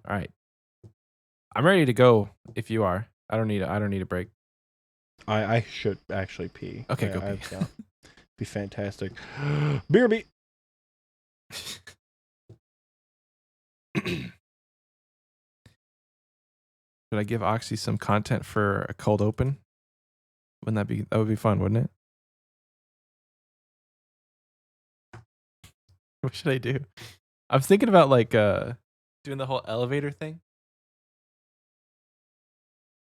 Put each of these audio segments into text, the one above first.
All right. I'm ready to go if you are. I don't need a break. I should actually pee. Okay, go pee. Yeah. Be fantastic. BRB. Should I give Oxie some content for a cold open? That would be fun, wouldn't it? What should I do? I was thinking about like doing the whole elevator thing.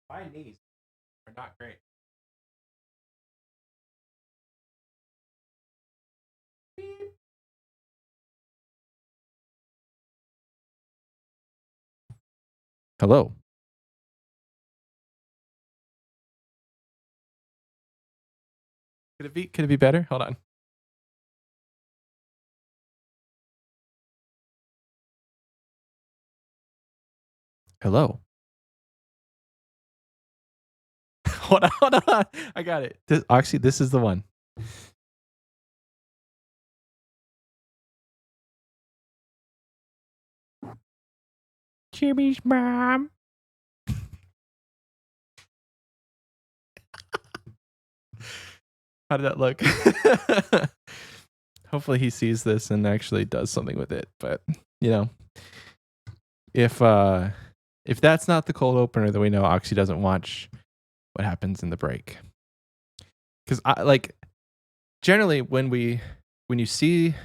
My knees are not great. Beep. Hello. Could it be better? Hold on. Hello. Hold on. I got it. Oxie, this is the one. Jimmy's mom. How did that look? Hopefully he sees this and actually does something with it. But, if that's not the cold opener, then we know Oxie doesn't watch what happens in the break. Because generally when you see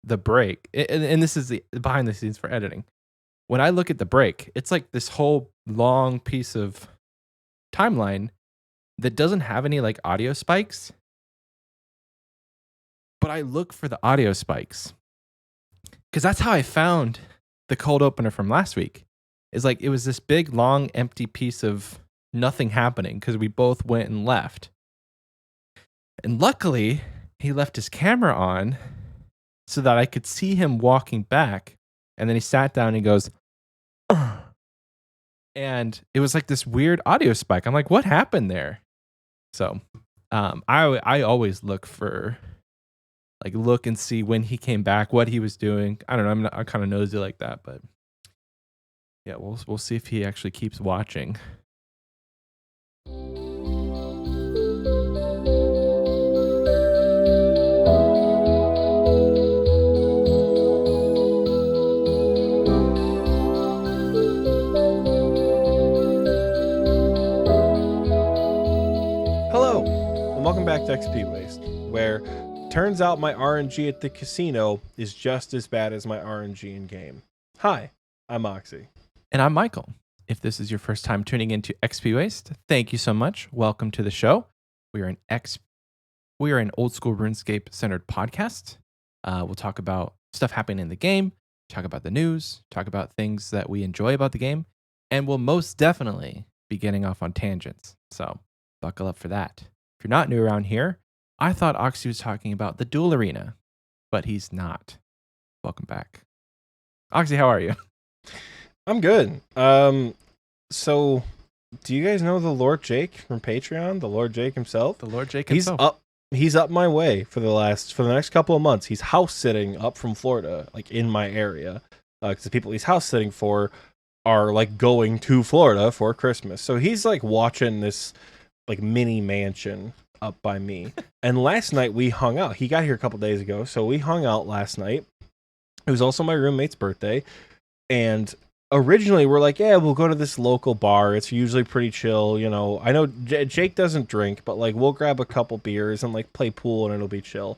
the break, and this is the behind the scenes for editing, when I look at the break, it's like this whole long piece of timeline that doesn't have any like audio spikes. But I look for the audio spikes because that's how I found the cold opener from last week. Is like it was this big, long, empty piece of nothing happening because we both went and left. And luckily, he left his camera on so that I could see him walking back. And then he sat down and he goes, "Ugh." And it was like this weird audio spike. I'm like, what happened there? So I always look and see when he came back, what he was doing. I don't know. I'm kind of nosy like that, but yeah, we'll see if he actually keeps watching. Hello, and welcome back to Xpwaste, where turns out my RNG at the casino is just as bad as my RNG in game. Hi, I'm Oxie. And I'm Michael. If this is your first time tuning into Xpwaste, thank you so much. Welcome to the show. We are an old school RuneScape centered podcast. We'll talk about stuff happening in the game, talk about the news, talk about things that we enjoy about the game, and we'll most definitely be getting off on tangents. So buckle up for that. If you're not new around here, I thought Oxie was talking about the duel arena, but he's not. Welcome back. Oxie, how are you? I'm good. So do you guys know the Lord Jake from Patreon? The Lord Jake himself? The Lord Jake himself. He's up my way for the next couple of months. He's house sitting up from Florida, like in my area. Because the people he's house sitting for are like going to Florida for Christmas. So he's like watching this like mini mansion up by me. And last night we hung out. He got here a couple days ago, so we hung out last night. It was also my roommate's birthday, and originally we're like, yeah, we'll go to this local bar. It's usually pretty chill, you know. I know Jake doesn't drink, but like we'll grab a couple beers and like play pool and it'll be chill.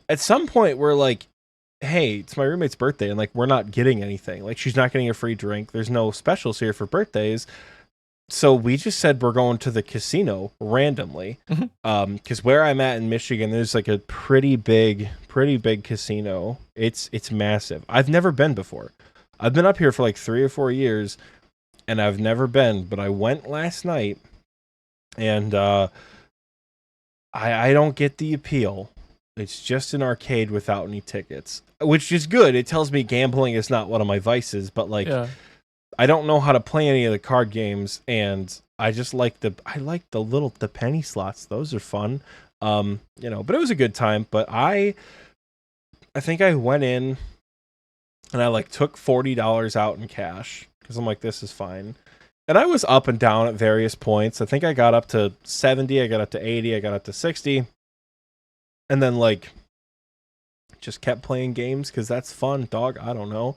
At some point we're like, hey, it's my roommate's birthday and like we're not getting anything. Like she's not getting a free drink. There's no specials here for birthdays. So we just said we're going to the casino randomly. Because where I'm at in Michigan, there's like a pretty big casino. It's massive. I've never been before. I've been up here for like 3 or 4 years, and I've never been. But I went last night, and I don't get the appeal. It's just an arcade without any tickets, which is good. It tells me gambling is not one of my vices. But like. Yeah. I don't know how to play any of the card games, and I just like the penny slots. Those are fun. But it was a good time. But I think I went in and I like took $40 out in cash because I'm like, this is fine. And I was up and down at various points. I think I got up to 70, I got up to 80, I got up to 60. And then like just kept playing games because that's fun, dog. I don't know.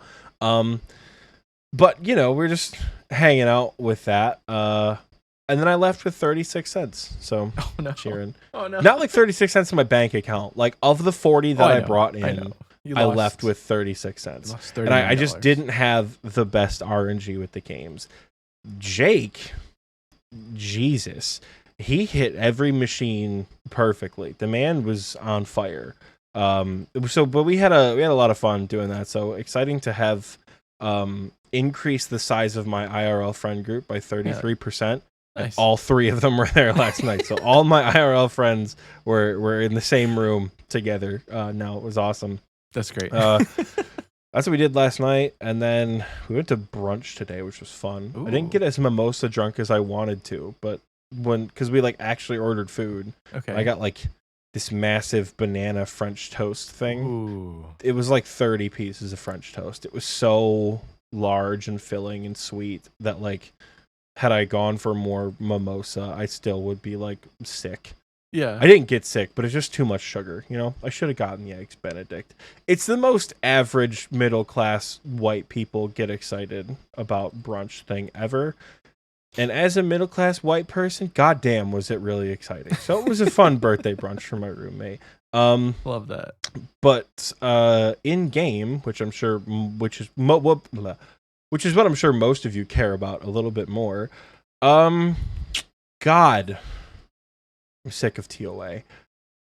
But you know, we're just hanging out with that. And then I left with 36 cents. So Oh no. cheering. Oh no. Not like 36 cents in my bank account. Like of the 40 that I brought in, I left with 36 cents. And I just didn't have the best RNG with the games. Jake, Jesus, he hit every machine perfectly. The man was on fire. But we had a lot of fun doing that. So exciting to have increased the size of my IRL friend group by 33%. Nice. All 3 of them were there last night. So all my IRL friends were in the same room together. Now it was awesome. That's great. That's what we did last night, and then we went to brunch today, which was fun. Ooh. I didn't get as mimosa drunk as I wanted to, but because we like actually ordered food, Okay. I got like this massive banana French toast thing. Ooh. It was like 30 pieces of French toast. It was so large and filling and sweet that like had I gone for more mimosa, I still would be like sick. Yeah. I didn't get sick, but it's just too much sugar, you know? I should have gotten the Eggs Benedict. It's the most average middle-class white people get excited about brunch thing ever. And as a middle-class white person, goddamn, was it really exciting. So it was a fun birthday brunch for my roommate. Love that. But in-game, which is what I'm sure most of you care about a little bit more, God... I'm sick of TOA.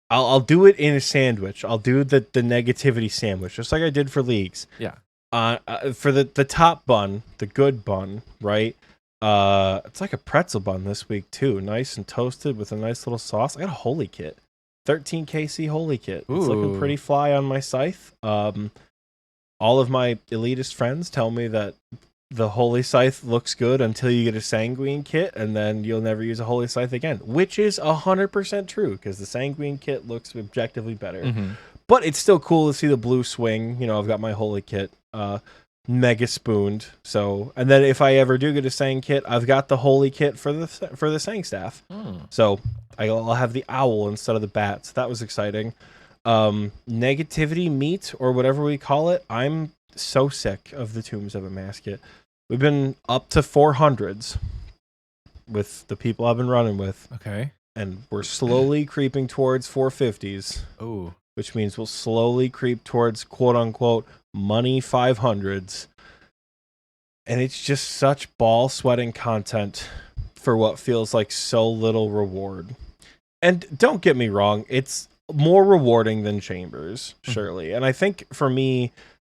I'll do it in a sandwich. I'll do the negativity sandwich, just like I did for leagues. Yeah. For the top bun, the good bun, right? It's like a pretzel bun this week too, nice and toasted with a nice little sauce. I got a holy kit, 13 KC holy kit. It's looking pretty fly on my scythe. All of my elitist friends tell me that the Holy Scythe looks good until you get a Sanguine kit, and then you'll never use a Holy Scythe again, which is 100% true, because the Sanguine kit looks objectively better. Mm-hmm. But it's still cool to see the blue swing. You know, I've got my Holy kit mega spooned. So, and then if I ever do get a Sang kit, I've got the Holy kit for the Sang staff. So I'll have the owl instead of the bat. So that was exciting. Negativity meat, or whatever we call it. I'm so sick of the Tombs of a Masket. We've been up to 400s with the people I've been running with. Okay. And we're slowly creeping towards 450s. Oh. Which means we'll slowly creep towards quote unquote money 500s. And it's just such ball sweating content for what feels like so little reward. And don't get me wrong, it's more rewarding than Chambers, surely. And I think for me,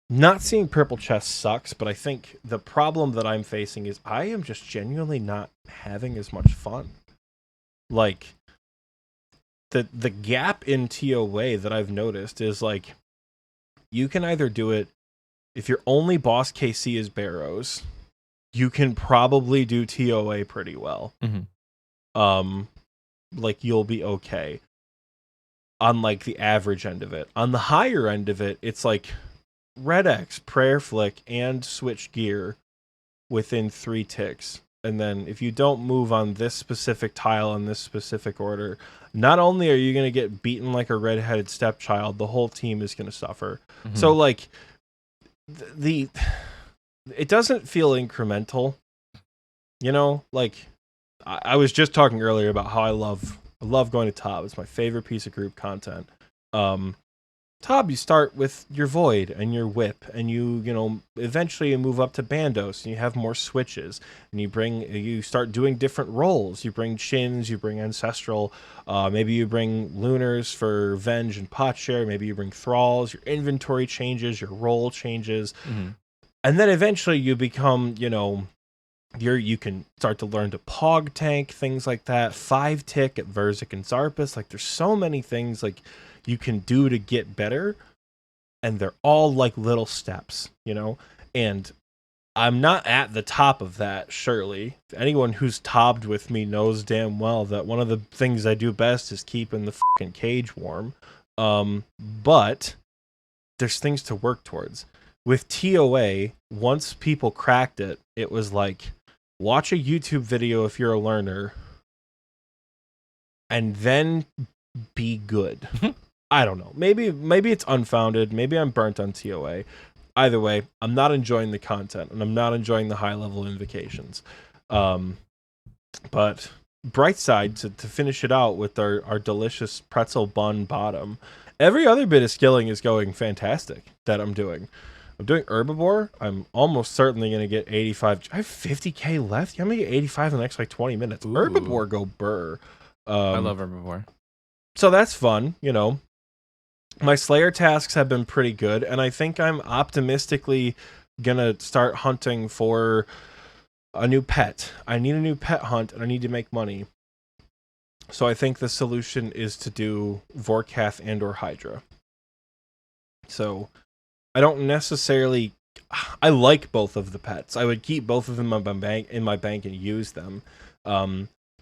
not seeing purple chest sucks, but I think the problem that I'm facing is I am just genuinely not having as much fun. Like, the gap in TOA that I've noticed is like, you can either do it, if your only boss KC is Barrows, you can probably do TOA pretty well. Mm-hmm. Like, you'll be okay on like the average end of it. On the higher end of it, it's like Red X, Prayer Flick, and switch gear within 3 ticks. And then if you don't move on this specific tile in this specific order, not only are you going to get beaten like a redheaded stepchild, the whole team is going to suffer. Mm-hmm. So like it doesn't feel incremental, you know, like I was just talking earlier about how I love going to Tob. It's my favorite piece of group content. Tob, you start with your Void and your Whip, and you know, eventually you move up to Bandos, and you have more switches, and you start doing different roles. You bring Chins, you bring Ancestral, maybe you bring Lunars for Venge and Pot Share, maybe you bring Thralls, your inventory changes, your role changes, and then eventually you become, you know, you can start to learn to Pog tank, things like that, 5-tick at Verzik and Zarpus. Like, there's so many things, like, you can do to get better, and they're all like little steps, you know. And I'm not at the top of that, surely. Anyone who's tobbed with me knows damn well that one of the things I do best is keeping the fucking cage warm. But there's things to work towards. with TOA, once people cracked it, it was like, watch a YouTube video if you're a learner, and then be good. I don't know. Maybe it's unfounded. Maybe I'm burnt on TOA. Either way, I'm not enjoying the content, and I'm not enjoying the high-level invocations. But bright side, to finish it out with our delicious pretzel bun bottom, every other bit of skilling is going fantastic that I'm doing. I'm doing herbivore. I'm almost certainly going to get 85. I have 50k left. Yeah, I'm going to get 85 in the next like 20 minutes. Ooh. Herbivore go burr. I love herbivore. So that's fun, you know. My Slayer tasks have been pretty good, and I think I'm optimistically going to start hunting for a new pet. I need a new pet hunt, and I need to make money. So I think the solution is to do Vorkath and or Hydra. So I don't necessarily... I like both of the pets. I would keep both of them in my bank and use them.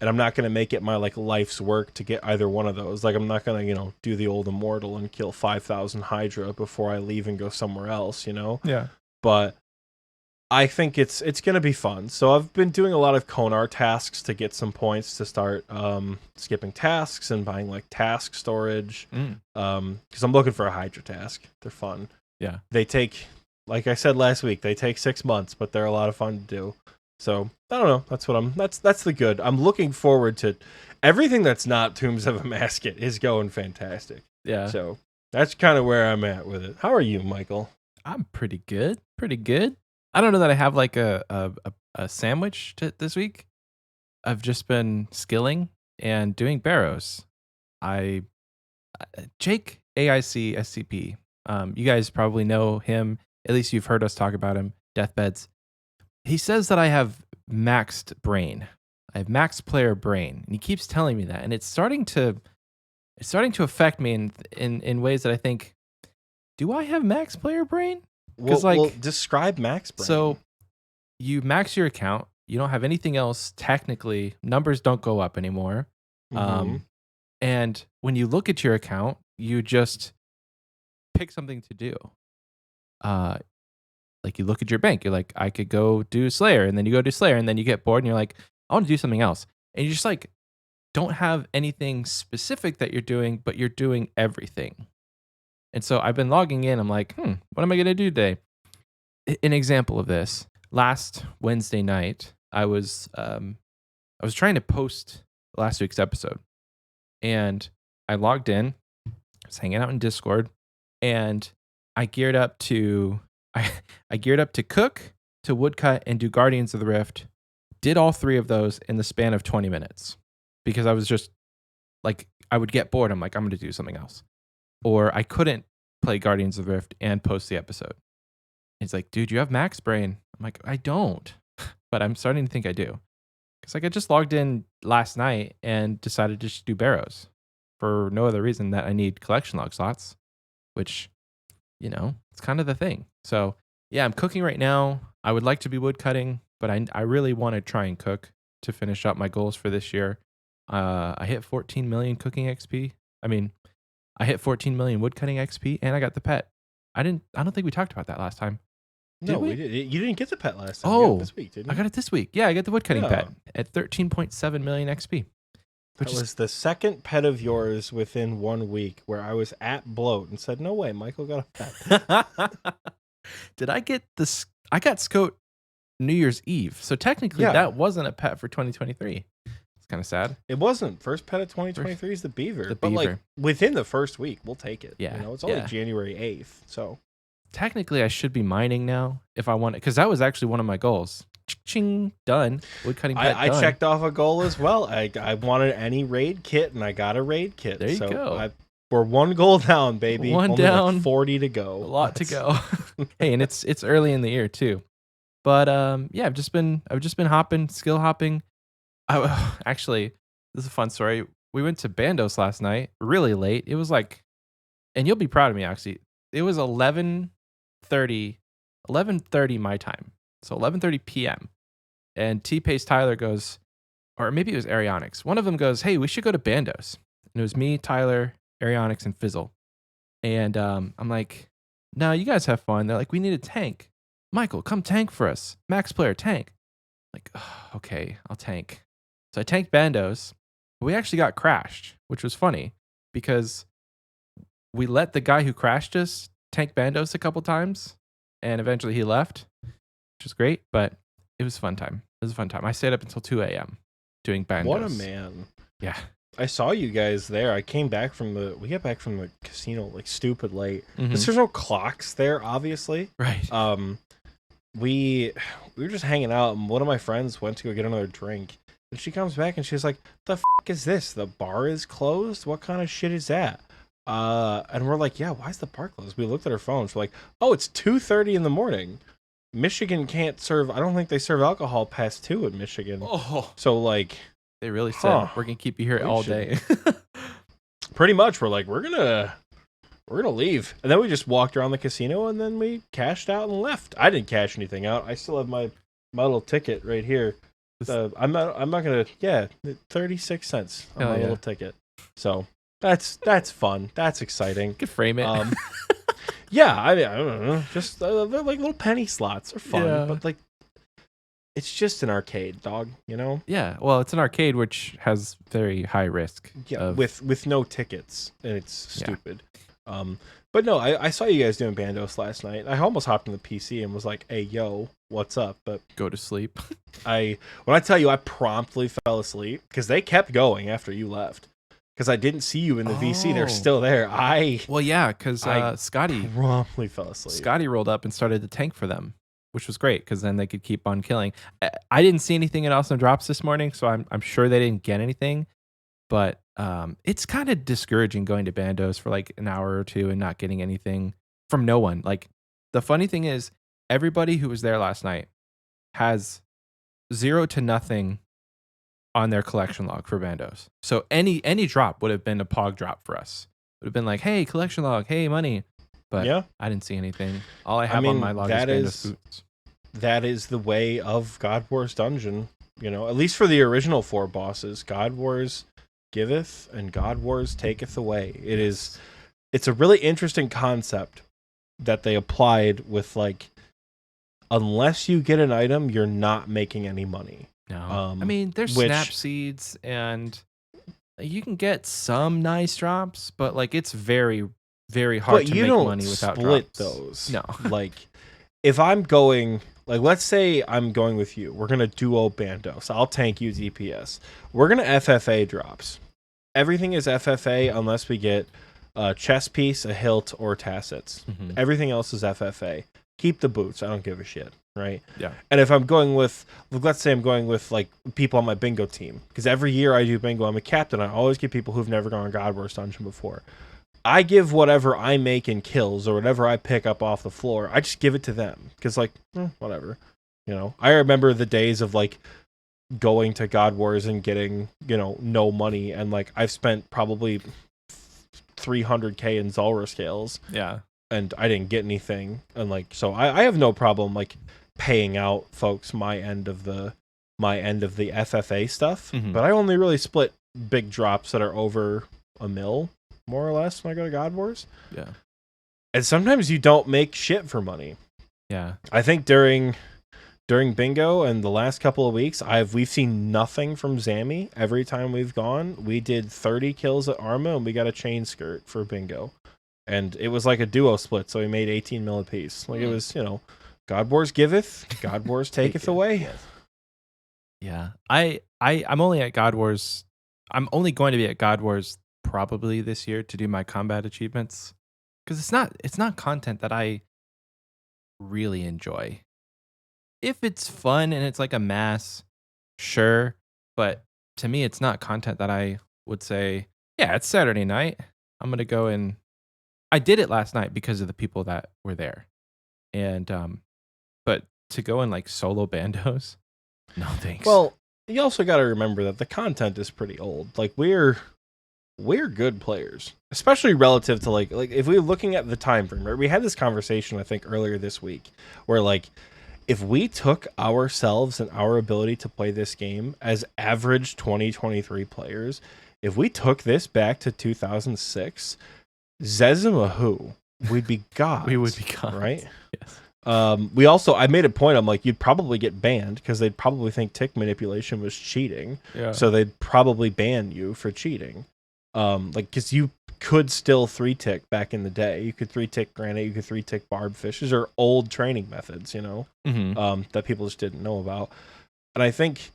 And I'm not going to make it my like life's work to get either one of those. Like I'm not going to, you know, do the old immortal and kill 5,000 Hydra before I leave and go somewhere else, you know? Yeah. But I think it's going to be fun. So I've been doing a lot of Konar tasks to get some points to start skipping tasks and buying like task storage. Because I'm looking for a Hydra task. They're fun. Yeah. They take, like I said last week, they take 6 months, but they're a lot of fun to do. So I don't know. That's the good. I'm looking forward to everything that's not Tombs of a Masket is going fantastic. Yeah. So that's kind of where I'm at with it. How are you, Michael? I'm pretty good. Pretty good. I don't know that I have like a sandwich this week. I've just been skilling and doing barrows. Jake AIC SCP. You guys probably know him. At least you've heard us talk about him. Deathbeds. He says that I have maxed brain. I have maxed player brain, and he keeps telling me that, and it's starting to affect me in ways that I think, do I have max player brain? Well, describe max brain. So you max your account. You don't have anything else. Technically, numbers don't go up anymore. And when you look at your account, you just pick something to do. Like you look at your bank, you're like, I could go do Slayer, and then you go do Slayer, and then you get bored, and you're like, I want to do something else, and you just like don't have anything specific that you're doing, but you're doing everything. And so I've been logging in. I'm like, what am I gonna do today? An example of this: last Wednesday night, I was trying to post last week's episode, and I logged in, I was hanging out in Discord, and I geared up to cook, to woodcut, and do Guardians of the Rift. Did all 3 of those in the span of 20 minutes because I was just like, I would get bored. I'm like, I'm going to do something else. Or I couldn't play Guardians of the Rift and post the episode. He's like, dude, you have max brain. I'm like, I don't, but I'm starting to think I do. Because like I just logged in last night and decided to just do barrows for no other reason that I need collection log slots, which, you know, it's kind of the thing. So yeah, I'm cooking right now. I would like to be wood cutting, but I really want to try and cook to finish up my goals for this year. I hit 14 million cooking XP. I mean, I hit 14 million wood cutting XP, and I got the pet. I don't think we talked about that last time. No, we did. You didn't get the pet last time. Oh, this week, didn't you? I got it this week. Yeah, I got the wood cutting pet at 13.7 million XP. That was the second pet of yours within 1 week where I was at bloat and said, no way, Michael got a pet. Did I get this? I got Scout New Year's Eve. So technically that wasn't a pet for 2023. It's kind of sad. It wasn't. First pet of 2023 is the beaver. But like within the first week, we'll take it. Yeah. You know, it's only January 8th. So technically I should be mining now if I want it. Because that was actually one of my goals. Ching, done. Wood cutting pet I checked off a goal as well. I wanted any raid kit, and I got a raid kit. There you go. We're 1 goal down, baby. One only down. Like 40 to go. A lot to go. Hey, and it's early in the year too. But yeah, I've just been hopping, skill hopping. Actually, this is a fun story. We went to Bandos last night, really late. It was like, and you'll be proud of me, Oxie. It was 11:30 my time. So 11:30 p.m. And T-Pace Tyler goes, or maybe it was Arionyx. One of them goes, hey, we should go to Bandos. And it was me, Tyler, Arionyx, and Fizzle. And I'm like, no, you guys have fun. They're like, we need a tank. Michael, come tank for us. Max player, tank. Like, oh, okay, I'll tank. So I tanked Bandos. But we actually got crashed, which was funny because we let the guy who crashed us tank Bandos a couple times, and eventually he left, which was great. But it was a fun time. It was a fun time. I stayed up until 2 a.m. doing Bandos. What a man. Yeah. I saw you guys there. I came back we got back from the casino like stupid late. Mhm. There's no clocks there, obviously. Right. We were just hanging out, and one of my friends went to go get another drink. And she comes back and she's like, "The f is this? The bar is closed? What kind of shit is that?" And we're like, "Yeah, why is the bar closed?" We looked at our phones. We're like, "Oh, it's 2:30 in the morning. Michigan can't serve. I don't think they serve alcohol past 2 in Michigan." Oh, So like, they really said we're gonna keep you here We all should- day. pretty much, we're like, we're gonna leave, and then we just walked around the casino, and then we cashed out and left. I didn't cash anything out. I still have my little ticket right here. I'm not gonna 36 cents on Hell my yeah. little ticket. So that's fun. That's exciting. You could frame it. Yeah, I don't know. Just they're like little penny slots are fun, Yeah. but like it's just an arcade, dog. You know? Yeah, well, it's an arcade which has very high risk. Yeah, of- with no tickets, and it's Yeah. stupid. But no, I saw you guys doing Bandos last night. I almost hopped on the PC and was like, "Hey, yo, what's up?" But go to sleep. when I tell you, I promptly fell asleep because they kept going after you left. Because I didn't see you in the VC. They're Oh. still there. I Well, yeah, because I- Scotty promptly fell asleep. rolled up and started the tank for them, which was great because then they could keep on killing. I didn't see anything in Awesome Drops this morning, so I'm sure they didn't get anything. But it's kind of discouraging going to Bandos for like an hour or two and not getting anything from no one. Like the funny thing is, everybody who was there last night has 0 to nothing on their collection log for Bandos. So any drop would have been a pog drop for us. It would have been like, hey, collection log, hey, money. But Yeah. I didn't see anything. All I have mean, on my log that is is- Bandos boots. That is the way of God Wars Dungeon. You know, at least for the original 4 bosses, God Wars giveth and God Wars taketh away. It's a really interesting concept that they applied with like, unless you get an item, you're not making any money. No. I mean, there's which- snap seeds and you can get some nice drops, but like it's very, very hard But to you make don't money without split drops. those. No. Like, if I'm going, like, let's say I'm going with you. We're gonna duo Bandos. I'll tank you DPS. We're gonna FFA drops. Everything is FFA unless we get a chest piece, a hilt, or tassets. Mhm. Everything else is FFA. Keep the boots. I don't give a shit. Right. Yeah. And if I'm going with, let's say I'm going with like people on my bingo team, because every year I do bingo, I'm a captain. I always get people who've never gone on God Wars Dungeon before. I give whatever I make in kills or whatever I pick up off the floor, I just give it to them because like whatever, you know. I remember the days of like going to God Wars and getting, you know, no money, and like I've spent probably 300k in Zulrah scales Yeah. and I didn't get anything, and like so I have no problem like paying out folks my end of the FFA stuff, Mhm. but I only really split big drops that are over $1 million, more or less, when I go to God Wars. Yeah. And sometimes you don't make shit for money. Yeah. I think during bingo and the last couple of weeks, we've seen nothing from Zammy. Every time we've gone, we did 30 kills at Arma and we got a chain skirt for bingo. And it was like a duo split, so we made 18 mil apiece. Like it was, you know, God Wars giveth, God Wars taketh away. Yeah. I'm only at God Wars. I'm only going to be at God Wars probably this year to do my combat achievements because it's not content that I really enjoy. If it's fun and it's like a mass, sure, but to me it's not content that I would say, yeah, it's Saturday night. I'm going to go and I did it last night because of the people that were there. And but to go in like solo bandos, no thanks. Well, you also got to remember that the content is pretty old. Like we're good players, especially relative to like if we're looking at the time frame. Right? We had this conversation I think earlier this week where like if we took ourselves and our ability to play this game as average 2023 players, if we took this back to 2006, Zezimahu we'd be gods. We would be gods. Right? Yes. I made a point. I'm like, you'd probably get banned because they'd probably think tick manipulation was cheating. Yeah. So they'd probably ban you for cheating. Because you could still 3-tick back in the day. You could 3-tick granite, you could 3-tick barb fish. These are old training methods, that people just didn't know about. And I think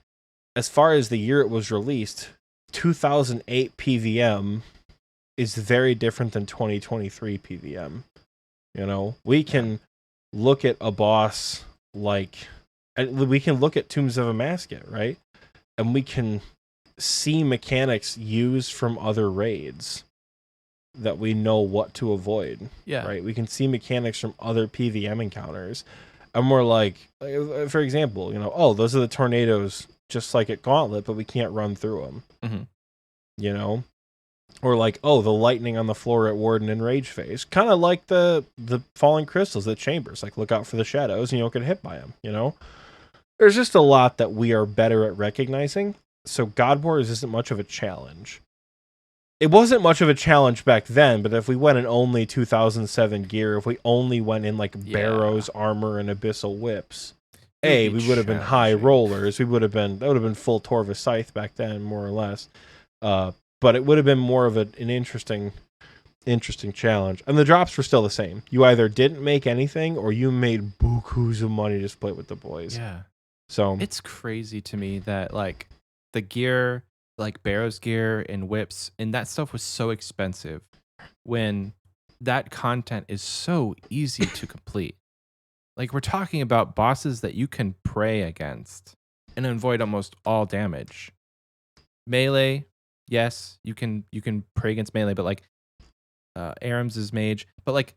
as far as the year it was released, 2008 PVM is very different than 2023 PVM. We can look at a boss we can look at Tombs of a Masket, right? And we can see mechanics used from other raids that we know what to avoid. Yeah. Right? We can see mechanics from other PVM encounters. And we're like, for example, those are the tornadoes just like at Gauntlet, but we can't run through them. Mm-hmm. Or like, the lightning on the floor at Warden and Rage Phase. Kind of like the falling crystals at Chambers. Like, look out for the shadows and you don't get hit by them, There's just a lot that we are better at recognizing. So God Wars isn't much of a challenge. It wasn't much of a challenge back then, but if we went in only 2007 gear, if we only went in like Barrows, armor, and Abyssal Whips, we would have been high rollers. That would have been full Torva Scythe back then, more or less. But it would have been more of an interesting challenge. And the drops were still the same. You either didn't make anything or you made bukus of money to split with the boys. Yeah. So it's crazy to me that like the gear, like Barrow's gear and whips, and that stuff was so expensive when that content is so easy to complete. Like we're talking about bosses that you can pray against and avoid almost all damage. Melee, yes, you can pray against melee, but like Aram's is mage. But like,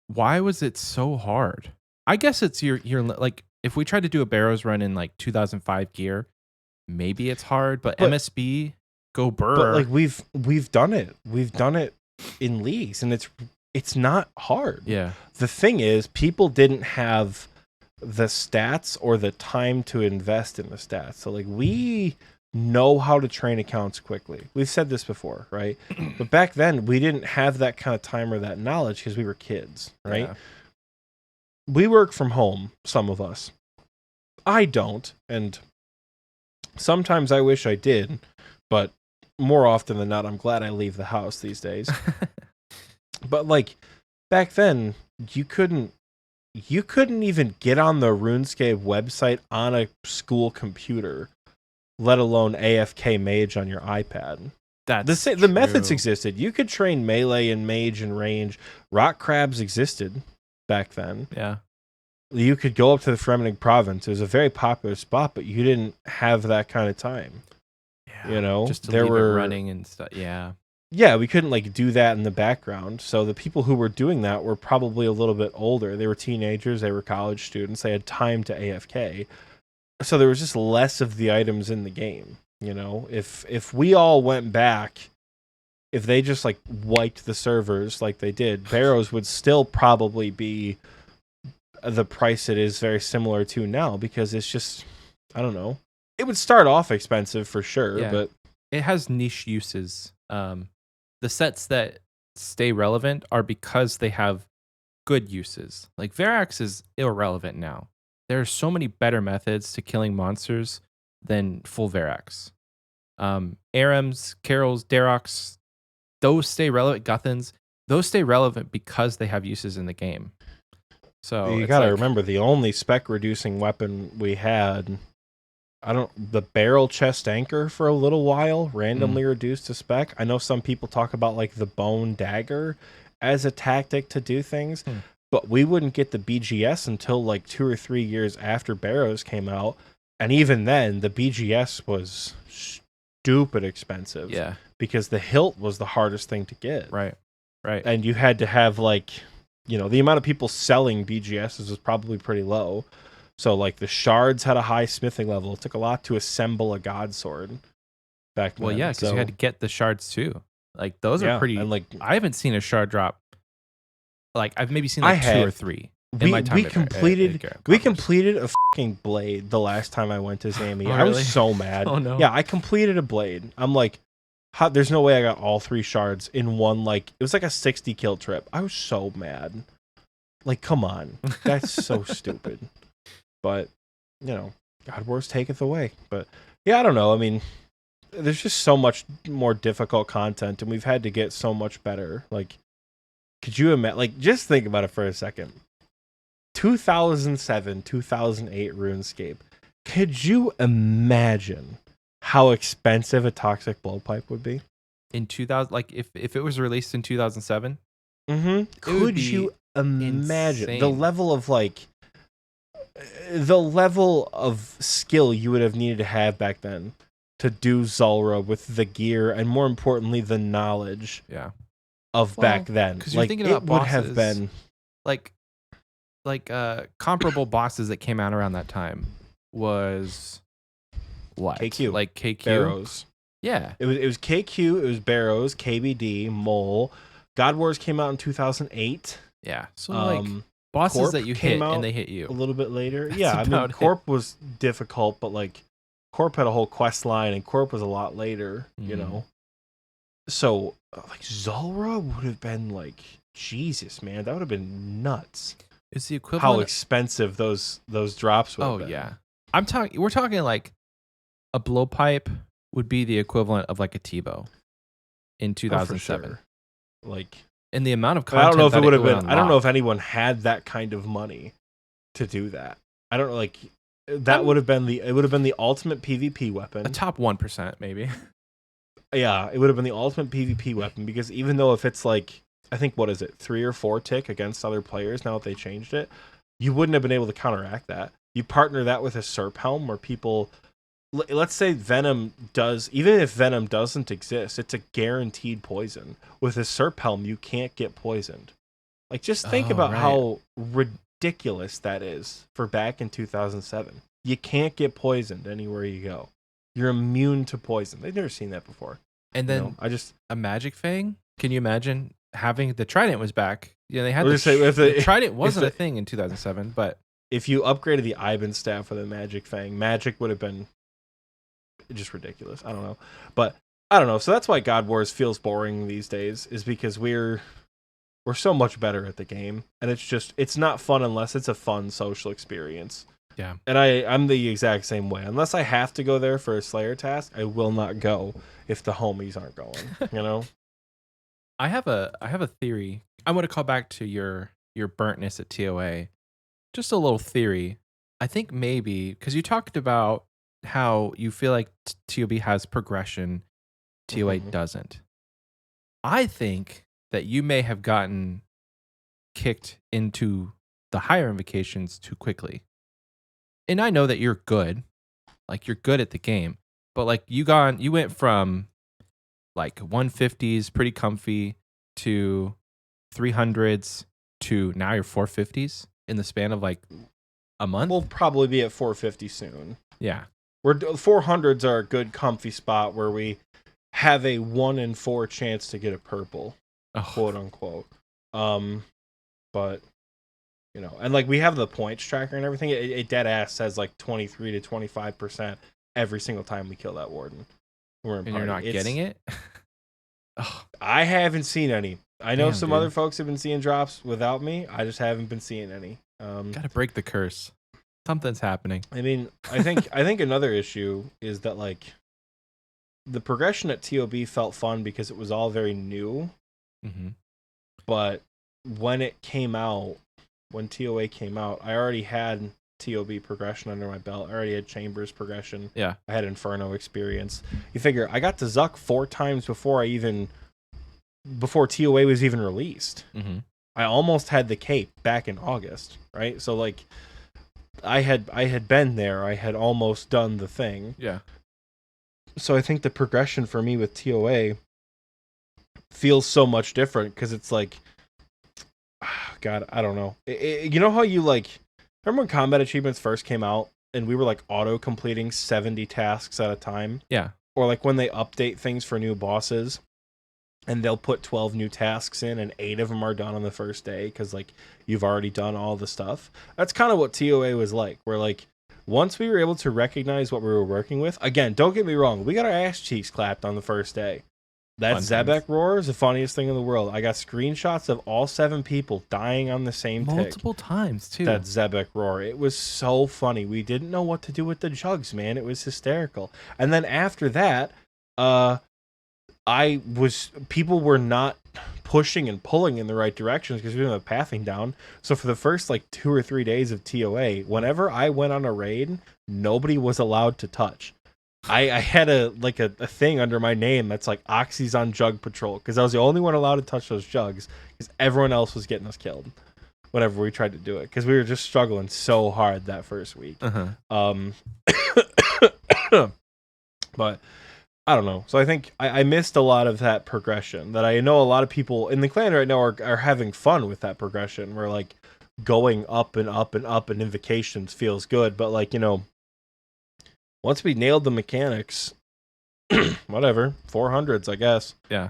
why was it so hard? I guess it's your like if we tried to do a Barrows run in like 2005 gear, maybe it's hard. But MSB, go burr. But like we've done it. We've done it in leagues, and it's not hard. Yeah. The thing is, people didn't have the stats or the time to invest in the stats. So like we know how to train accounts quickly. We've said this before, right? But back then we didn't have that kind of time or that knowledge because we were kids, right? Yeah. We work from home, some of us. I don't, and sometimes I wish I did, but more often than not, I'm glad I leave the house these days. But like back then, you couldn't even get on the RuneScape website on a school computer, let alone AFK Mage on your iPad. The methods existed. You could train melee and mage and range. Rock crabs existed back then. Yeah. You could go up to the Fremennik province. It was a very popular spot, but you didn't have that kind of time. Yeah. Just to leave it running and stuff. Yeah. Yeah, we couldn't like do that in the background. So the people who were doing that were probably a little bit older. They were teenagers, they were college students, they had time to AFK. So there was just less of the items in the game. If we all went back, if they just like wiped the servers like they did, Barrows would still probably be the price it is very similar to now, because it's just, I don't know. It would start off expensive for sure, but it has niche uses. The sets that stay relevant are because they have good uses. Like Verax is irrelevant now. There are so many better methods to killing monsters than full Verax. Arams, Carols, Darox, those stay relevant. Guthans, those stay relevant because they have uses in the game. So you gotta remember, the only spec reducing weapon we had, the barrel chest anchor for a little while randomly reduced to spec. I know some people talk about like the bone dagger as a tactic to do things, but we wouldn't get the BGS until like 2 or 3 years after Barrows came out, and even then the BGS was stupid expensive. Yeah, because the hilt was the hardest thing to get. Right. And you had to have like, the amount of people selling BGSs was probably pretty low. So like the shards had a high smithing level. It took a lot to assemble a god sword back then. Well, yeah, because you had to get the shards too. Like those are pretty. And like I haven't seen a shard drop. Like I've maybe seen like 2 or 3. We completed a fucking blade the last time I went to Zami. Oh, I was so mad. Oh no. Yeah, I completed a blade. I'm like, There's no way I got all 3 shards in one, like, it was like a 60 kill trip. I was so mad. Like, come on. That's so stupid. But, you know, God Wars taketh away. But, yeah, I don't know. I mean, there's just so much more difficult content, and we've had to get so much better. Like, could you imagine? Like, just think about it for a second. 2007, 2008 RuneScape. Could you imagine how expensive a toxic blowpipe would be? In 2000, like if it was released in 2007, could you imagine insane. the level of skill you would have needed to have back then to do Zulrah with the gear and, more importantly, the knowledge of back then? Because you're thinking about it would bosses, have been like comparable bosses that came out around that time was what? KQ, like KQ, Barrows. Yeah, it was KQ, it was Barrows, KBD, Mole. God Wars came out in 2008. Yeah, so like bosses Corp that you hit and they hit you a little bit later. That's yeah, I mean, about Corp was difficult, but like Corp had a whole quest line, and Corp was a lot later. You know, so like Zulrah would have been like, Jesus, man, that would have been nuts. It's the equivalent. How expensive those drops would have been. Yeah, we're talking like a blowpipe would be the equivalent of like a T-bow in 2007. Sure. Like, and the amount of content. I don't know if it would have been. Unlock. I don't know if anyone had that kind of money to do that. I don't know. Like, that would have been the ultimate PvP weapon. A top 1%, maybe. Yeah, it would have been the ultimate PvP weapon, because even though if it's like, I think, what is it, 3 or 4 tick against other players now that they changed it, you wouldn't have been able to counteract that. You partner that with a Serp Helm where people, let's say Venom does, even if Venom doesn't exist, it's a guaranteed poison. With a Serp Helm, you can't get poisoned. Like, just think about how ridiculous that is for back in 2007. You can't get poisoned anywhere you go. You're immune to poison. They've never seen that before. And then a Magic Fang? Can you imagine having the Trident was back? Yeah, they had the Trident wasn't a thing in 2007, but if you upgraded the Ivan staff with a Magic Fang, Magic would have been just ridiculous. I don't know. But I don't know. So that's why God Wars feels boring these days, is because we're so much better at the game, and it's not fun unless it's a fun social experience. Yeah. And I'm the exact same way. Unless I have to go there for a Slayer task, I will not go if the homies aren't going, you know? I have a theory. I want to call back to your burntness at TOA. Just a little theory. I think maybe because you talked about how you feel like TOB has progression, TOA doesn't. I think that you may have gotten kicked into the higher invocations too quickly. And I know that you're good. Like, you're good at the game. But like you went from like 150s, pretty comfy, to 300s, to now you're 450s in the span of like a month. We'll probably be at 450 soon. Yeah. 400s are a good comfy spot where we have a 1 in 4 chance to get a purple, quote unquote. But you know, and like we have the points tracker and everything. It dead ass says like 23 to 25% every single time we kill that warden. And you're not getting it? I haven't seen any. I know some other folks have been seeing drops without me. I just haven't been seeing any. Gotta break the curse. Something's happening. I mean, I think another issue is that like the progression at TOB felt fun because it was all very new. Mm-hmm. But when it came out, when TOA came out, I already had TOB progression under my belt. I already had Chambers progression. Yeah. I had Inferno experience. You figure I got to Zuck 4 times before TOA was even released. Mm-hmm. I almost had the cape back in August, right? So like I had been there. I had almost done the thing. Yeah. So I think the progression for me with TOA feels so much different because it's like, God, I don't know. You know how you like, remember when combat achievements first came out and we were like auto completing 70 tasks at a time? Yeah. Or like when they update things for new bosses and they'll put 12 new tasks in and 8 of them are done on the first day because like you've already done all the stuff. That's kind of what TOA was like, where like once we were able to recognize what we were working with, again, don't get me wrong, we got our ass cheeks clapped on the first day. That Fun Zebek times. roar is the funniest thing in the world. I got screenshots of all 7 people dying on the same tick. Multiple times too. That Zebek roar. It was so funny. We didn't know what to do with the jugs, man. It was hysterical. And then after that, people were not pushing and pulling in the right directions because we didn't have pathing down. So for the first like 2 or 3 days of TOA, whenever I went on a raid, nobody was allowed to touch. I had a thing under my name that's like Oxie's on jug patrol because I was the only one allowed to touch those jugs because everyone else was getting us killed whenever we tried to do it because we were just struggling so hard that first week. But I don't know. So I think I missed a lot of that progression that I know a lot of people in the clan right now are having fun with that progression where like going up and up and up and invocations feels good. But like, you know, once we nailed the mechanics, whatever, 400s, I guess. Yeah.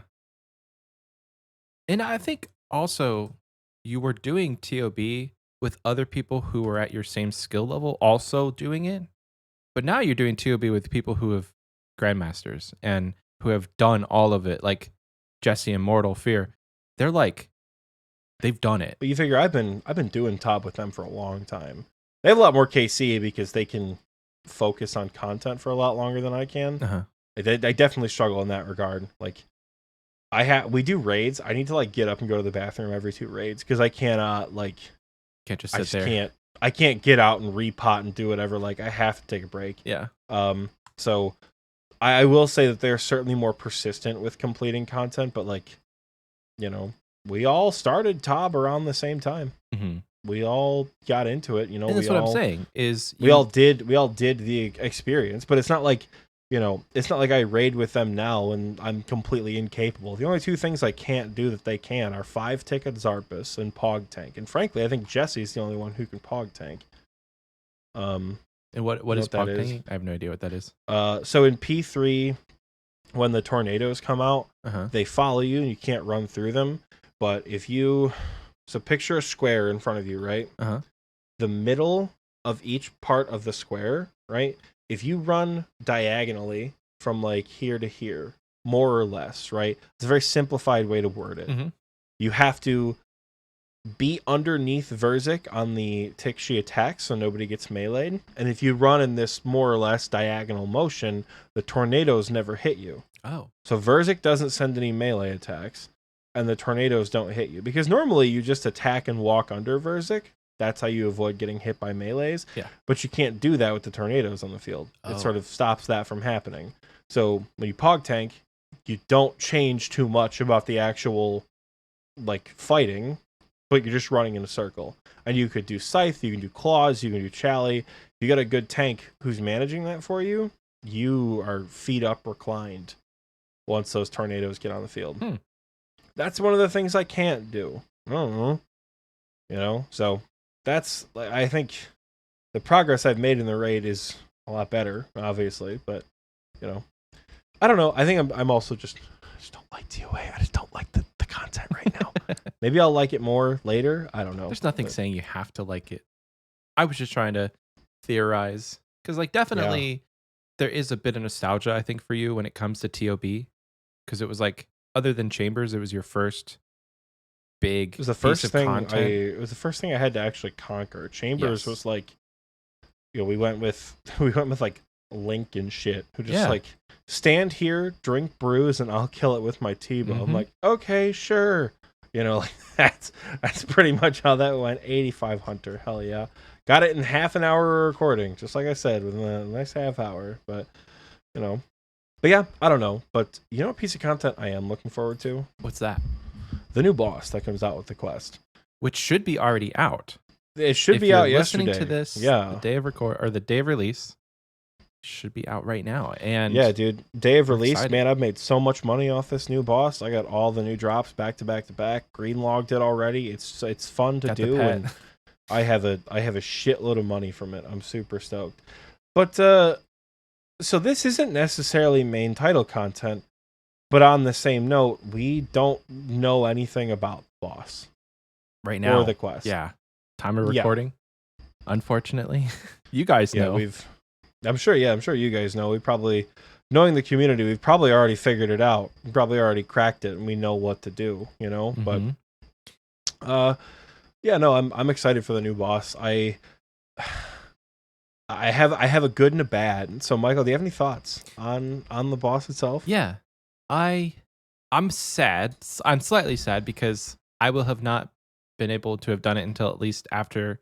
And I think also you were doing TOB with other people who were at your same skill level also doing it. But now you're doing TOB with people who have grandmasters and who have done all of it, like Jesse and Mortal Fear. They're like, they've done it. But you figure I've been doing top with them for a long time. They have a lot more KC because they can focus on content for a lot longer than I can. I definitely struggle in that regard. Like we do raids. I need to like get up and go to the bathroom every 2 raids because I cannot like can't just sit there. I can't get out and repot and do whatever. Like I have to take a break. Yeah. So I will say that they're certainly more persistent with completing content, but like, you know, we all started TOB around the same time. We all got into it, you know. And that's what I'm saying is we all did the experience, but it's not like, you know, it's not like I raid with them now and I'm completely incapable. The only 2 things I can't do that they can are 5 ticket Zarpus and Pog Tank. And frankly, I think Jesse's the only one who can Pog Tank. And what is Pog Tanking? I have no idea what that is. So in P3, when the tornadoes come out, they follow you and you can't run through them. But so picture a square in front of you, right? The middle of each part of the square, right? If you run diagonally from like here to here, more or less, right? It's a very simplified way to word it. You have to be underneath Verzik on the tick she attacks so nobody gets meleeed. And if you run in this more or less diagonal motion, the tornadoes never hit you. Oh. So Verzik doesn't send any melee attacks and the tornadoes don't hit you. Because normally you just attack and walk under Verzik. That's how you avoid getting hit by melees. Yeah. But you can't do that with the tornadoes on the field. Oh. It sort of stops that from happening. So when you Pog Tank, you don't change too much about the actual like fighting, but you're just running in a circle. And you could do Scythe, you can do Claws, you can do Chally. If you got a good tank who's managing that for you, you are feet up reclined once those tornadoes get on the field. That's one of the things I can't do. I don't know. You know, so that's, I think the progress I've made in the raid is a lot better, obviously, but you know, I don't know. I think I'm also I just don't like TOA. I just don't like the content right now. Maybe I'll like it more later. I don't know. There's nothing saying you have to like it. I was just trying to theorize because like definitely there is a bit of nostalgia, I think, for you when it comes to TOB because it was like, other than Chambers, it was your first big. It was the first thing it was the first thing I had to actually conquer. Chambers was like, you know, we went with like Link and shit who just like stand here, drink brews, and I'll kill it with my T-bow. I'm like, okay, sure. You know, like that's pretty much how that went. 85 Hunter, hell yeah. Got it in half an hour of recording, just like I said, within the next half hour. But you know. But yeah, I don't know. But you know what piece of content I am looking forward to? What's that? The new boss that comes out with the quest. Which should be already out. It should be out listening yesterday. To this, the day of record or the day of release should be out right now. And yeah, dude, day of release, excited. Man, I've made so much money off this new boss. I got all the new drops back to back to back. Greenlogged it already. It's fun to do, and I have a shitload of money from it. I'm super stoked. But so this isn't necessarily main title content, but on the same note, we don't know anything about boss right now or the quest. Yeah, time of recording. Unfortunately, you guys know. I'm sure you guys know. We probably knowing the community, we've probably already figured it out. We probably already cracked it, and we know what to do. But yeah, no, I'm excited for the new boss. I have a good and a bad. So, Michael, do you have any thoughts on the boss itself? Yeah, I'm sad. I'm slightly sad because I will have not been able to have done it until at least after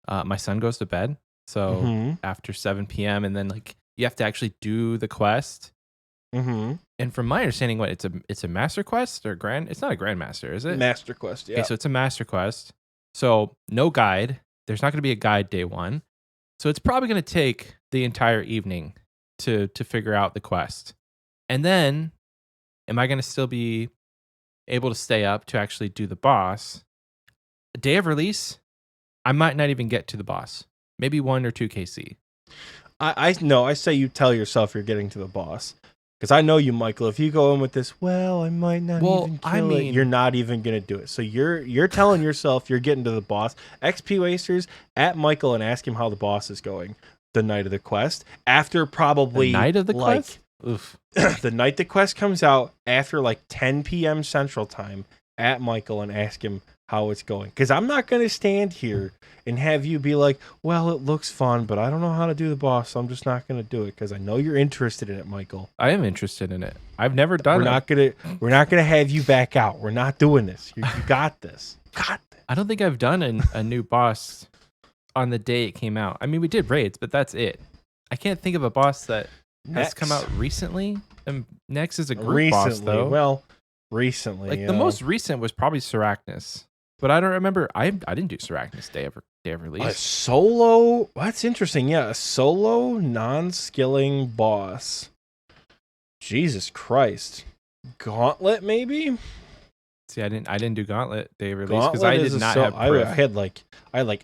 my son goes to bed. So after 7 p.m. and then like you have to actually do the quest. And from my understanding, what it's a master quest or grand? It's not a grandmaster, is it? Master quest. Yeah. Okay, so it's a master quest. So no guide. There's not going to be a guide day one. So it's probably going to take the entire evening to figure out the quest. And then, am I going to still be able to stay up to actually do the boss? Day of release, I might not even get to the boss. Maybe 1 or 2 KC. I say you tell yourself you're getting to the boss. Because I know you, Michael. If you go in with this, I might not even kill it. You're not even gonna do it. So you're telling yourself you're getting to the boss. XP wasters at Michael and ask him how the boss is going the night of the quest. After probably the night of the quest. Oof. The night the quest comes out after like 10 p.m. Central Time at Michael and ask him how it's going. Because I'm not gonna stand here and have you be like, well, it looks fun, but I don't know how to do the boss, so I'm just not going to do it because I know you're interested in it, Michael. I am interested in it. I've never done it. We're not gonna have you back out. We're not doing this. You got this. I don't think I've done a new boss on the day it came out. I mean, we did raids, but that's it. I can't think of a boss that has come out recently. And Next is a group boss, though. Well, recently. Like the most recent was probably Sarachnis. But I don't remember. I didn't do Sarachnis day of release. A solo? That's interesting. Yeah, a solo non-skilling boss. Jesus Christ. Gauntlet, maybe? See, I didn't do Gauntlet day of release because I did not have proof. I had like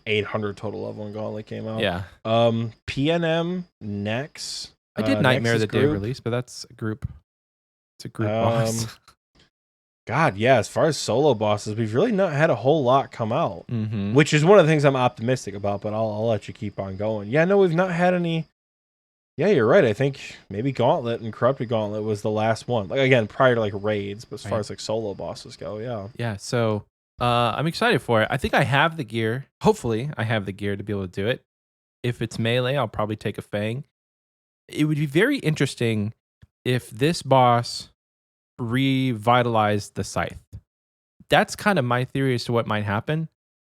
800 total level when Gauntlet came out. Yeah. PNM Nex. I did Nightmare the day of release, but that's a group. It's a group boss. God, yeah, as far as solo bosses, we've really not had a whole lot come out, which is one of the things I'm optimistic about, but I'll let you keep on going. Yeah, no, we've not had any. Yeah, you're right. I think maybe Gauntlet and Corrupted Gauntlet was the last one. Like, again, prior to like raids, but as far as like solo bosses go, yeah. Yeah, so I'm excited for it. I think I have the gear. Hopefully, I have the gear to be able to do it. If it's melee, I'll probably take a Fang. It would be very interesting if this boss revitalized the scythe. That's kind of my theory as to what might happen,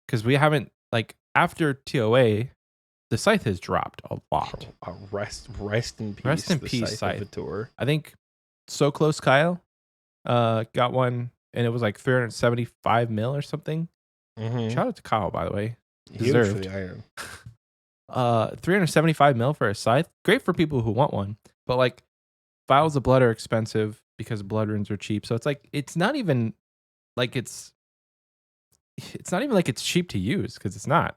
because we haven't, like, after TOA, the scythe has dropped a lot. Rest in peace. Rest in peace, scythe. Tour. I think So Close Kyle got one, and it was like 375 mil or something. Shout out to Kyle, by the way. Deserved. Huge for the iron. 375 mil for a scythe. Great for people who want one, but like, Vials of Blood are expensive because blood runes are cheap. So it's like, it's not even like it's not even like it's cheap to use, because it's not.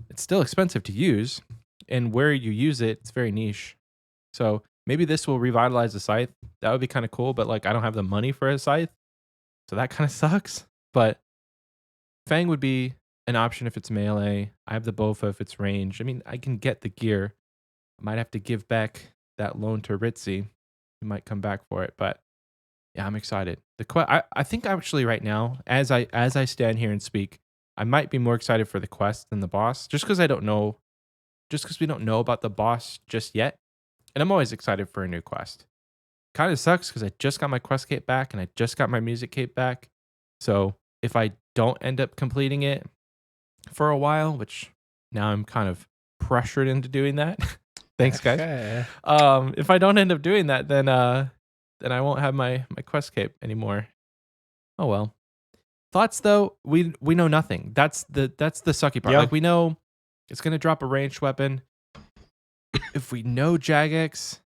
It's still expensive to use, and where you use it, it's very niche. So maybe this will revitalize the scythe. That would be kind of cool, but like, I don't have the money for a scythe, so that kind of sucks. But Fang would be an option if it's melee. I have the Bofa if it's range. I mean, I can get the gear. I might have to give back that loan to Ritzy. He might come back for it, but yeah, I'm excited. I think actually right now, as I stand here and speak, I might be more excited for the quest than the boss, just because we don't know about the boss just yet. And I'm always excited for a new quest. Kind of sucks because I just got my quest cape back and I just got my music cape back. So if I don't end up completing it for a while, which now I'm kind of pressured into doing that. Thanks, guys. If I don't end up doing that, then I won't have my quest cape anymore. Oh well. Thoughts though, we know nothing. That's the sucky part. Yeah. Like, we know it's gonna drop a ranged weapon. If we know Jagex,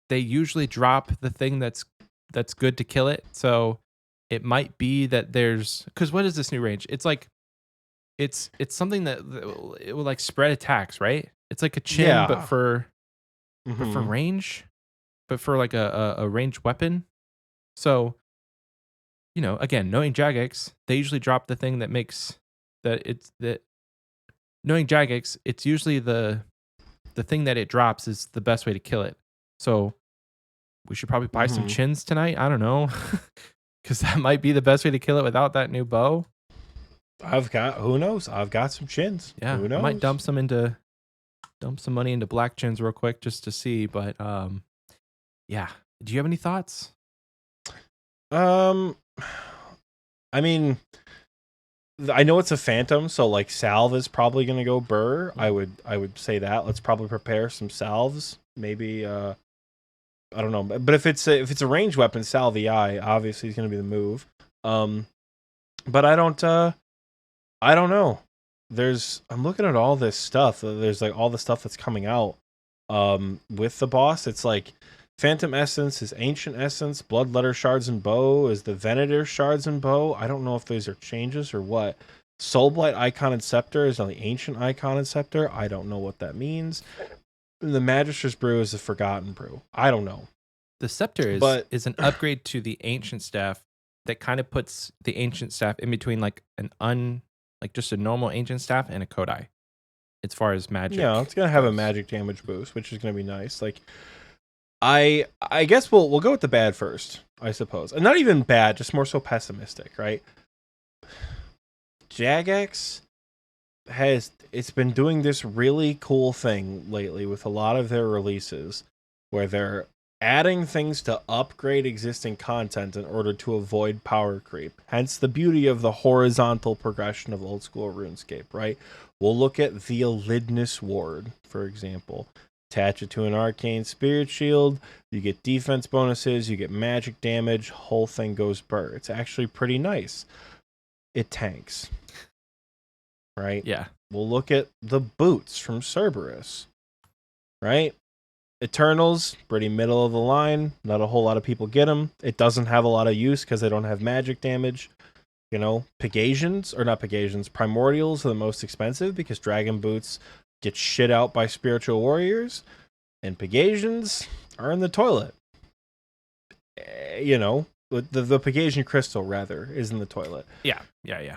they usually drop the thing that's good to kill it. So it might be that because what is this new range? It's like it's something that it will like spread attacks, right? It's like a chin, but for range, but for like a ranged weapon. So, again, knowing Jagex, they usually drop the thing that makes knowing Jagex, it's usually the thing that it drops is the best way to kill it. So we should probably buy some Mhm. chins tonight. I don't know. Because that might be the best way to kill it without that new bow. Who knows? I've got some chins. Yeah, Who I might knows? dump some money into black chins real quick just to see. But yeah. Do you have any thoughts? I mean, I know it's a phantom, so like salve is probably gonna go burr. I would say that. Let's probably prepare some salves. Maybe I don't know, but if it's a ranged weapon, salvii obviously is gonna be the move. But I don't know. I'm looking at all this stuff. There's like all the stuff that's coming out with the boss. It's like Phantom Essence is Ancient Essence, Bloodletter Shards and Bow is the Venator Shards and Bow. I don't know if those are changes or what. Soulblight Icon and Scepter is on the Ancient Icon and Scepter. I don't know what that means. The Magister's Brew is the Forgotten Brew. I don't know. The Scepter is an upgrade to the Ancient Staff that kind of puts the Ancient Staff in between like just a normal Ancient Staff and a Kodai. As far as magic. Yeah, it's gonna have a magic damage boost, which is gonna be nice. Like I guess we'll go with the bad first, I suppose. And not even bad, just more so pessimistic, right? Jagex it's been doing this really cool thing lately with a lot of their releases where they're adding things to upgrade existing content in order to avoid power creep. Hence the beauty of the horizontal progression of old school RuneScape, right? We'll look at the Elidness Ward, for example. Attach it to an arcane spirit shield, you get defense bonuses, you get magic damage, whole thing goes burr. It's actually pretty nice. It tanks. Right? Yeah. We'll look at the boots from Cerberus. Right? Eternals, pretty middle of the line. Not a whole lot of people get them. It doesn't have a lot of use because they don't have magic damage. You know, Primordials are the most expensive because Dragon Boots get shit out by Spiritual Warriors, and Pegasians are in the toilet. You know, the Pegasian Crystal, rather, is in the toilet. Yeah.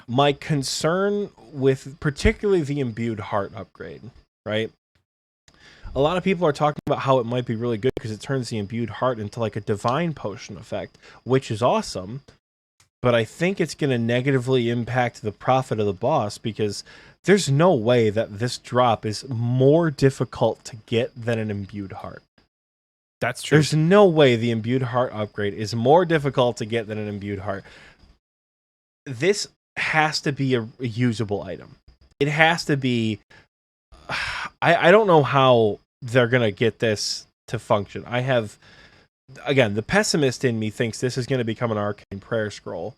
My concern with particularly the Imbued Heart upgrade, right? A lot of people are talking about how it might be really good because it turns the Imbued Heart into like a Divine Potion effect, which is awesome. But I think it's going to negatively impact the profit of the boss because there's no way that this drop is more difficult to get than an Imbued Heart. That's true. There's no way the Imbued Heart upgrade is more difficult to get than an Imbued Heart. This has to be a usable item. It has to be... I don't know how they're going to get this to function. Again, the pessimist in me thinks this is going to become an arcane prayer scroll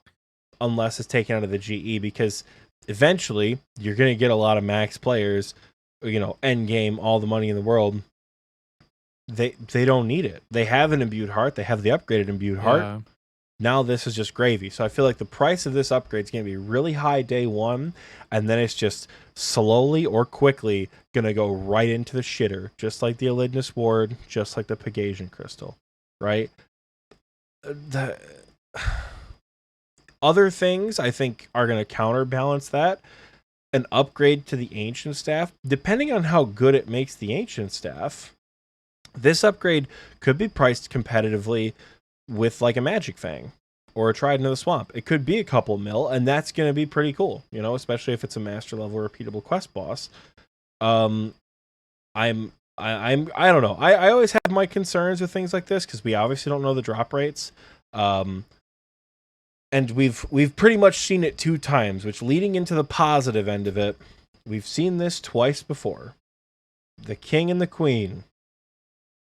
unless it's taken out of the GE, because eventually you're going to get a lot of max players, you know, end game, all the money in the world. They don't need it. They have an Imbued Heart. They have the upgraded Imbued Heart. Now this is just gravy. So I feel like the price of this upgrade is going to be really high day one, and then it's just slowly or quickly going to go right into the shitter, just like the Elidness Ward, just like the Pegasian Crystal. Right? The other things I think are going to counterbalance that. An upgrade to the Ancient Staff, depending on how good it makes the Ancient Staff, this upgrade could be priced competitively with like a Magic Fang or a Trident of the Swamp. It could be a couple mil, and that's going to be pretty cool, you know, especially if it's a master level repeatable quest boss. I don't know. I always have my concerns with things like this because we obviously don't know the drop rates. And we've pretty much seen it 2 times, which leading into the positive end of it, we've seen this twice before. The King and the Queen,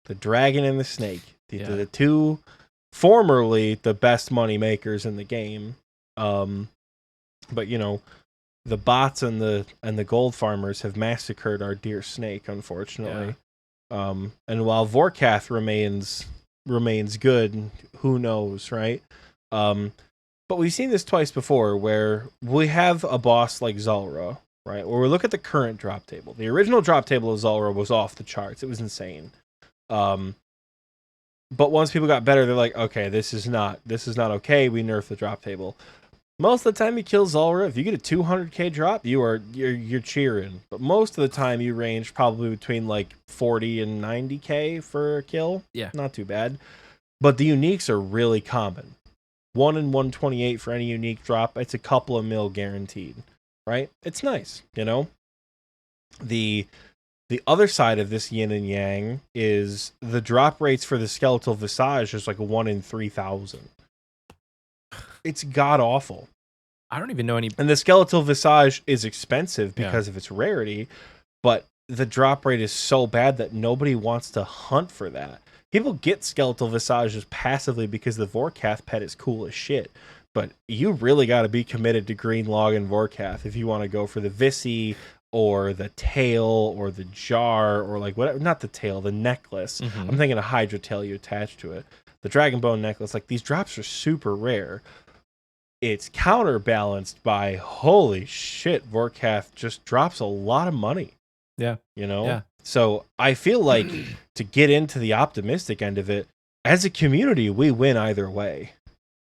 the Dragon and the Snake, the 2 formerly the best money makers in the game. But you know, the bots and the gold farmers have massacred our dear snake, unfortunately. And while Vorkath remains good, who knows, right? But we've seen this twice before where we have a boss like Zulrah, right? Where we look at the current drop table. The original drop table of Zulrah was off the charts. It was insane. But once people got better, they're like, okay, this is not okay. We nerf the drop table. Most of the time you kill Zulrah, if you get a 200k drop, you're cheering. But most of the time you range probably between like 40 and 90k for a kill. Yeah. Not too bad. But the uniques are really common. 1 in 128 for any unique drop. It's a couple of mil guaranteed, right? It's nice, you know? The other side of this yin and yang is the drop rates for the skeletal visage is like 1 in 3,000. It's god awful. I don't even know any. And the skeletal visage is expensive Yeah. because of its rarity, but the drop rate is so bad that nobody wants to hunt for that. People get skeletal visages passively because the Vorkath pet is cool as shit. But you really got to be committed to Green Log and Vorkath if you want to go for the Visi or the tail or the jar or like whatever. Not the tail, the necklace. Mhm. I'm thinking a Hydra tail you attach to it. The Dragon Bone necklace. Like these drops are super rare. It's counterbalanced by holy shit, Vorkath just drops a lot of money. Yeah. You know? Yeah. So I feel like to get into the optimistic end of it, as a community, we win either way.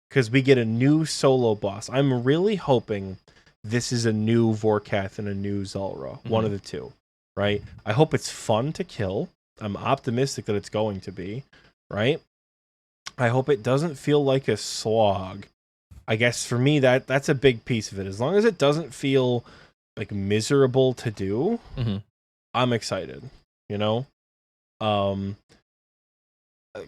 Because we get a new solo boss. I'm really hoping this is a new Vorkath and a new Zulrah. One of the two. Right? I hope it's fun to kill. I'm optimistic that it's going to be. Right? I hope it doesn't feel like a slog. I guess for me that's a big piece of it. As long as it doesn't feel like miserable to do, I'm excited. You know?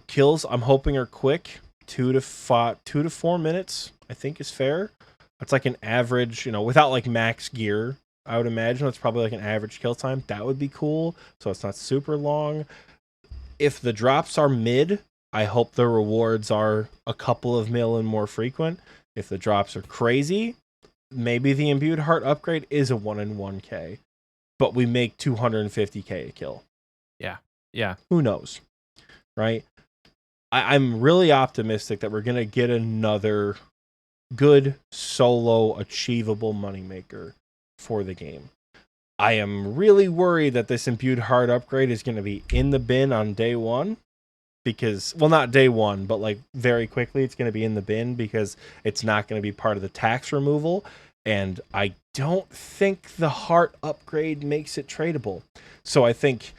Kills I'm hoping are quick. 2 to 4 minutes, I think is fair. That's like an average, you know, without like max gear. I would imagine that's probably like an average kill time. That would be cool. So it's not super long. If the drops are mid, I hope the rewards are a couple of mil and more frequent. If the drops are crazy, maybe the Imbued Heart upgrade is a 1 in 1k, but we make 250k a kill. Yeah. Who knows? Right? I'm really optimistic that we're going to get another good solo achievable moneymaker for the game. I am really worried that this Imbued Heart upgrade is going to be in the bin on day one. Because, well, not day one, but like very quickly it's going to be in the bin because it's not going to be part of the tax removal. And I don't think the heart upgrade makes it tradable. So I think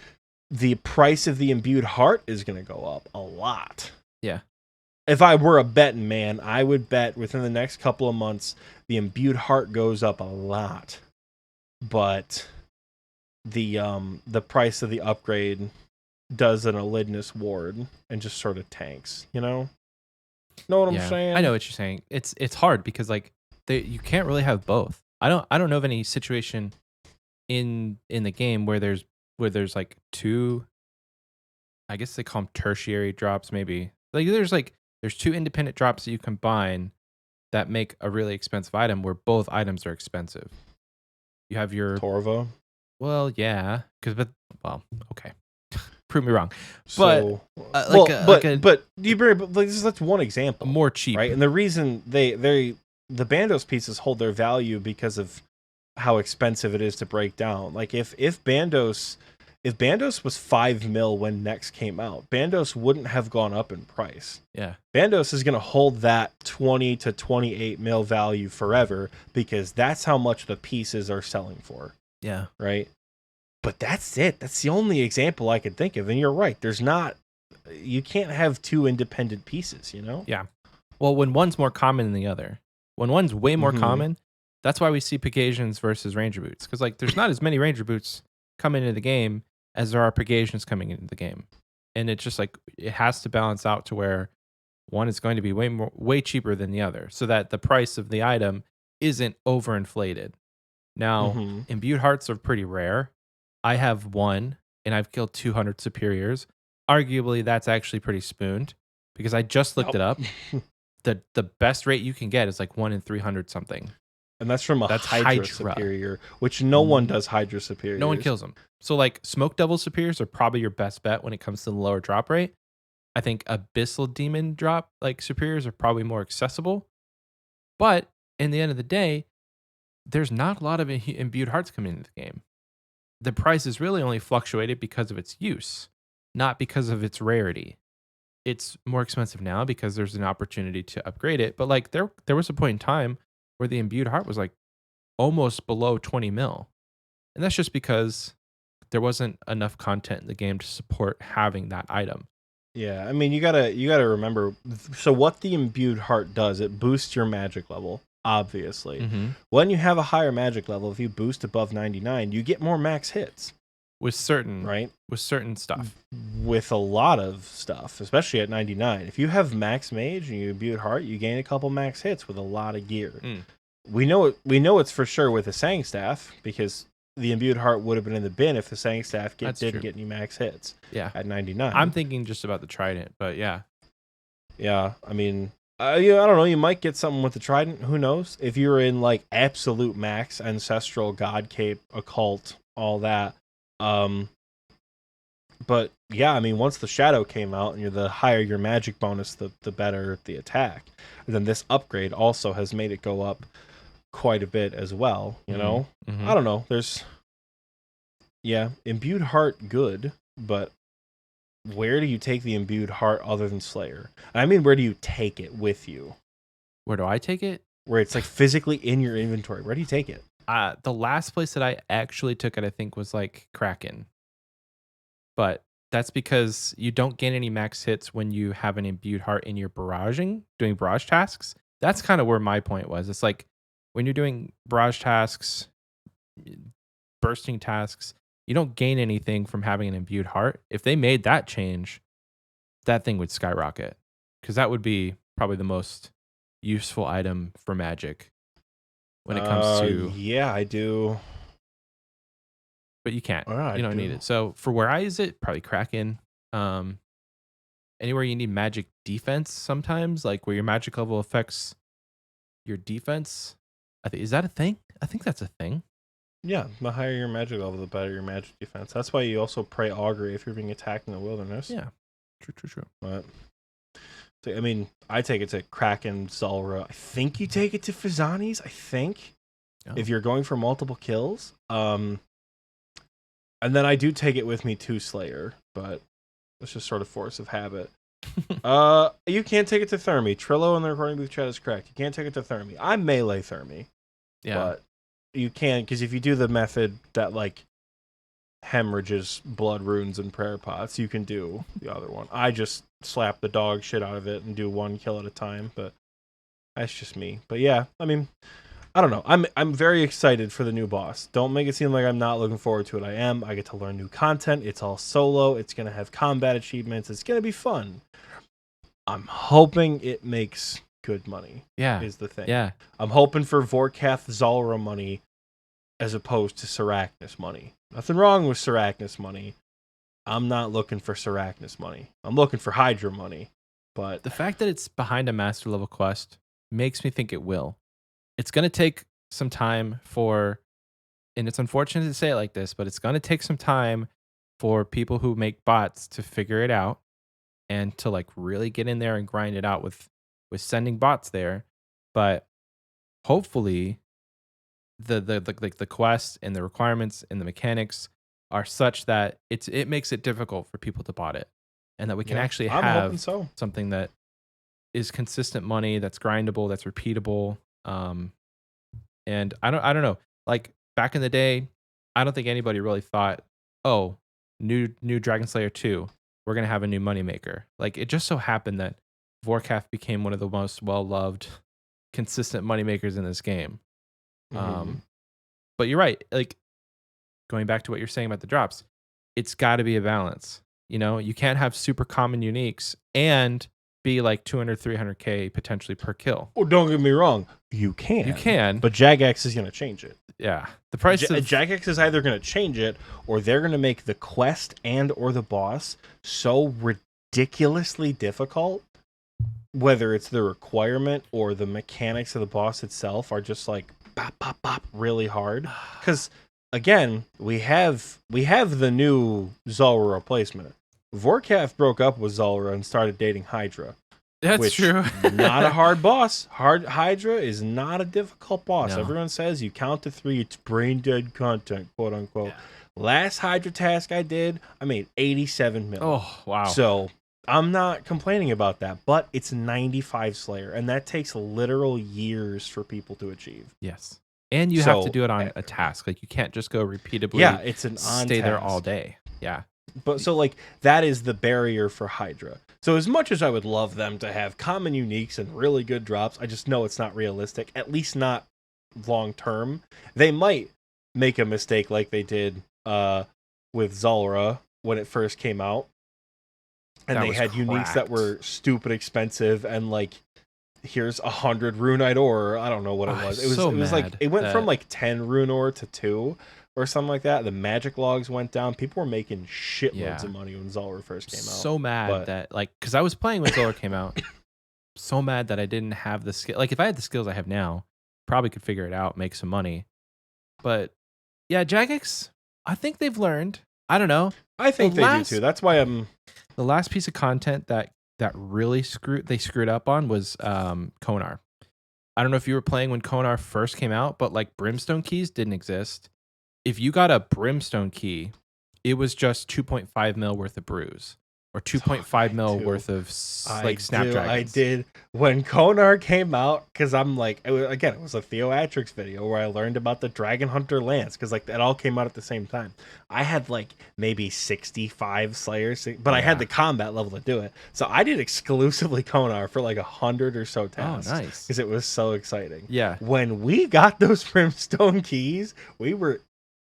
the price of the Imbued Heart is going to go up a lot. Yeah. If I were a betting man, I would bet within the next couple of months the Imbued Heart goes up a lot. But the price of the upgrade does an Elidnus ward and just sort of tanks, you know what I'm saying? I know what you're saying. It's hard because like you can't really have both. I don't know of any situation in the game where there's like two, I guess they call them tertiary drops maybe. Like there's two independent drops that you combine that make a really expensive item where both items are expensive. You have your Torva. Well, yeah, okay. Prove me wrong. So, but you bring like that's one example. More cheap, right? And the reason the Bandos pieces hold their value because of how expensive it is to break down. Like if Bandos was 5 mil when Next came out, Bandos wouldn't have gone up in price. Yeah. Bandos is going to hold that 20 to 28 mil value forever because that's how much the pieces are selling for. Yeah. Right? But that's it. That's the only example I could think of. And you're right. You can't have two independent pieces, you know? Yeah. Well, when one's more common than the other, when one's way more common, that's why we see Pegasians versus Ranger Boots. Because like there's not as many Ranger Boots coming into the game as there are Pegasians coming into the game. And it's just like it has to balance out to where one is going to be way cheaper than the other so that the price of the item isn't overinflated. Now, Imbued Hearts are pretty rare. I have one and I've killed 200 superiors. Arguably, that's actually pretty spooned because I just looked it up. The best rate you can get is like 1 in 300 something. And that's from a Hydra superior, which no one does Hydra superiors. No one kills them. So like Smoke Devil superiors are probably your best bet when it comes to the lower drop rate. I think Abyssal Demon drop like superiors are probably more accessible. But in the end of the day, there's not a lot of Imbued Hearts coming into the game. The price is really only fluctuated because of its use, not because of its rarity. It's more expensive now because there's an opportunity to upgrade it. But like there was a point in time where the Imbued Heart was like almost below 20 mil. And that's just because there wasn't enough content in the game to support having that item. Yeah, I mean, you gotta remember. So what the imbued heart does, it boosts your magic level. Obviously, Mm-hmm. when you have a higher magic level, if you boost above 99, you get more max hits. With certain Right? stuff. With a lot of stuff, especially at 99. If you have max mage and you imbued heart, you gain a couple max hits with a lot of gear. We know it's for sure with the Sang staff, because the imbued heart would have been in the bin if the Sang staff didn't get any max hits. Yeah, at 99. I'm thinking just about the trident, but yeah. I mean, I don't know. You might get something with the trident. Who knows? If you're in like absolute max ancestral god cape occult, all that. But yeah, I mean, once the shadow came out, and the higher your magic bonus, the better the attack. And then this upgrade also has made it go up quite a bit as well. You know, I don't know. Imbued heart good, but where do you take the imbued heart other than Slayer? I mean, where do you take it with you? Where do I take it? Where it's like physically in your inventory. Where do you take it? The last place that I actually took it, I think, was like Kraken. But that's because you don't gain any max hits when you have an imbued heart in your doing barrage tasks. That's kind of where my point was. It's like when you're doing barrage tasks, bursting tasks, you don't gain anything from having an imbued heart. If they made that change, that thing would skyrocket, because that would be probably the most useful item for Magic when it comes to. Yeah, I do. But you can't. You don't need it. So for where I use it, probably Kraken. Anywhere you need magic defense sometimes, like where your magic level affects your defense. Is that a thing? I think that's a thing. Yeah, the higher your magic level, the better your magic defense. That's why you also pray augury if you're being attacked in the wilderness. Yeah, true. But I mean, I take it to Kraken, Zulrah. I think you take it to Fizani's. I think if you're going for multiple kills. And then I do take it with me to Slayer, but it's just sort of force of habit. You can't take it to Thermi. Trillo in the recording booth chat is correct. You can't take it to Thermi. I melee Thermi. Yeah. But you can, because if you do the method that like hemorrhages blood runes and prayer pots, you can do the other one. I just slap the dog shit out of it and do one kill at a time, but that's just me. But yeah, I mean, I don't know. I'm very excited for the new boss. Don't make it seem like I'm not looking forward to it. I am. I get to learn new content. It's all solo. It's going to have combat achievements. It's going to be fun. I'm hoping it makes good money. Yeah. Is the thing. Yeah. I'm hoping for Vorkath Zulrah money as opposed to Sarachnis money. Nothing wrong with Sarachnis money. I'm not looking for Sarachnis money. I'm looking for Hydra money. But the fact that it's behind a master level quest makes me think it will. It's going to take some time and it's unfortunate to say it like this, but it's going to take some time for people who make bots to figure it out and to like really get in there and grind it out with sending bots there. But hopefully the quest and the requirements and the mechanics are such that it makes it difficult for people to bot it, and that we can actually have something that is consistent money, that's grindable, that's repeatable. And I don't know. Like back in the day, I don't think anybody really thought, oh, new Dragon Slayer 2, we're gonna have a new moneymaker. Like it just so happened that Vorkath became one of the most well-loved, consistent moneymakers in this game. But you're right. Like going back to what you're saying about the drops, it's got to be a balance. You know, you can't have super common uniques and be like 200, 300k potentially per kill. Oh, don't get me wrong. You can. But Jagex is going to change it. Yeah. The price of Jagex is either going to change it, or they're going to make the quest and or the boss so ridiculously difficult, whether it's the requirement or the mechanics of the boss itself are just like bop, bop, bop really hard. Because again, we have the new Zulrah replacement. Vorkath broke up with Zulrah and started dating Hydra. That's true. Not a hard boss. Hydra is not a difficult boss. No. Everyone says you count to 3, it's brain dead content, quote unquote. Yeah. Last Hydra task I did, I made 87 mil. Oh, wow. So I'm not complaining about that, but it's 95 Slayer, and that takes literal years for people to achieve. Yes. And you have to do it on a task. Like you can't just go repeatedly. Yeah, it's an stay there all day. Yeah. But so like that is the barrier for Hydra. So as much as I would love them to have common uniques and really good drops, I just know it's not realistic, at least not long term. They might make a mistake like they did with Zulrah when it first came out. And they had uniques that were stupid expensive and like here's 100 runite ore. I don't know what it was. It was like it went from like 10 rune ore to 2 or something like that. The magic logs went down. People were making shitloads of money when Zulrah first came out. So mad that like because I was playing when Zulrah came out. So mad that I didn't have the skill. Like if I had the skills I have now, probably could figure it out, make some money. But yeah, Jagex, I think they've learned. I don't know. I think they do too. That's why I'm. The last piece of content that really screwed up on was Konar. I don't know if you were playing when Konar first came out, but like brimstone keys didn't exist. If you got a brimstone key, it was just 2.5 mil worth of brews or 2.5 mil worth of like snapdragons. I did when Konar came out because I'm like, it was a Theoatrix video where I learned about the Dragon Hunter Lance because like it all came out at the same time. I had like maybe 65 Slayers, but I had the combat level to do it. So I did exclusively Konar for like 100 or so tasks. Oh, nice. Because it was so exciting. Yeah. When we got those brimstone keys, we were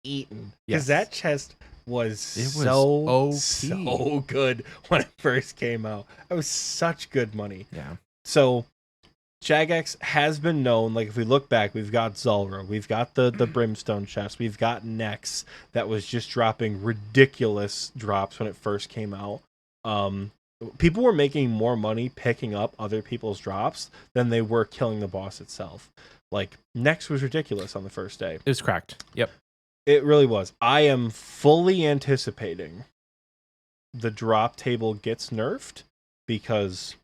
eaten because that chest was so good when it first came out. It was such good money. Yeah. So Jagex has been known, like if we look back, we've got Zulrah, we've got the brimstone chest, we've got Nex that was just dropping ridiculous drops when it first came out. People were making more money picking up other people's drops than they were killing the boss itself. Like Nex was ridiculous on the first day. It was cracked. Yep. It really was. I am fully anticipating the drop table gets nerfed because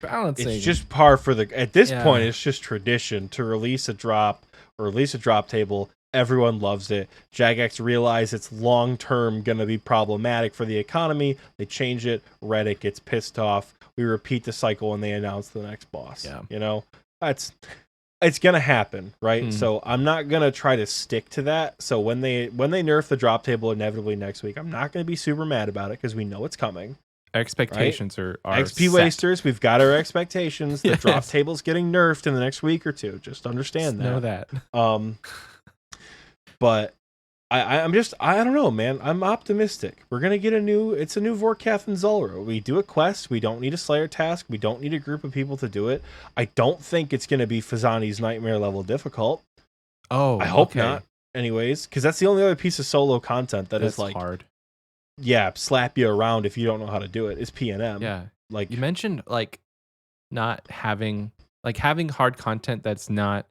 balancing. It's just par for the. At this point, it's just tradition to release a drop or release a drop table. Everyone loves it. Jagex realize it's long term going to be problematic for the economy. They change it. Reddit gets pissed off. We repeat the cycle when they announce the next boss. Yeah. You know, it's gonna happen, right? So I'm not gonna try to stick to that. So when they nerf the drop table inevitably next week, I'm not gonna be super mad about it because we know it's coming. Expectations are XP set. wasters. We've got our expectations. The drop table's getting nerfed in the next week or two. Just understand that. Know that. But I don't know, man. I'm optimistic. We're gonna get it's a new Vorkath and Zulrah. We do a quest. We don't need a Slayer task. We don't need a group of people to do it. I don't think it's gonna be Phazani's Nightmare level difficult. Oh, I hope not. Anyways, because that's the only other piece of solo content that's is like hard. Yeah, slap you around if you don't know how to do it. Is PNM. Yeah, like you mentioned, like not having hard content that's not.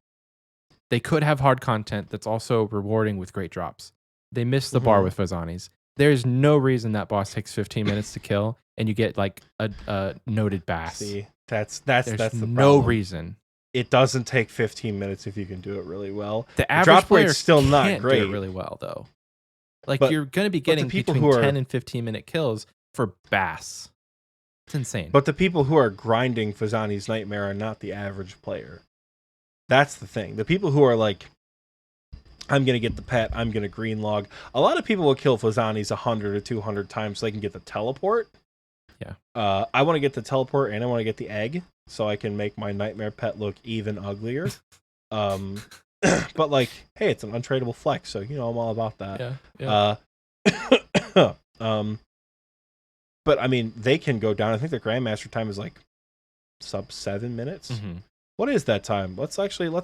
They could have hard content that's also rewarding with great drops. They missed the bar with Phazani's. There's no reason that boss takes 15 minutes to kill and you get like a noted bass. See, that's the problem. No reason. It doesn't take 15 minutes if you can do it really well. The average drop player rate's still not great. Do it really well though. Like you're going to be getting between 10 and 15 minute kills for bass. It's insane. But the people who are grinding Phazani's Nightmare are not the average player. That's the thing. The people who are like, I'm going to get the pet, I'm going to green log. A lot of people will kill Phazani's 100 or 200 times so they can get the teleport. Yeah. I want to get the teleport and I want to get the egg so I can make my nightmare pet look even uglier. But like, hey, it's an untradeable flex, so you know I'm all about that. Yeah. But I mean, they can go down. I think the Grandmaster time is like sub 7 minutes. Mm-hmm. What is that time? Let's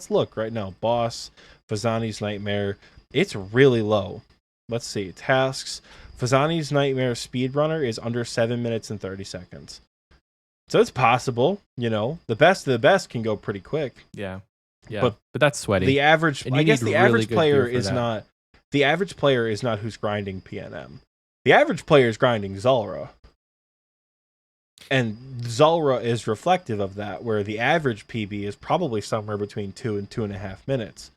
look right now. Boss, Phazani's Nightmare. It's really low. Let's see. Tasks. Phazani's Nightmare speedrunner is under 7 minutes and 30 seconds. So it's possible, you know. The best of the best can go pretty quick. Yeah. Yeah. But that's sweaty. The average I guess the average player is not who's grinding PNM. The average player is grinding Zulrah. And Zulrah is reflective of that, where the average PB is probably somewhere between 2 and 2.5 minutes.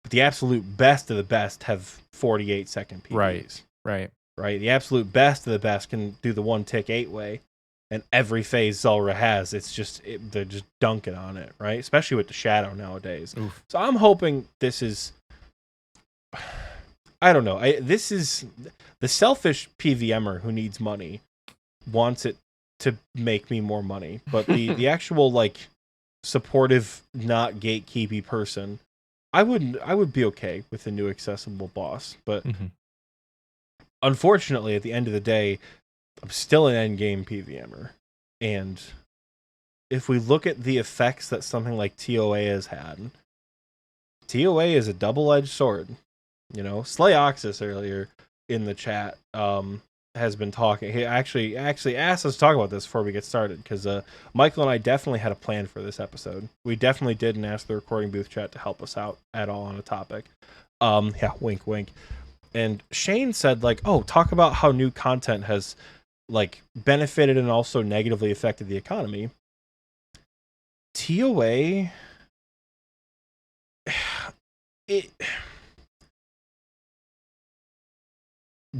But the absolute best of the best have 48-second PBs. Right. The absolute best of the best can do the 1-tick 8-way. And every phase Zulrah has, they're just dunking on it, right? Especially with the Shadow nowadays. Oof. So I'm hoping this is... I don't know. This is the selfish PVMer who needs money wants it to make me more money, but the actual like supportive, not gatekeepy person, I would be okay with a new accessible boss, but unfortunately, at the end of the day, I'm still an endgame PVMer, and if we look at the effects that something like TOA has had, TOA is a double-edged sword. You know, Slay Oxys earlier in the chat has been talking. He actually asked us to talk about this before we get started, because Michael and I definitely had a plan for this episode. We definitely didn't ask the recording booth chat to help us out at all on a topic. Yeah, wink, wink. And Shane said, like, oh, talk about how new content has like benefited and also negatively affected the economy. TOA,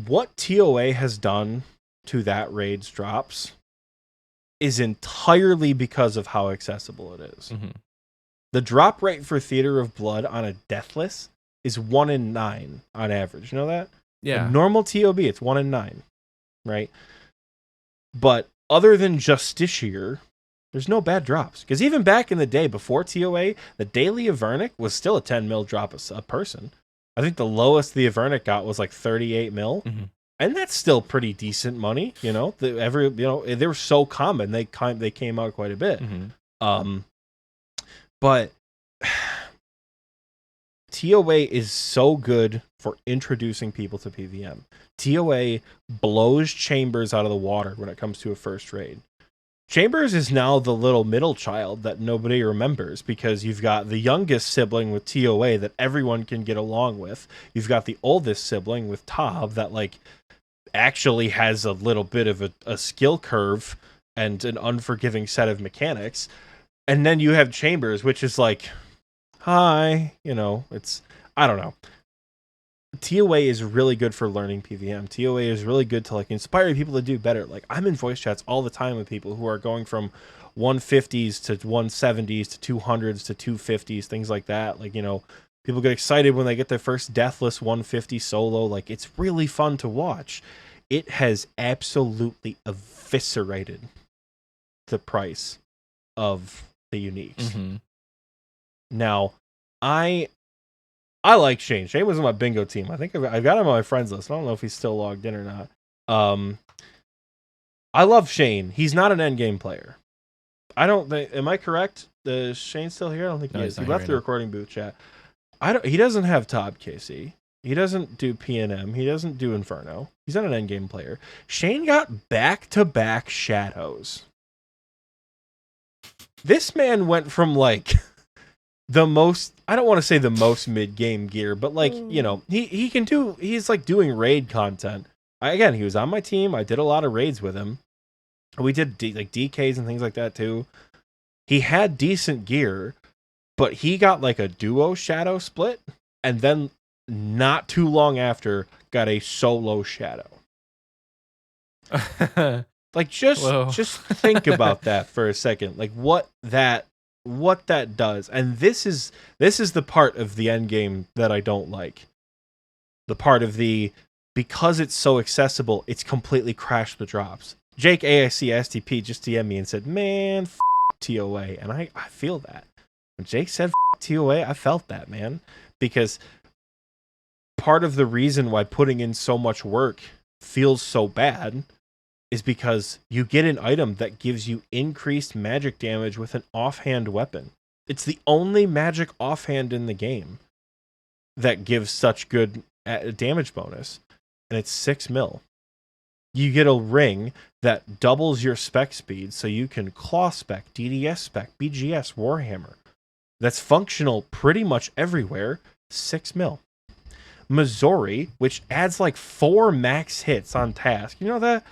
what TOA has done to that raid's drops is entirely because of how accessible it is. The drop rate for Theater of Blood on a Deathless is 1 in 9 on average. You know that? Yeah. A normal TOB, it's 1 in 9, right? But other than Justiciar, there's no bad drops. Because even back in the day, before TOA, the daily Avernic was still a 10 mil drop a person. I think the lowest the Avernic got was like 38 mil. And that's still pretty decent money, you know. They were so common, they came out quite a bit. But TOA is so good for introducing people to PVM. TOA blows Chambers out of the water when it comes to a first raid. Chambers is now the little middle child that nobody remembers, because you've got the youngest sibling with TOA that everyone can get along with. You've got the oldest sibling with Tob that like actually has a little bit of a skill curve and an unforgiving set of mechanics. And then you have Chambers, which is like, hi, you know, I don't know. TOA is really good for learning PVM. TOA is really good to like inspire people to do better. Like, I'm in voice chats all the time with people who are going from 150s to 170s to 200s to 250s, things like that. Like, you know, people get excited when they get their first Deathless 150 solo. Like, it's really fun to watch. It has absolutely eviscerated the price of the uniques. Now, I like Shane. Shane was on my bingo team. I think I've got him on my friends list. I don't know if he's still logged in or not. I love Shane. He's not an endgame player. I don't think. Am I correct? Is Shane still here? I don't think he is. He left the recording booth chat. He doesn't have Tob KC. He doesn't do PNM. He doesn't do Inferno. He's not an endgame player. Shane got back-to-back shadows. This man went from like the most, I don't want to say the most mid-game gear, but like, you know, he's like doing raid content. Again, he was on my team. I did a lot of raids with him. We did like DKs and things like that too. He had decent gear, but he got like a duo shadow split, and then not too long after got a solo shadow. Like, just think about that for a second. Like what that does. And this is the part of the end game that I don't like. The part of because it's so accessible, it's completely crashed the drops. Jake AIC STP just DM'd me and said, man, TOA. And I feel that. When Jake said TOA, I felt that, man. Because part of the reason why putting in so much work feels so bad is because you get an item that gives you increased magic damage with an offhand weapon. It's the only magic offhand in the game that gives such good damage bonus, and it's 6 mil. You get a ring that doubles your spec speed, so you can claw spec, DDS spec, BGS, Warhammer. That's functional pretty much everywhere, 6 mil. Missouri, which adds like 4 max hits on task. You know that?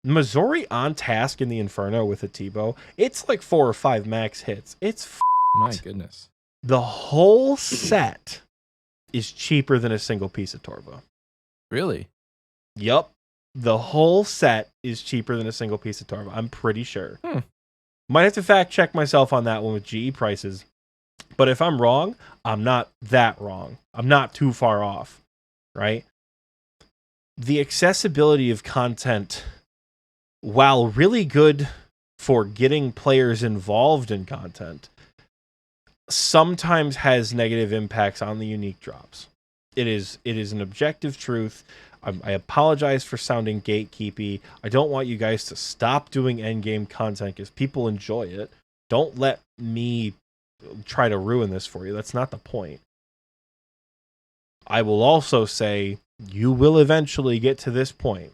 Missouri on task in the Inferno with a T-bow, it's like 4 or 5 max hits. It's my goodness. The whole set is cheaper than a single piece of Torva. Really? Yup. The whole set is cheaper than a single piece of Torva. I'm pretty sure. Might have to fact check myself on that one with GE prices. But if I'm wrong, I'm not that wrong. I'm not too far off. Right? the accessibility of content, while really good for getting players involved in content, sometimes has negative impacts on the unique drops. It is an objective truth. I apologize for sounding gatekeepy. I don't want you guys to stop doing endgame content because people enjoy it. Don't let me try to ruin this for you. That's not the point. I will also say you will eventually get to this point.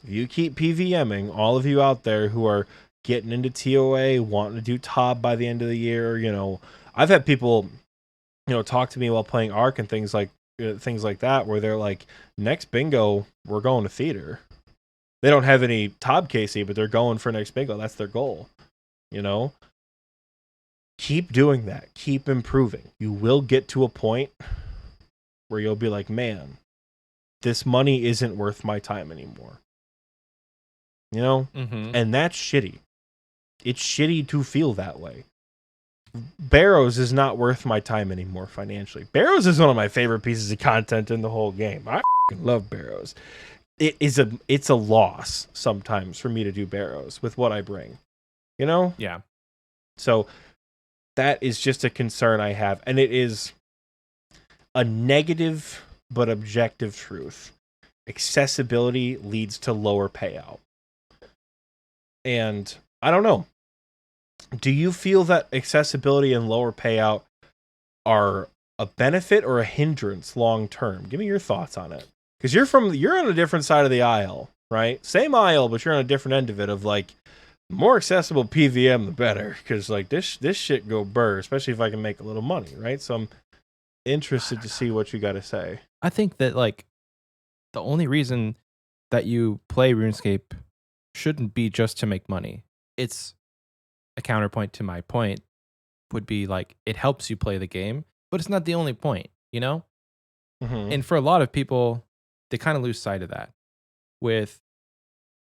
If you keep PVMing, all of you out there who are getting into TOA, wanting to do TOB by the end of the year, I've had people, talk to me while playing Arc and things like that, where they're like, next bingo, we're going to theater. They don't have any TOB KC, but they're going for next bingo. That's their goal. Keep doing that. Keep improving. You will get to a point where you'll be like, man, this money isn't worth my time anymore. And that's shitty. It's shitty to feel that way. Barrows is not worth my time anymore financially. Barrows is one of my favorite pieces of content in the whole game. I love Barrows. It's a loss sometimes for me to do Barrows with what I bring. Yeah. So that is just a concern I have, and it is a negative but objective truth. Accessibility leads to lower payout. And I don't know. Do you feel that accessibility and lower payout are a benefit or a hindrance long term? Give me your thoughts on it. Because you're on a different side of the aisle, right? Same aisle, but you're on a different end of it. Of like, more accessible PVM, the better. Because like this shit go burr, especially if I can make a little money, right? So I'm interested to see what you got to say. I think that like the only reason that you play RuneScape shouldn't be just to make money. It's a counterpoint to my point would be like it helps you play the game, but it's not the only point, And for a lot of people, they kind of lose sight of that. With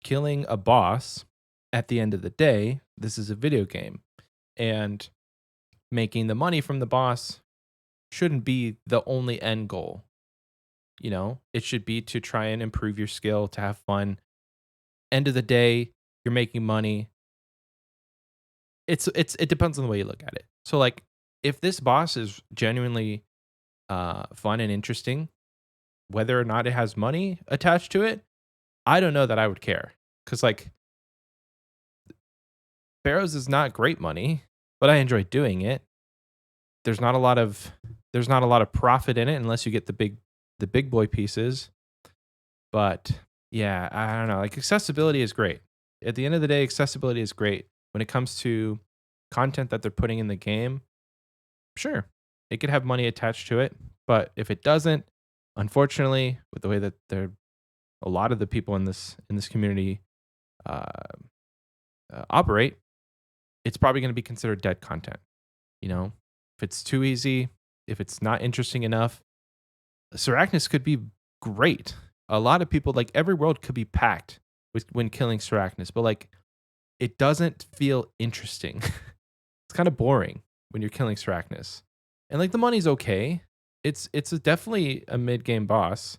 killing a boss, at the end of the day, this is a video game, and making the money from the boss shouldn't be the only end goal. It should be to try and improve your skill, to have fun. End of the day, you're making money. It depends on the way you look at it. So like if this boss is genuinely fun and interesting, whether or not it has money attached to it, I don't know that I would care. Because like Barrows is not great money, but I enjoy doing it. There's not a lot of profit in it unless you get the big boy pieces. But yeah, I don't know. Like accessibility is great. At the end of the day, accessibility is great. When it comes to content that they're putting in the game, sure, it could have money attached to it. But if it doesn't, unfortunately, with the way that a lot of the people in this community operate, it's probably going to be considered dead content. If it's too easy, if it's not interesting enough, Sarachnis could be great. A lot of people, like every world could be packed when killing Sarachnis, but like it doesn't feel interesting. It's kind of boring when you're killing Sarachnis. And like the money's okay. It's definitely a mid-game boss.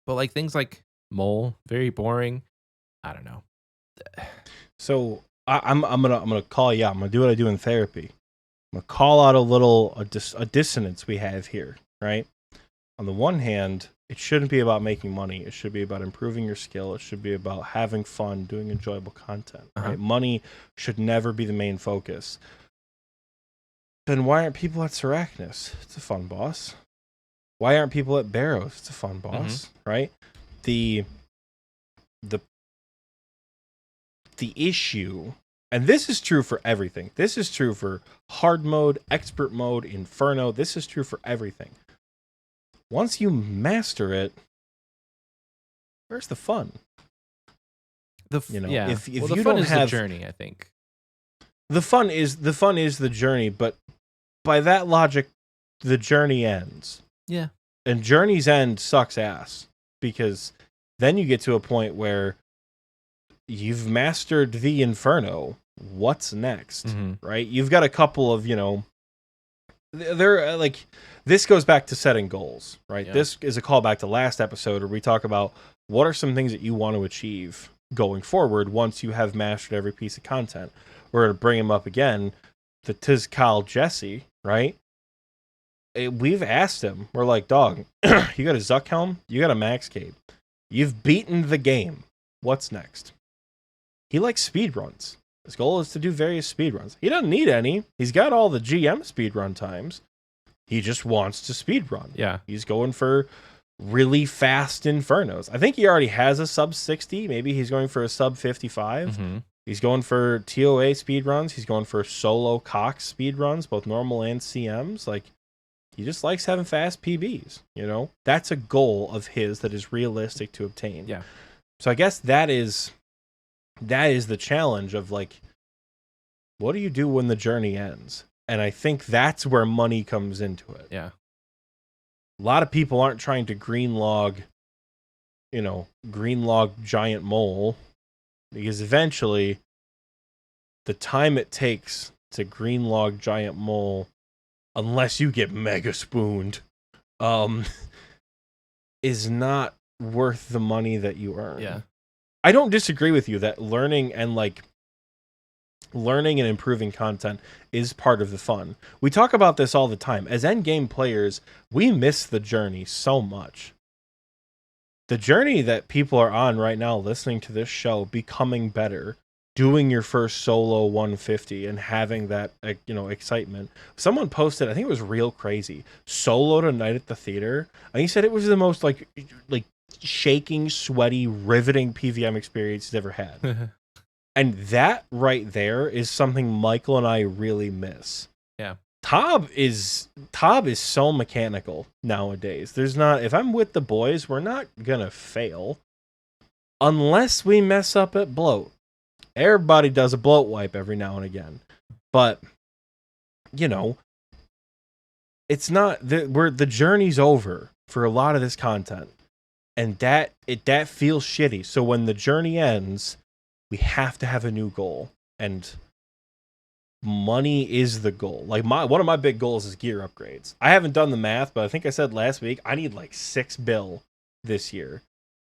But like things like Mole, very boring. I don't know. So I'm gonna call you out. I'm gonna do what I do in therapy. I'm gonna call out a dissonance we have here, right? On the one hand, it shouldn't be about making money. It should be about improving your skill. It should be about having fun, doing enjoyable content. Right? Money should never be the main focus. Then why aren't people at Sarachnis? It's a fun boss. Why aren't people at Barrows? It's a fun boss, right? The issue, and this is true for everything. This is true for hard mode, expert mode, Inferno. This is true for everything. Once you master it, where's the fun? If the you fun don't is have the journey, I think. The fun is the journey, but by that logic, the journey ends. Yeah. And journey's end sucks ass, because then you get to a point where you've mastered the Inferno. What's next? Right? You've got a couple of, they're like, this goes back to setting goals, right? Yeah. This is a callback to last episode where we talk about what are some things that you want to achieve going forward once you have mastered every piece of content. We're going to bring him up again. The Tiz Kyle Jesse, right? We've asked him. We're like, dog, you got a Zuck helm, you got a Max cape, you've beaten the game. What's next? He likes speed runs. His goal is to do various speed runs. He doesn't need any. He's got all the GM speed run times. He just wants to speed run. Yeah. He's going for really fast infernos. I think he already has a sub 60. Maybe he's going for a sub 55. Mm-hmm. He's going for TOA speed runs. He's going for solo Cox speed runs, both normal and CMs. Like, he just likes having fast PBs, you know? That's a goal of his that is realistic to obtain. Yeah. So I guess that is the challenge of, like, what do you do when the journey ends? And I think that's where money comes into it. Yeah. A lot of people aren't trying to green log giant mole, because eventually the time it takes to green log giant mole, unless you get mega spooned, is not worth the money that you earn. Yeah. I don't disagree with you that learning and improving content is part of the fun. We talk about this all the time. As endgame players, we miss the journey so much. The journey that people are on right now listening to this show, becoming better, doing your first solo 150 and having that, excitement. Someone posted, I think it was Real Crazy, soloed a night at the theater, and he said it was the most like shaking, sweaty, riveting PVM experience he's ever had. And that right there is something Michael and I really miss. Yeah. Tob is so mechanical nowadays. If I'm with the boys, we're not gonna fail unless we mess up at bloat. Everybody does a bloat wipe every now and again. But it's not the journey's over for a lot of this content. And that feels shitty. So when the journey ends, we have to have a new goal, and money is the goal. Like one of my big goals is gear upgrades. I haven't done the math, but I think I said last week I need like $6 bill this year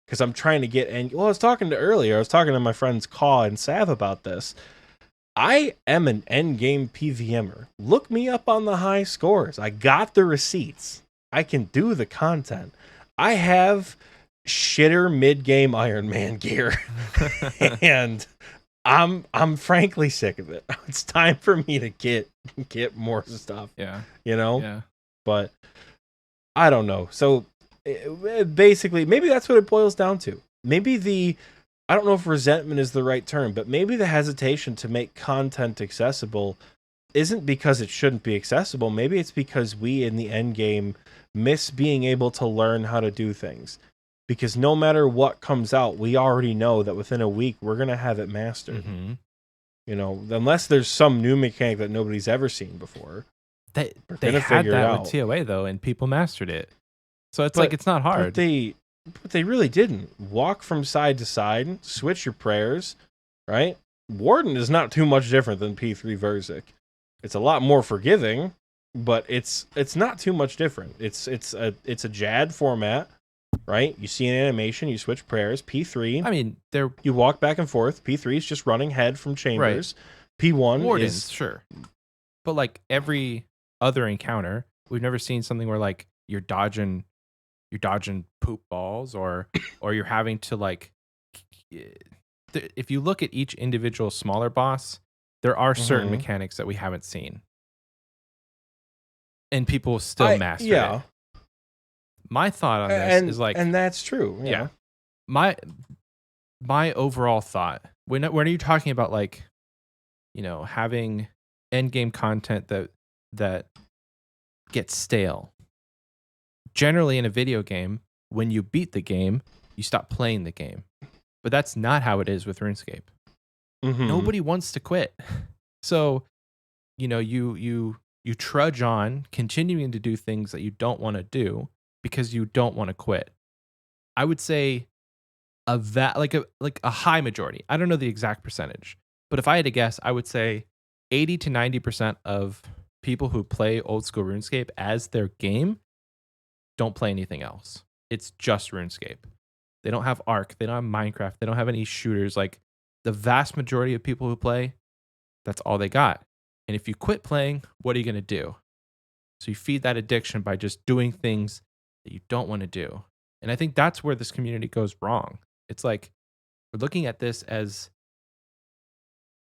because I'm trying to get. And I was talking to my friends Caw and Sav about this. I am an end game PVMer. Look me up on the high scores. I got the receipts. I can do the content. I have shitter mid-game Iron Man gear. And I'm frankly sick of it. It's time for me to get more stuff. Yeah. Yeah. But I don't know. So basically, maybe that's what it boils down to. Maybe I don't know if resentment is the right term, but maybe the hesitation to make content accessible isn't because it shouldn't be accessible. Maybe it's because we in the end game miss being able to learn how to do things. Because no matter what comes out, we already know that within a week we're gonna have it mastered. Mm-hmm. Unless there's some new mechanic that nobody's ever seen before. They had that with TOA though, and people mastered it. So it's not hard. But they really didn't. Walk from side to side, switch your prayers, right? Warden is not too much different than P3 Verzik. It's a lot more forgiving, but it's not too much different. It's a JAD format. Right? You see an animation, you switch prayers. P3. I mean, you walk back and forth. P3 is just running head from chambers. Right. P1 Wardens, is sure. But like every other encounter, we've never seen something where like you're dodging poop balls or you're having to like if you look at each individual smaller boss, there are certain mechanics that we haven't seen. And people still master it. My thought on this is like, and that's true. Yeah. My overall thought when are you talking about like, having end game content that gets stale? Generally in a video game, when you beat the game, you stop playing the game. But that's not how it is with RuneScape. Mm-hmm. Nobody wants to quit. So, you trudge on, continuing to do things that you don't want to do, because you don't want to quit. I would say a high majority. I don't know the exact percentage, but if I had to guess, I would say 80 to 90% of people who play old school RuneScape as their game don't play anything else. It's just RuneScape. They don't have Ark. They don't have Minecraft. They don't have any shooters. Like the vast majority of people who play, that's all they got. And if you quit playing, what are you going to do? So you feed that addiction by just doing things that you don't want to do. And I think that's where this community goes wrong. It's like we're looking at this as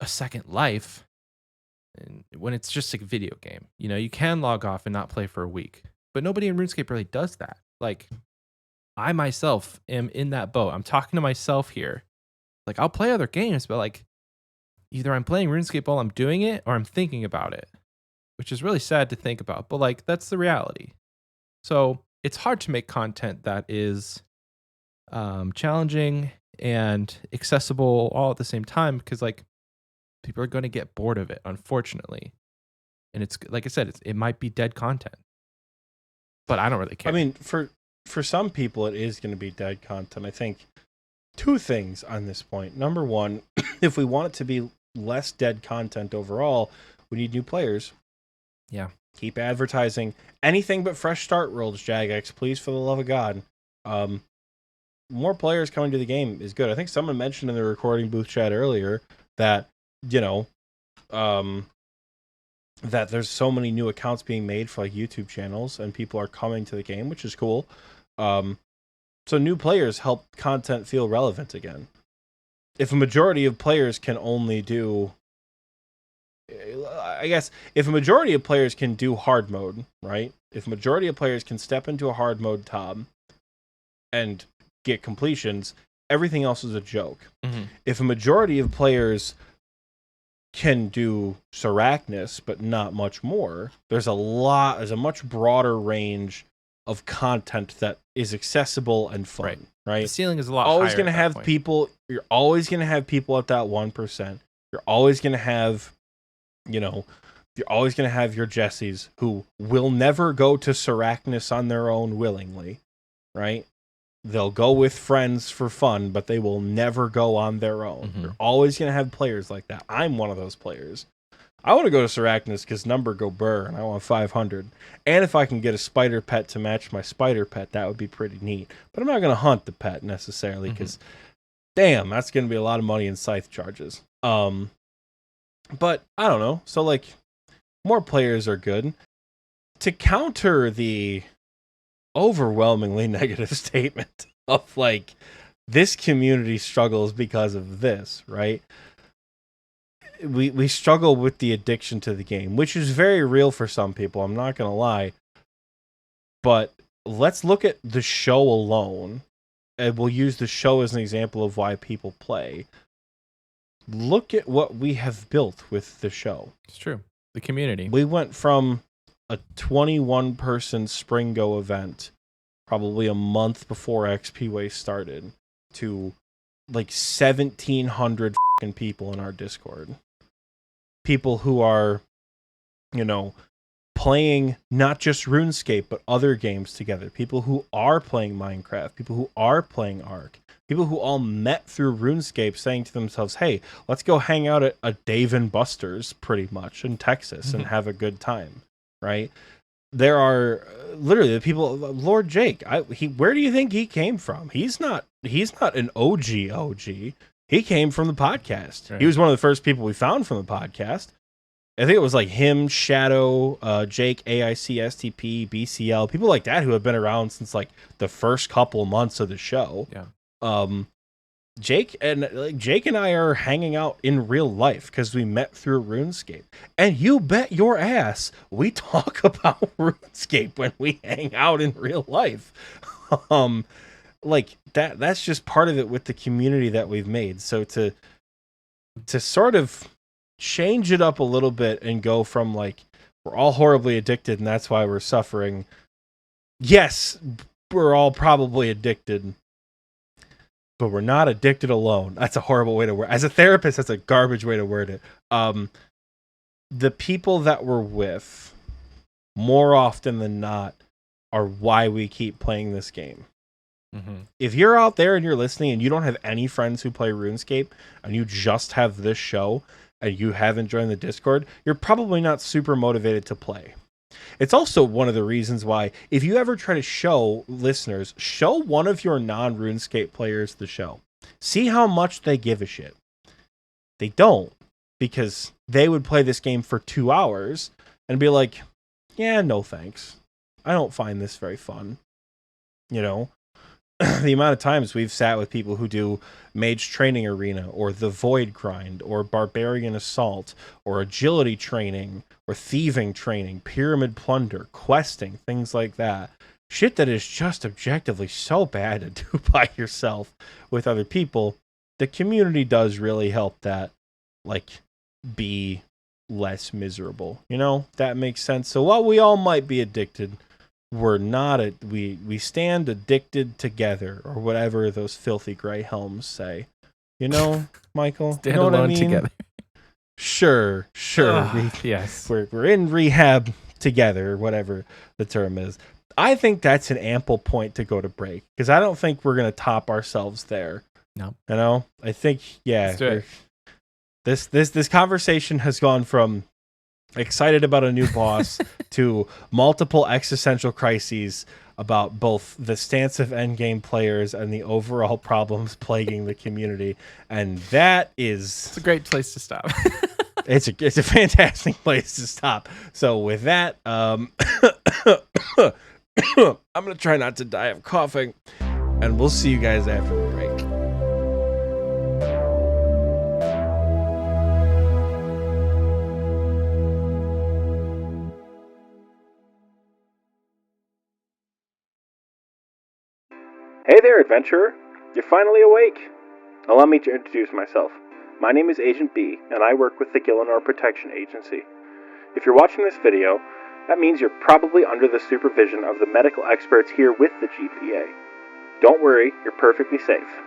a second life, and when it's just a video game. You know, you can log off and not play for a week, but nobody in RuneScape really does that. Like I myself am in that boat. I'm talking to myself here. Like I'll play other games, but like either I'm playing RuneScape while I'm doing it or I'm thinking about it, which is really sad to think about, but like that's the reality. So it's hard to make content that is challenging and accessible all at the same time, because like people are going to get bored of it, unfortunately. And it's like I said, it might be dead content, but I don't really care. I mean, for some people, it is going to be dead content. I think two things on this point. Number one, if we want it to be less dead content overall, we need new players. Yeah. Keep advertising anything but fresh start worlds, Jagex, please, for the love of God. More players coming to the game is good. I think someone mentioned in the recording booth chat earlier that, you know, that there's so many new accounts being made for like YouTube channels and people are coming to the game, which is cool. So new players help content feel relevant again. If a majority of players can only do, I guess, if a majority of players can do hard mode, right? If a majority of players can step into a hard mode tab and get completions, everything else is a joke. Mm-hmm. If a majority of players can do Sarachnis, but not much more, there's a much broader range of content that is accessible and fun, right? The ceiling is a lot always higher going to at that have point. people. You're always going to have people at that 1%. You're always going to have, you know, you're always going to have your Jessies who will never go to Sarachnis on their own willingly, right? They'll go with friends for fun, but they will never go on their own. Mm-hmm. You're always going to have players like that. I'm one of those players. I want to go to Sarachnis because number go burr, and I want 500. And if I can get a spider pet to match my spider pet, that would be pretty neat. But I'm not going to hunt the pet necessarily because, damn, that's going to be a lot of money in scythe charges. But I don't know. So, like, more players are good. To counter the overwhelmingly negative statement of, like, this community struggles because of this, right? We struggle with the addiction to the game, which is very real for some people. I'm not going to lie. But let's look at the show alone. And we'll use the show as an example of why people play. Look at what we have built with the show. It's true. The community. We went from a 21-person Spring Go event, probably a month before Xpwaste started, to like 1,700 people in our Discord. People who are, you know, playing not just RuneScape, but other games together. People who are playing Minecraft. People who are playing Ark. People who all met through RuneScape saying to themselves, hey, let's go hang out at a Dave and Buster's, pretty much, in Texas and have a good time, right? There are literally the people, Lord Jake, where do you think he came from? He's not an OG. He came from the podcast. Right. He was one of the first people we found from the podcast. I think it was like him, Shadow, Jake, AIC, STP, BCL, people like that who have been around since like the first couple months of the show. Yeah. Jake and I are hanging out in real life because we met through RuneScape. And you bet your ass we talk about RuneScape when we hang out in real life. Like that's just part of it with the community that we've made. So to sort of change it up a little bit and go from like we're all horribly addicted and that's why we're suffering. Yes, we're all probably addicted, but we're not addicted alone. That's a horrible way to word. As a therapist, that's a garbage way to word it. The people that we're with, more often than not, are why we keep playing this game. Mm-hmm. If you're out there and you're listening and you don't have any friends who play RuneScape and you just have this show, and you haven't joined the Discord, you're probably not super motivated to play. It's also one of the reasons why, if you ever try to show listeners, show one of your non-RuneScape players the show. See how much they give a shit. They don't, because they would play this game for 2 hours and be like, yeah, no thanks. I don't find this very fun. You know, the amount of times we've sat with people who do Mage Training Arena or the Void Grind or Barbarian Assault or Agility Training or Thieving Training, Pyramid Plunder, Questing, things like that. Shit that is just objectively so bad to do by yourself with other people. The community does really help that, like, be less miserable. You know, that makes sense. So while we all might be addicted, we're not we stand addicted together, or whatever those filthy gray helms say. You know, Michael? Stand you know alone what I mean? together. Sure. Yes. We're in rehab together, whatever the term is. I think that's an ample point to go to break, because I don't think we're gonna top ourselves there. No. You know? I think, yeah. Let's do it. This conversation has gone from excited about a new boss to multiple existential crises about both the stance of endgame players and the overall problems plaguing the community, and that is It's a great place to stop. it's a fantastic place to stop. So with that, I'm gonna try not to die of coughing, and we'll see you guys after the break. Hey there, adventurer! You're finally awake! Allow me to introduce myself. My name is Agent B, and I work with the Gilinore Protection Agency. If you're watching this video, that means you're probably under the supervision of the medical experts here with the GPA. Don't worry, you're perfectly safe.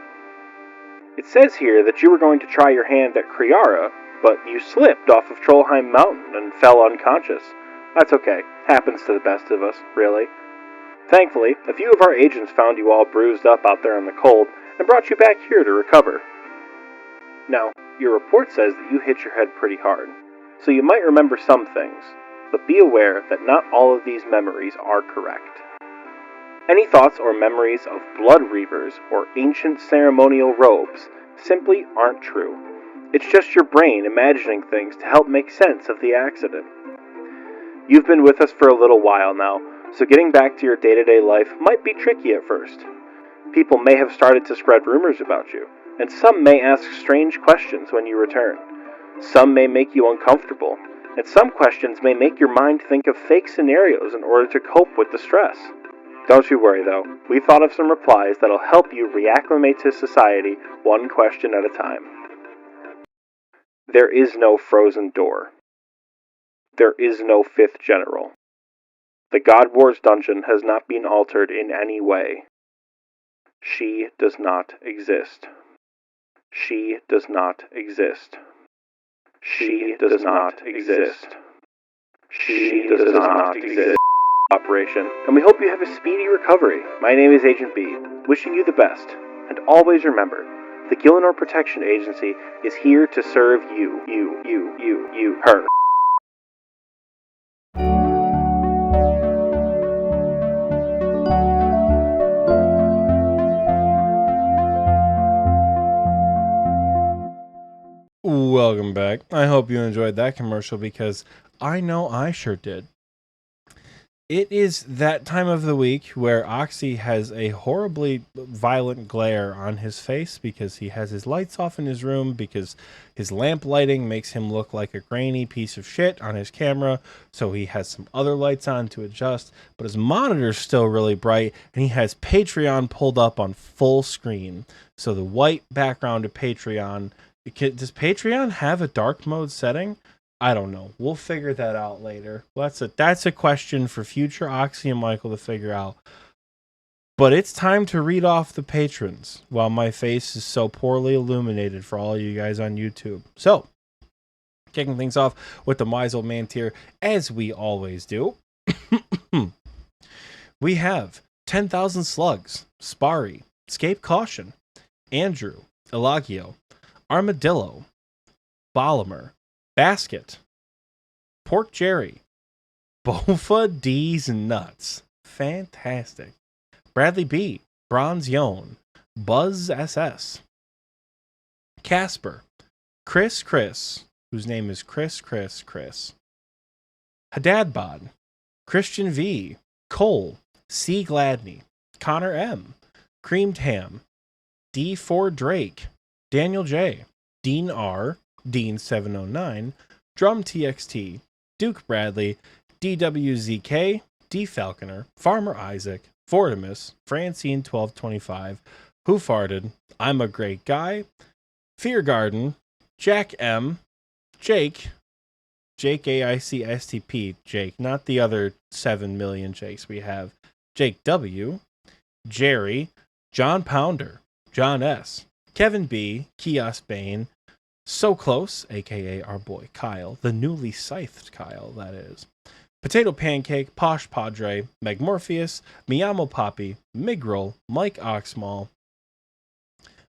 It says here that you were going to try your hand at Kriara, but you slipped off of Trollheim Mountain and fell unconscious. That's okay. Happens to the best of us, really. Thankfully, a few of our agents found you all bruised up out there in the cold and brought you back here to recover. Now, your report says that you hit your head pretty hard, so you might remember some things, but be aware that not all of these memories are correct. Any thoughts or memories of blood reavers or ancient ceremonial robes simply aren't true. It's just your brain imagining things to help make sense of the accident. You've been with us for a little while now, so getting back to your day-to-day life might be tricky at first. People may have started to spread rumors about you, and some may ask strange questions when you return. Some may make you uncomfortable, and some questions may make your mind think of fake scenarios in order to cope with the stress. Don't you worry though, we thought of some replies that'll help you reacclimate to society one question at a time. There is no frozen door. There is no fifth general. The God Wars dungeon has not been altered in any way. She does not exist. She does not exist. She does not exist. She does not exist. Operation, and we hope you have a speedy recovery. My name is Agent B, wishing you the best, and always remember, the Gilinore Protection Agency is here to serve you, her. Welcome back. I hope you enjoyed that commercial, because I know I sure did. It is that time of the week where Oxie has a horribly violent glare on his face because he has his lights off in his room, because his lamp lighting makes him look like a grainy piece of shit on his camera, so he has some other lights on to adjust, but his monitor's still really bright, and he has Patreon pulled up on full screen. So the white background of Patreon... Does Patreon have a dark mode setting? I don't know. We'll figure that out later. That's a question for future Oxie and Michael to figure out. But it's time to read off the patrons while my face is so poorly illuminated for all you guys on YouTube. So, kicking things off with the Wise Old Man tier, as we always do. We have 10,000 Slugs, Sparry, Escape Caution, Andrew, Elagio, Armadillo, Bolimer, Basket, Pork Jerry, Bofa D's Nuts. Fantastic. Bradley B, Bronze Yone, Buzz SS, Casper, Chris, whose name is Chris, Hadadbod, Christian V, Cole, C. Gladney, Connor M, Creamed Ham, D4 Drake, Daniel J, Dean R, Dean 709, Drum TXT, Duke Bradley, DWZK, D Falconer, Farmer Isaac, Fortimus, Francine 1225, Who Farted, I'm a Great Guy, Fear Garden, Jack M, Jake AICSTP, Jake, not the other 7 million Jakes we have, Jake W, Jerry, John Pounder, John S, Kevin B, Kiosk Bane, So Close, aka our boy Kyle, the newly scythed Kyle, that is, Potato Pancake, Posh Padre, Megmorpheus, Miyamo Poppy, Migril, Mike Oxmall,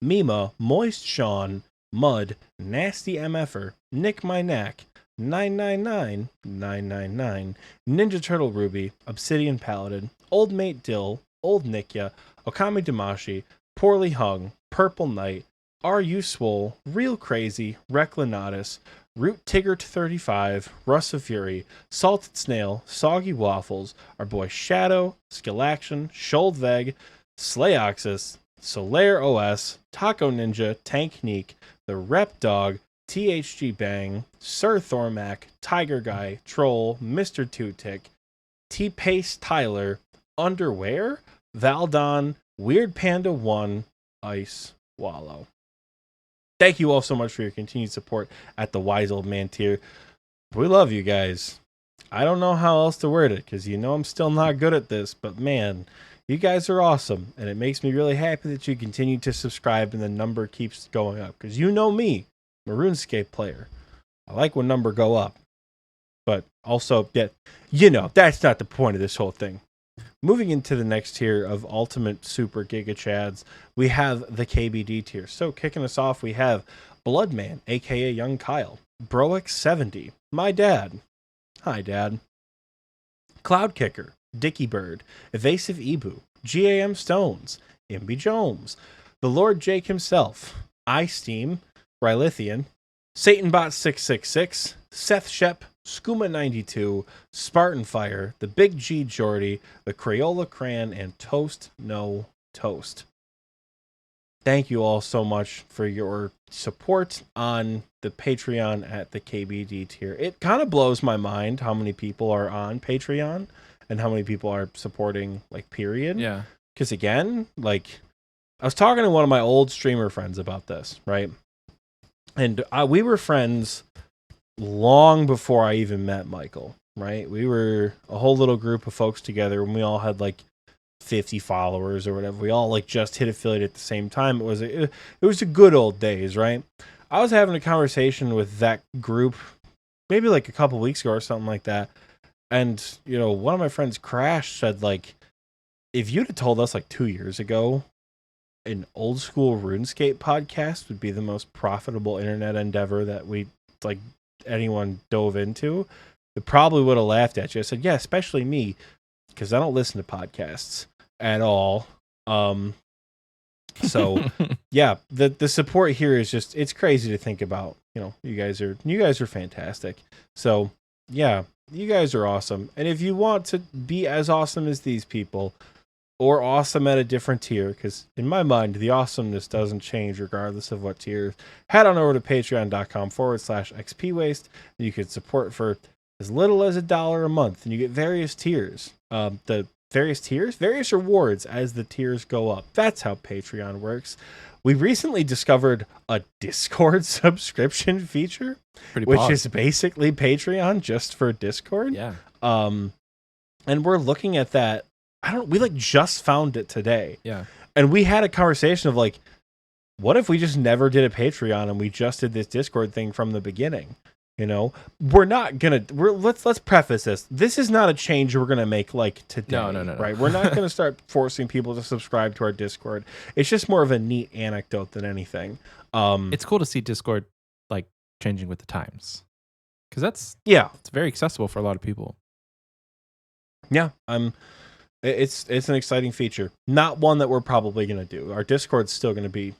Mima, Moist Sean, Mud, Nasty MFer, Nick My Knack, 999, Ninja Turtle Ruby, Obsidian Paladin, Old Mate Dill, Old Nikya, Okami Damashi, Poorly Hung, Purple Knight, Are You Swole, Real Crazy, Reclinatus, Root Tiggert 35, Russ of Fury, Salted Snail, Soggy Waffles, our boy Shadow, Skillaction, Sholdveg, Slayoxis, Solaire OS, Taco Ninja, Tank Neek, The Rep Dog, THG Bang, Sir Thormac, Tiger Guy, Troll, Mr. Two-Tick, T-Pace Tyler, Underwear, Valdon, Weird Panda 1, Ice Wallow. Thank you all so much for your continued support at the Wise Old Man tier. We love you guys. I don't know how else to word it, because you know I'm still not good at this, but man, you guys are awesome, and it makes me really happy that you continue to subscribe and the number keeps going up, because you know me, I'm a RuneScape player. I like when number go up, but also, yeah, you know, that's not the point of this whole thing. Moving into the next tier of Ultimate Super Giga Chads, we have the KBD tier. So kicking us off, we have Bloodman, aka Young Kyle, Broix70, My Dad, Hi Dad, Cloud Kicker, Dicky Bird, Evasive Ebu, GAM Stones, Imby Jones, the Lord Jake himself, iSteam, Rylithian, SatanBot666, Seth Shep, Skooma92, Spartan Fire, the Big G Jordy, the Crayola Cran, and Toast No Toast. Thank you all so much for your support on the Patreon at the KBD tier. It kind of blows my mind how many people are on Patreon and how many people are supporting, like, period. Yeah. Because again, like, I was talking to one of my old streamer friends about this, right? And we were friends long before I even met Michael, right? We were a whole little group of folks together, and we all had like 50 followers or whatever. We all like just hit affiliate at the same time. It was a good old days, right? I was having a conversation with that group maybe like a couple weeks ago or something like that. And, you know, one of my friends, Crash, said, like, if you'd have told us like 2 years ago an old school RuneScape podcast would be the most profitable internet endeavor that we like anyone dove into, it probably would have laughed at you. I said, yeah, especially me, because I don't listen to podcasts at all. So yeah, the support here is just, it's crazy to think about. You know, you guys are fantastic. So yeah, you guys are awesome. And if you want to be as awesome as these people, or awesome at a different tier, because in my mind, the awesomeness doesn't change regardless of what tier, head on over to patreon.com/Xpwaste. You can support for as little as $1 a month, and you get various tiers. The various rewards as the tiers go up. That's how Patreon works. We recently discovered a Discord subscription feature, which is basically Patreon just for Discord. Yeah. And we're looking at that. We like just found it today. Yeah. And we had a conversation of like, what if we just never did a Patreon and we just did this Discord thing from the beginning? You know, let's preface this. This is not a change we're going to make like today. No. Right. We're not going to start forcing people to subscribe to our Discord. It's just more of a neat anecdote than anything. It's cool to see Discord like changing with the times. Because it's very accessible for a lot of people. Yeah, it's an exciting feature. Not one that we're probably going to do. Our Discord's still going to be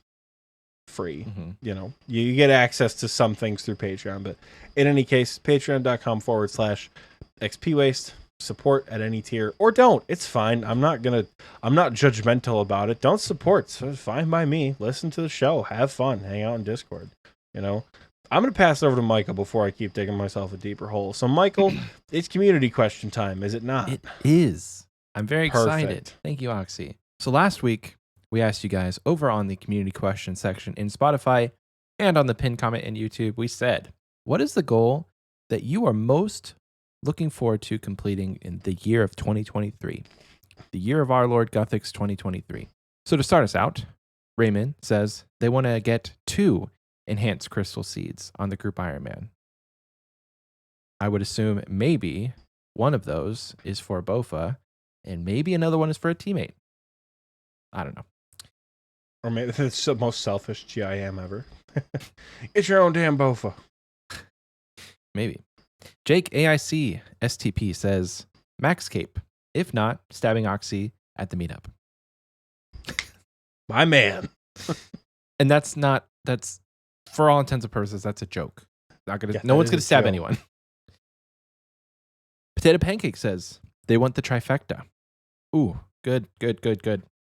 free. Mm-hmm. You know, you get access to some things through Patreon, but in any case, patreon.com/Xpwaste. Support at any tier, or don't. It's fine. I'm not judgmental about it. Don't support. So it's fine by me. Listen to the show. Have fun. Hang out in Discord. You know, I'm going to pass it over to Michael before I keep digging myself a deeper hole. So, Michael, it's community question time, is it not? It is. I'm very excited. Perfect. Thank you, Oxie. So last week, we asked you guys over on the community question section in Spotify and on the pinned comment in YouTube, we said, what is the goal that you are most looking forward to completing in the year of 2023? The year of our Lord Guthix 2023. So to start us out, Raymond says they want to get 2 enhanced crystal seeds on the group Iron Man. I would assume maybe one of those is for Bofa and maybe another one is for a teammate. I don't know. Or maybe it's the most selfish GIM ever. It's your own damn Bofa. Maybe. Jake AIC STP says Max Cape. If not, stabbing Oxie at the meetup. My man. And that's for all intents and purposes, that's a joke. No one's gonna stab anyone. Potato Pancake says they want the trifecta. Ooh, good.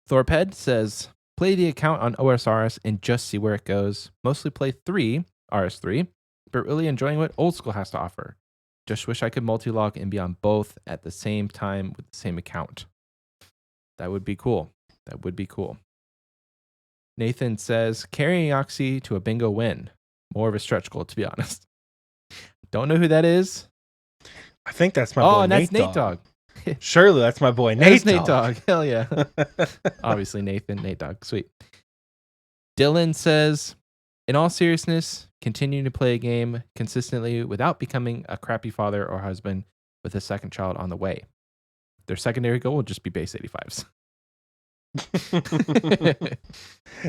Thorped says play the account on Osrs and just see where it goes. Mostly play RS3, but really enjoying what old school has to offer. Just wish I could multi-log and be on both at the same time with the same account. That would be cool. Nathan says, carrying Oxie to a bingo win. More of a stretch goal, to be honest. Don't know who that is. I think that's my boy and that's Nate Nate Dog. Surely that's my boy Nate Nate Dog. Hell yeah. Obviously Nathan, Nate Dog. Sweet. Dylan says, in all seriousness, continuing to play a game consistently without becoming a crappy father or husband with a second child on the way. Their secondary goal will just be base 85s.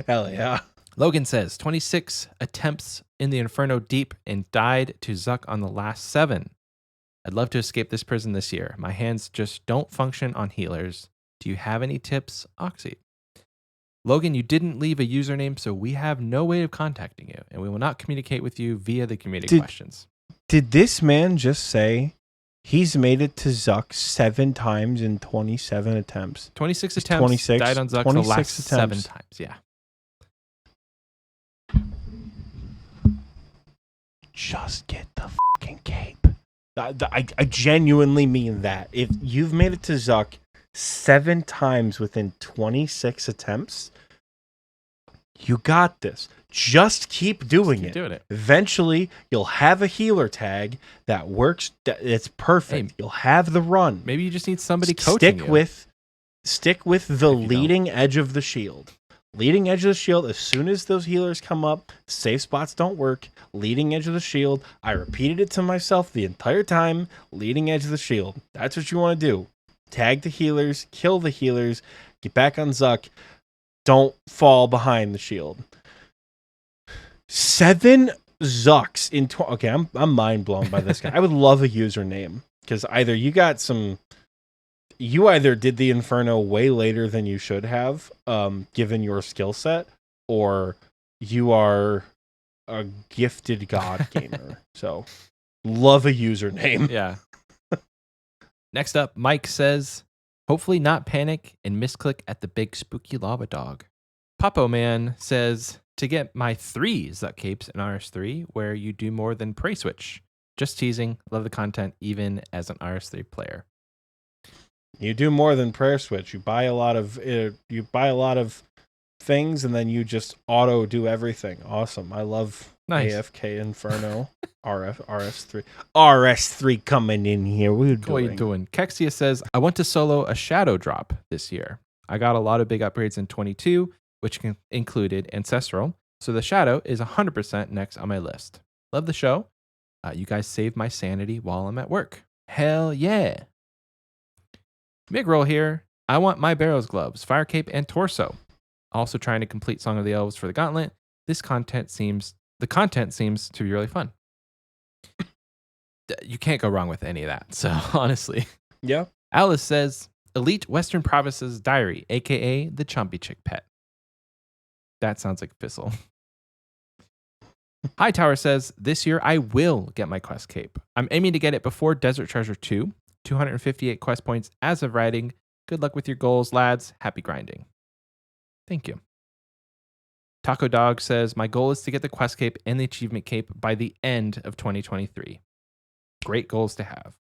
Hell yeah. Logan says 26 attempts in the Inferno Deep and died to Zuck on the last 7. I'd love to escape this prison this year. My hands just don't function on healers. Do you have any tips, Oxie? Logan, you didn't leave a username, so we have no way of contacting you, and we will not communicate with you via the community questions. Did this man just say he's made it to Zuck 7 times in 27 attempts? 26 attempts. 26, died on Zuck the last 7 times. Yeah. Just get the fucking cape. I genuinely mean that. If you've made it to Zuck 7 times within 26 attempts, you got this. Just keep doing it. Eventually, you'll have a healer tag that works. It's perfect. You'll have the run. Maybe you just need somebody coaching you. Stick with the leading edge of the shield. Leading edge of the shield, as soon as those healers come up, safe spots don't work. Leading edge of the shield. I repeated it to myself the entire time. Leading edge of the shield. That's what you want to do. Tag the healers, kill the healers, get back on Zuck. Don't fall behind the shield. 7 Zucks in okay, I'm mind blown by this guy. I would love a username because either you either did the Inferno way later than you should have, given your skill set, or you are a gifted god gamer. So, love a username. Yeah. Next up, Mike says, hopefully not panic and misclick at the big spooky lava dog. Papo Man says, to get my 3 Zuck capes in RS3, where you do more than prey switch. Just teasing. Love the content, even as an RS3 player. You do more than prayer switch. You buy a lot of things, and then you just auto do everything. Awesome. I love AFK Inferno. RS3 coming in here. What are you doing? Kexia says, I want to solo a shadow drop this year. I got a lot of big upgrades in 22, which included Ancestral. So the shadow is 100% next on my list. Love the show. You guys save my sanity while I'm at work. Hell yeah. Mid-roll here. I want my Barrows gloves, Fire Cape, and Torso. Also trying to complete Song of the Elves for the Gauntlet. The content seems to be really fun. You can't go wrong with any of that. So honestly, Yeah. Alice says, Elite Western Provinces Diary, aka the Chompy Chick pet. That sounds like a pistol. Hightower says, this year I will get my quest cape. I'm aiming to get it before Desert Treasure 2. 258 quest points as of writing. Good luck with your goals, lads. Happy grinding. Thank you. Taco Dog says, my goal is to get the quest cape and the achievement cape by the end of 2023. Great goals to have.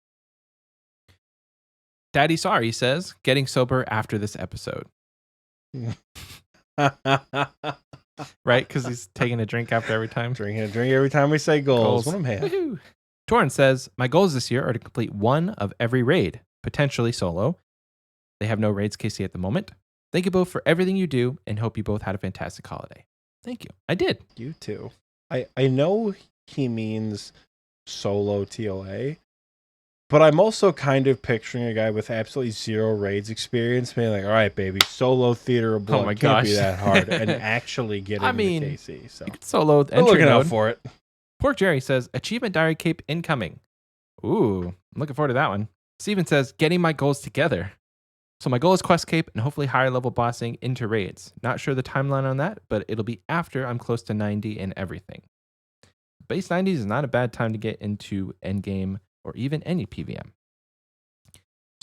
Daddy Sorry says, getting sober after this episode. Right? Because he's taking a drink after every time. Drinking a drink every time we say goals. What a man. Woohoo. Torrance says, my goals this year are to complete one of every raid, potentially solo. They have no raids KC at the moment. Thank you both for everything you do and hope you both had a fantastic holiday. Thank you. I did. You too. I know he means solo TOA, but I'm also kind of picturing a guy with absolutely zero raids experience being like, all right, baby, solo Theater of Blood my can't be gosh. that hard, and actually getting into KC. So You could solo I'm entry looking out mode. for it. Pork Jerry says, achievement diary cape incoming. Ooh, I'm looking forward to that one. Steven says, getting my goals together. So my goal is quest cape and hopefully higher level bossing into raids. Not sure the timeline on that, but it'll be after I'm close to 90 and everything. Base 90s is not a bad time to get into endgame or even any PVM.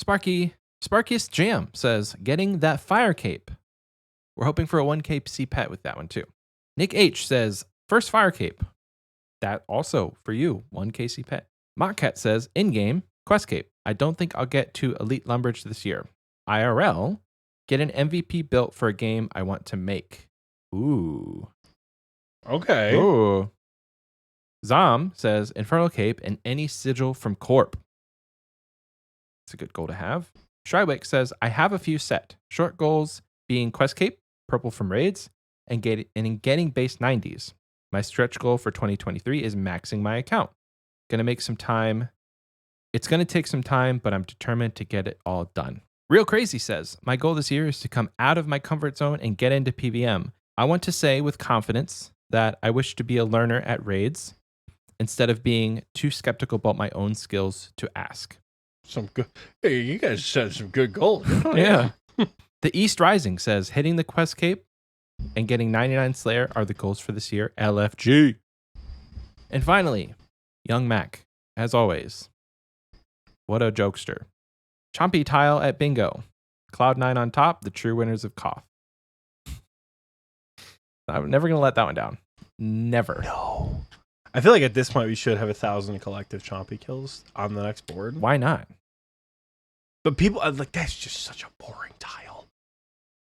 Sparkiest Jam says, getting that fire cape. We're hoping for a 1K C pet with that one too. Nick H says, first fire cape. That also for you, 1K C pet. Mockcat says, in-game, quest cape. I don't think I'll get to Elite Lumbridge this year. IRL, get an MVP built for a game I want to make. Ooh. Okay. Ooh. Zom says, Infernal Cape and any sigil from Corp. It's a good goal to have. Shrywick says, I have a few set. Short goals being Quest Cape, Purple from Raids, and getting base 90s. My stretch goal for 2023 is maxing my account. Gonna make some time. It's gonna take some time, but I'm determined to get it all done. Real Crazy says, my goal this year is to come out of my comfort zone and get into PVM. I want to say with confidence that I wish to be a learner at raids instead of being too skeptical about my own skills to ask. Some good. Hey, you guys set some good goals. Yeah. The East Rising says, hitting the quest cape and getting 99 Slayer are the goals for this year. LFG. And finally, Young Mac, as always. What a jokester. Chompy Tile at Bingo. Cloud9 on top, the true winners of Koth. I'm never going to let that one down. Never. No. I feel like at this point we should have 1,000 collective Chompy kills on the next board. Why not? But people like that's just such a boring tile.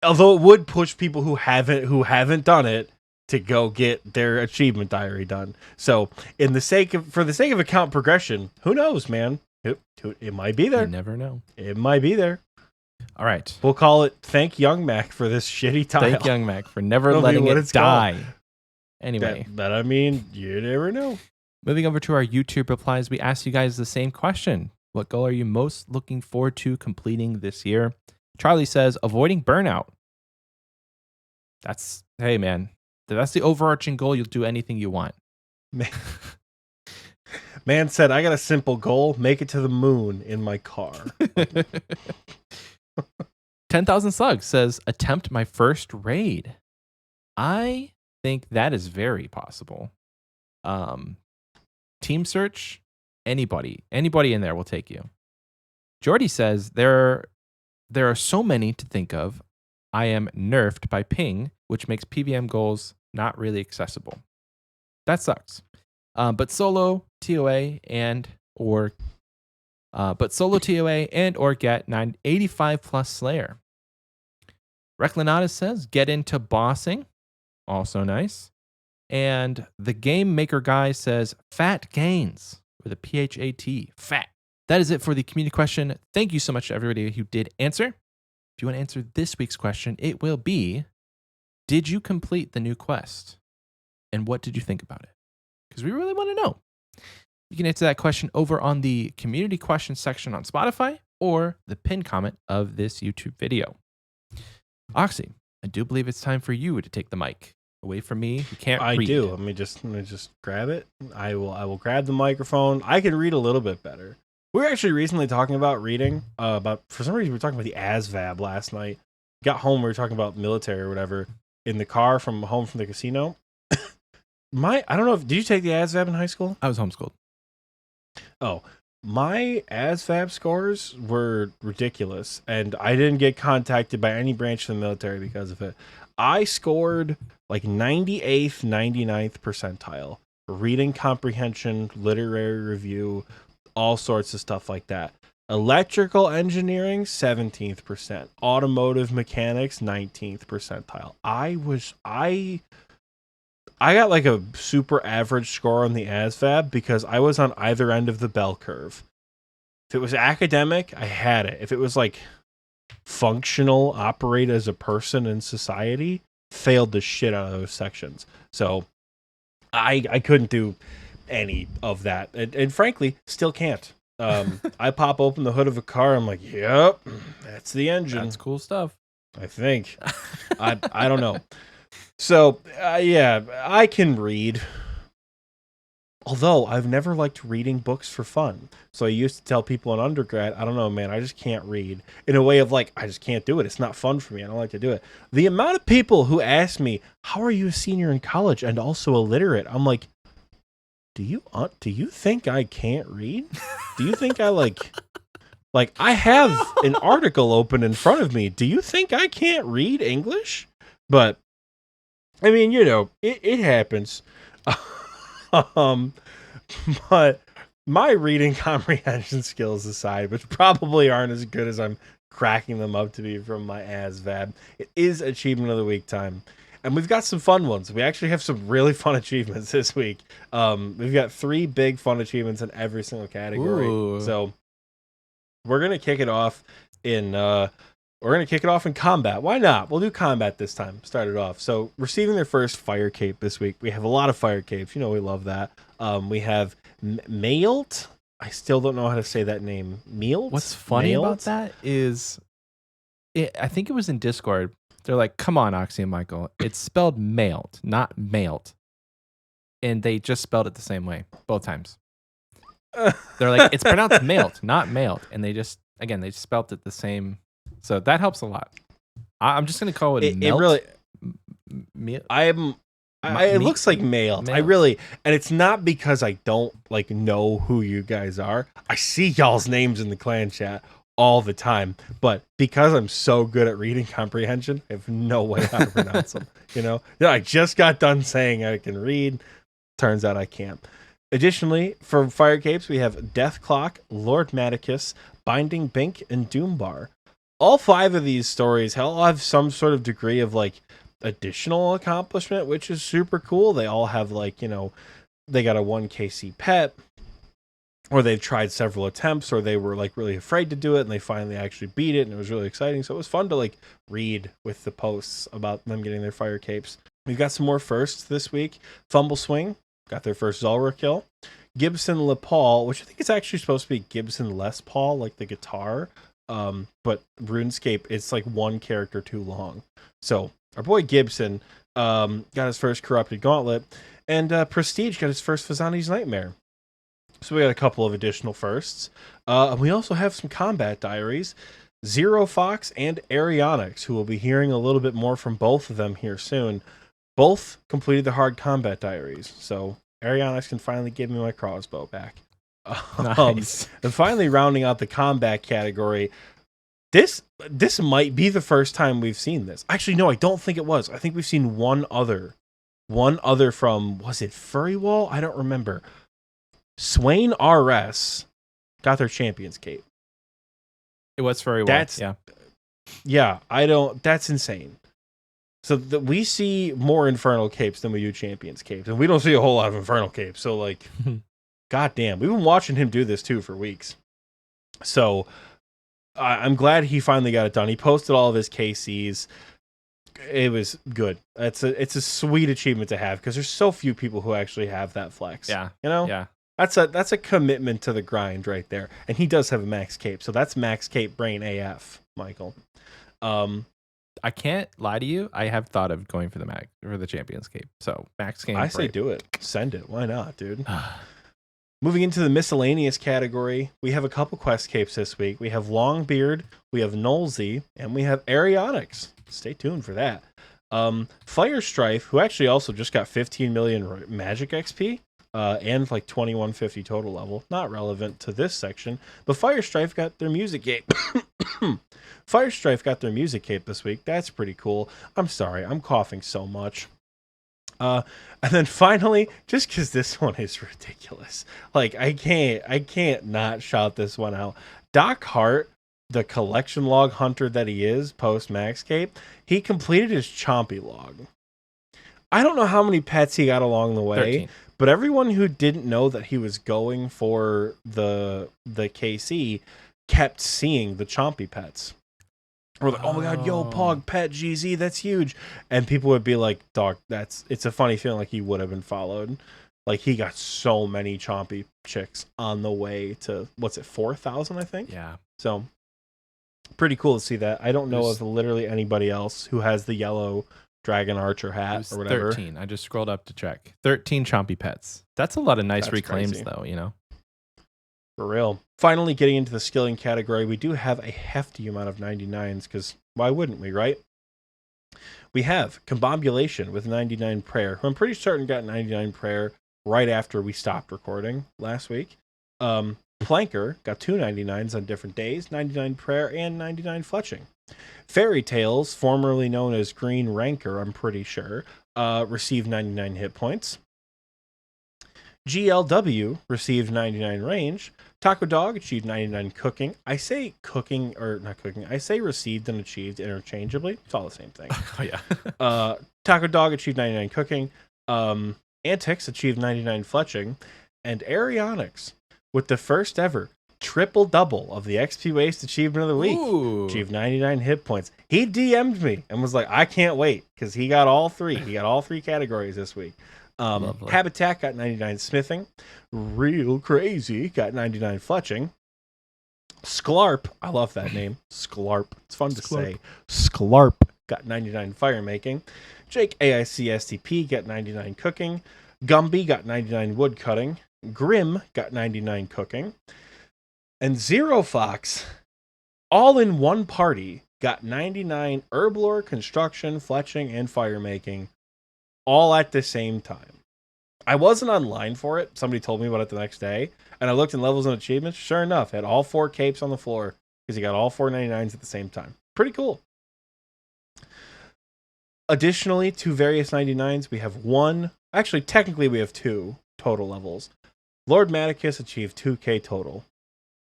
Although it would push people who haven't done it to go get their achievement diary done. So, for the sake of account progression, who knows, man? It might be there. You never know. It might be there. All right. We'll call it Thank Young Mac for this shitty tile. Thank Young Mac for never That'll be letting what it it's called. die. Anyway. That I mean, you never know. Moving over to our YouTube replies, we asked you guys the same question. What goal are you most looking forward to completing this year? Charlie says, avoiding burnout. Hey man, that's the overarching goal. You'll do anything you want. Man said, I got a simple goal. Make it to the moon in my car. 10,000 Slugs says, attempt my first raid. I think that is very possible. Team search, anybody in there will take you. Jordy says, there are so many to think of. I am nerfed by ping, which makes PVM goals not really accessible. That sucks. But solo TOA and or get 85 plus Slayer. Reclinatus says, get into bossing. Also nice. And the Game Maker guy says, fat gains with a PHAT. Fat. That is it for the community question. Thank you so much to everybody who did answer. If you want to answer this week's question, it will be, did you complete the new quest? And what did you think about it? Because we really want to know. You can answer that question over on the community question section on Spotify or the pinned comment of this YouTube video. Oxie, I do believe it's time for you to take the mic. away from me. You can't I read. do. Let me just grab it. I will grab the microphone. I can read a little bit better. We were actually recently talking about reading. For some reason we were talking about the ASVAB last night. Got home, we were talking about military or whatever in the car from home from the casino. I don't know if did you take the ASVAB in high school? I was homeschooled. Oh, my ASVAB scores were ridiculous, and I didn't get contacted by any branch of the military because of it. I scored like 98th, 99th percentile for reading comprehension, literary review, all sorts of stuff like that. Electrical engineering, 17th percent. Automotive mechanics, 19th percentile. I got like a super average score on the ASVAB because I was on either end of the bell curve. If it was academic, I had it. If it was like functional, operate as a person in society, failed the shit out of those sections. So I couldn't do any of that. And frankly, still can't. I pop open the hood of a car. I'm like, yep, that's the engine. That's cool stuff. I think. I don't know. So, yeah, I can read. Although, I've never liked reading books for fun. So, I used to tell people in undergrad, I don't know, man, I just can't read. In a way of like, I just can't do it. It's not fun for me. I don't like to do it. The amount of people who ask me, how are you a senior in college and also illiterate? I'm like, do you think I can't read? Do you think I like I have an article open in front of me. Do you think I can't read English? But I mean, it happens. But my reading comprehension skills aside, which probably aren't as good as I'm cracking them up to be from my ASVAB, it is Achievement of the Week time. And we've got some fun ones. We actually have some really fun achievements this week. We've got 3 big fun achievements in every single category. Ooh. So we're gonna kick it off in combat. Why not? We'll do combat this time. Start it off. So receiving their first fire cape this week. We have a lot of fire capes. We love that. We have Mailed. I still don't know how to say that name. Mailed. What's funny about that is, I think it was in Discord. They're like, come on, Oxie and Michael. It's spelled mailed, not mailed. And they just spelled it the same way, both times. They're like, it's pronounced mailed, not mailed. And they just spelled it the same. So that helps a lot. I'm just going to call it melt. It really... It looks like mailed. And it's not because I don't know who you guys are. I see y'all's names in the clan chat all the time, but because I'm so good at reading comprehension, I have no way how to pronounce them. I just got done saying I can read. Turns out I can't. Additionally, for fire capes, we have Death Clock, Lord Maticus, Binding Bink, and Doombar. All 5 of these stories all have some sort of degree of additional accomplishment, which is super cool. They all have they got a 1 KC pet, or they've tried several attempts, or they were really afraid to do it and they finally actually beat it, and it was really exciting. So it was fun to read with the posts about them getting their fire capes. We've got some more firsts this week. Fumble Swing got their first Zulrah kill. Gibson Les Paul, which I think is actually supposed to be Gibson Les Paul, like the guitar. But RuneScape, it's 1 character too long. So our boy Gibson got his first Corrupted Gauntlet, and Prestige got his first Fazani's Nightmare. So we got a couple of additional firsts. And we also have some combat diaries. Zero Fox and Arionyx, who will be hearing a little bit more from both of them here soon. Both completed the hard combat diaries. So Arionyx can finally give me my crossbow back. Nice. And finally, rounding out the combat category, this might be the first time we've seen this. Actually, no, I don't think it was. I think we've seen one other from, was it Furry Wall? I don't remember. Swain RS got their Champion's Cape. It was Furry Wall. Yeah, that's insane. So we see more Infernal Capes than we do Champion's Capes, and we don't see a whole lot of Infernal Capes. So God damn, we've been watching him do this too for weeks. So I'm glad he finally got it done. He posted all of his KCs. It was good. It's a sweet achievement to have because there's so few people who actually have that flex. Yeah. Yeah. That's a commitment to the grind right there. And he does have a max cape, so that's max cape brain AF, Michael. I I can't lie to you. I have thought of going for the Champions Cape. So Max game. I say do it. Send it. Why not, dude? Moving into the miscellaneous category, we have a couple quest capes this week. We have Longbeard, we have Nolsey, and we have Arionyx. Stay tuned for that. Fire Strife, who actually also just got 15 million magic XP and like 2150 total level. Not relevant to this section, but Fire Strife got their music cape. Fire Strife got their music cape this week. That's pretty cool. I'm sorry, I'm coughing so much. And then finally, just because this one is ridiculous, like I can't not shout this one out. Doc Hart, the collection log hunter that he is post Max Cape, he completed his Chompy log. I don't know how many pets he got along the way, 13. but everyone who didn't know that he was going for the KC kept seeing the Chompy pets. Or like, oh my god, yo, Pog, pet, GZ, that's huge. And people would be like, dog, it's a funny feeling like he would have been followed. Like, he got so many Chompy chicks on the way to, 4,000, I think? Yeah. So, pretty cool to see that. I don't know of literally anybody else who has the yellow Dragon Archer hat or whatever. 13. I just scrolled up to check. 13 Chompy pets. That's a lot of nice reclaims, crazy. though, you know? For real. Finally, getting into the skilling category, we do have a hefty amount of 99s, because why wouldn't we, right? We have Combobulation with 99 Prayer, who I'm pretty certain got 99 Prayer right after we stopped recording last week. Planker got 2 99s on different days, 99 Prayer and 99 Fletching. Fairy Tales, formerly known as Green Ranker, I'm pretty sure, received 99 hit points. GLW received 99 range. Taco Dog achieved 99 cooking. I say cooking, or not cooking, I say received and achieved interchangeably. It's all the same thing. Oh, yeah. Taco Dog achieved 99 cooking. Antics achieved 99 fletching. And Arionyx, with the first ever triple-double of the Xpwaste achievement of the week, achieved 99 hit points. He DM'd me and was like, I can't wait, because he got all three. He got all three categories this week. Habitat got 99 smithing. Real Crazy got 99 fletching. Sklarp, I love that name. Sklarp. It's fun to say. Sklarp got 99 fire making. Jake AIC STP got 99 cooking. Gumby got 99 wood cutting. Grim got 99 cooking. And Zero Fox, all in one party, got 99 herblore, construction, fletching, and fire making, all at the same time. I wasn't online for it. Somebody told me about it the next day, and I looked in levels and achievements. Sure enough, had all 4 capes on the floor because he got all 4 99s at the same time. Pretty cool. Additionally, to various 99s, we have one. Actually, technically, we have 2 total levels. Lord Maticus achieved 2K total,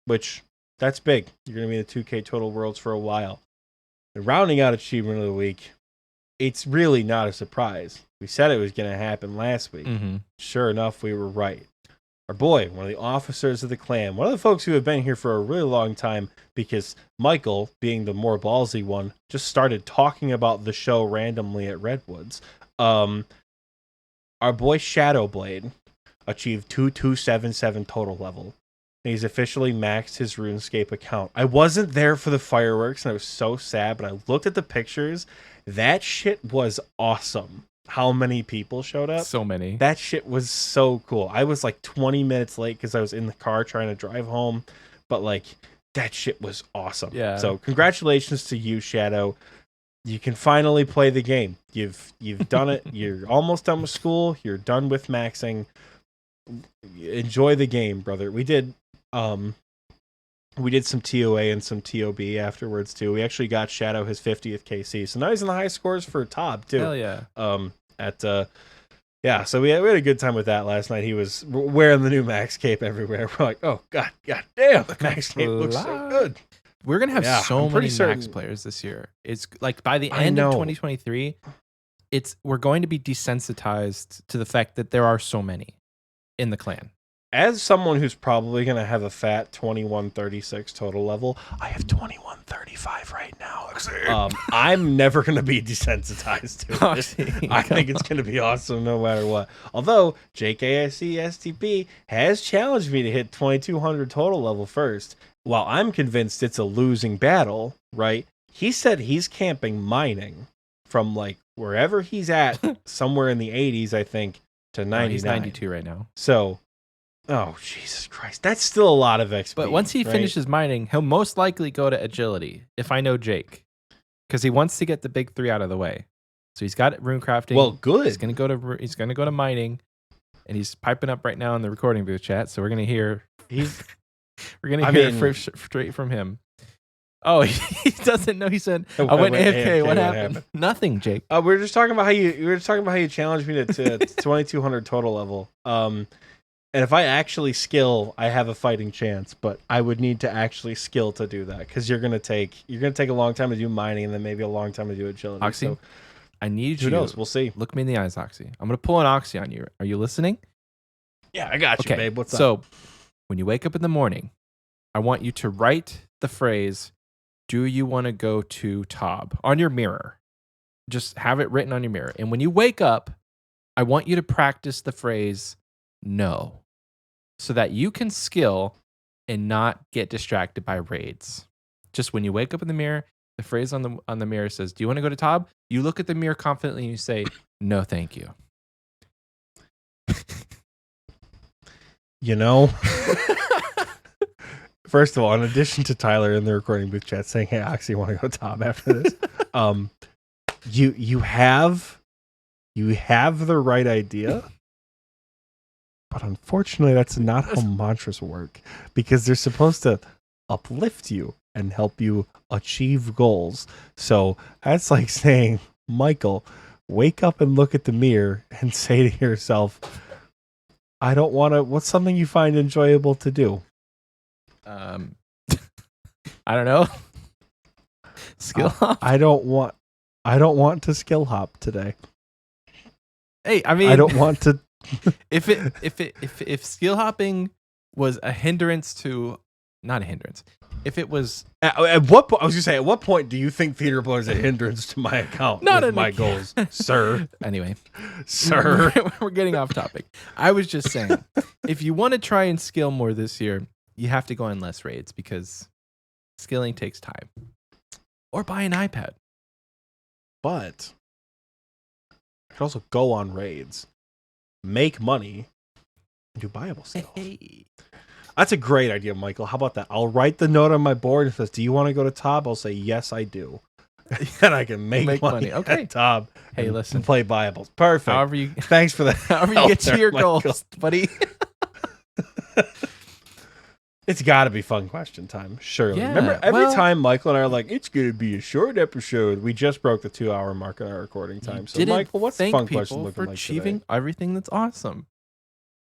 which that's big. You're going to be in the 2K total worlds for a while. And rounding out achievement of the week, it's really not a surprise. We said it was going to happen last week. Mm-hmm. Sure enough, we were right. Our boy, one of the officers of the clan, one of the folks who have been here for a really long time, because Michael, being the more ballsy one, just started talking about the show randomly at Redwoods. Our boy Shadowblade achieved 2277 total level. And he's officially maxed his RuneScape account. I wasn't there for the fireworks, and I was so sad, but I looked at the pictures. That shit was awesome. How many people showed up? So many. That shit was so cool. I was like 20 minutes late because I was in the car trying to drive home, but like that shit was awesome. Yeah. So congratulations to you, Shadow. You can finally play the game. You've done it. You're almost done with school. You're done with maxing. Enjoy the game, brother. We did some TOA and some TOB afterwards too. We actually got Shadow his 50th KC, so now he's in the high scores for Tob too. Hell yeah. So we had a good time with that last night. He was wearing the new Max Cape everywhere. We're like, oh god damn, the Max Cape looks so good. We're gonna have so many certain Max players this year. It's like by the end of 2023, we're going to be desensitized to the fact that there are so many in the clan. As someone who's probably going to have a fat 2136 total level, I have 2135 right now. I'm never going to be desensitized to it. I think it's going to be awesome no matter what. Although, JKIC STP has challenged me to hit 2200 total level first. While I'm convinced it's a losing battle, right? He said he's camping mining from like wherever he's at, somewhere in the 80s, I think, to 99. He's 92 right now. So, oh, Jesus Christ. That's still a lot of XP. But once he finishes mining, he'll most likely go to agility, if I know Jake. Because he wants to get the big 3 out of the way. So he's got rune crafting. Well, good. He's gonna go to mining, and he's piping up right now in the recording booth chat. So we're gonna hear straight from him. Oh, he doesn't know. He said, "I went AFK. What happened? Nothing, Jake." We were just talking about how you challenged me to 2200 total level. And if I actually skill, I have a fighting chance. But I would need to actually skill to do that because you're gonna take a long time to do mining, and then maybe a long time to do agility. Oxie, so, I need you. Who knows? We'll see. Look me in the eyes, Oxie. I'm gonna pull an Oxie on you. Are you listening? Yeah, I got you, babe. What's up? So, when you wake up in the morning, I want you to write the phrase, "Do you want to go to Tob?" on your mirror. Just have it written on your mirror. And when you wake up, I want you to practice the phrase, "No," so that you can skill and not get distracted by raids. Just when you wake up in the mirror, the phrase on the mirror says, "Do you want to go to Tob?" You look at the mirror confidently and you say, "No, thank you." You know, first of all, in addition to Tyler in the recording booth chat saying, "Hey, Oxie, want to go top after this?" You have the right idea, but unfortunately, that's not how mantras work because they're supposed to uplift you and help you achieve goals. So that's like saying, Michael, wake up and look at the mirror and say to yourself, I don't want to. What's something you find enjoyable to do? I don't know. Skill hop. I don't want to skill hop today. Hey, I mean, I don't want to. if skill hopping was a hindrance to, not a hindrance. If it was at what point? I was gonna say, at what point do you think Theater Blood is a hindrance to my account? Not my goals, sir. Anyway, sir, we're getting off topic. I was just saying, if you want to try and skill more this year, you have to go on less raids because skilling takes time. Or buy an iPad. But you can also go on raids, make money, and do buyable skill. Hey. That's a great idea, Michael. How about that? I'll write the note on my board. It says, "Do you want to go to Tob?" I'll say, "Yes, I do." And I can make money. Okay, Tob. Hey, listen. And play Bibles. Perfect. Thanks for that. However you get to your goals, buddy. It's got to be fun question time. Surely. Yeah, remember, every time Michael and I are like, "It's going to be a short episode," we just broke the 2-hour mark in our recording time. So, Michael, what's the fun question looking for like achieving today? Everything that's awesome?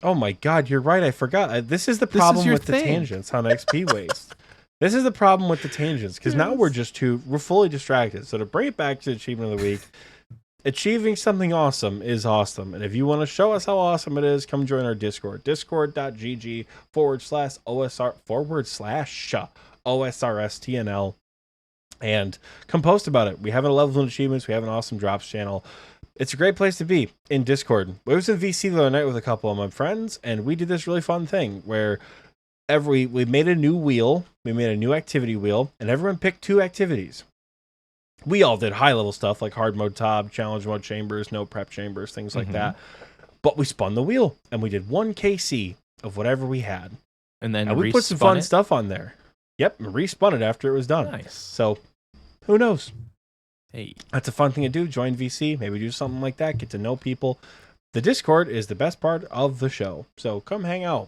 Oh my God, you're right. I forgot. This is the problem with the tangents on Xpwaste. This is the problem with the tangents because now we're fully distracted. So to bring it back to achievement of the week, achieving something awesome is awesome. And if you want to show us how awesome it is, come join our Discord. Discord.gg/OSRSTNL and come post about it. We have an 11 achievements. We have an awesome drops channel. It's a great place to be in Discord. I was in VC the other night with a couple of my friends, and we did this really fun thing where we made a new wheel. We made a new activity wheel, and everyone picked 2 activities. We all did high-level stuff like hard mode Tob, challenge mode chambers, no prep chambers, things like that. But we spun the wheel, and we did 1 KC of whatever we had. And then we put some fun stuff on there. Yep, and respun it after it was done. Nice. So, who knows? Hey, that's a fun thing to do. Join VC, maybe do something like that. Get to know people. The Discord is the best part of the show. So come hang out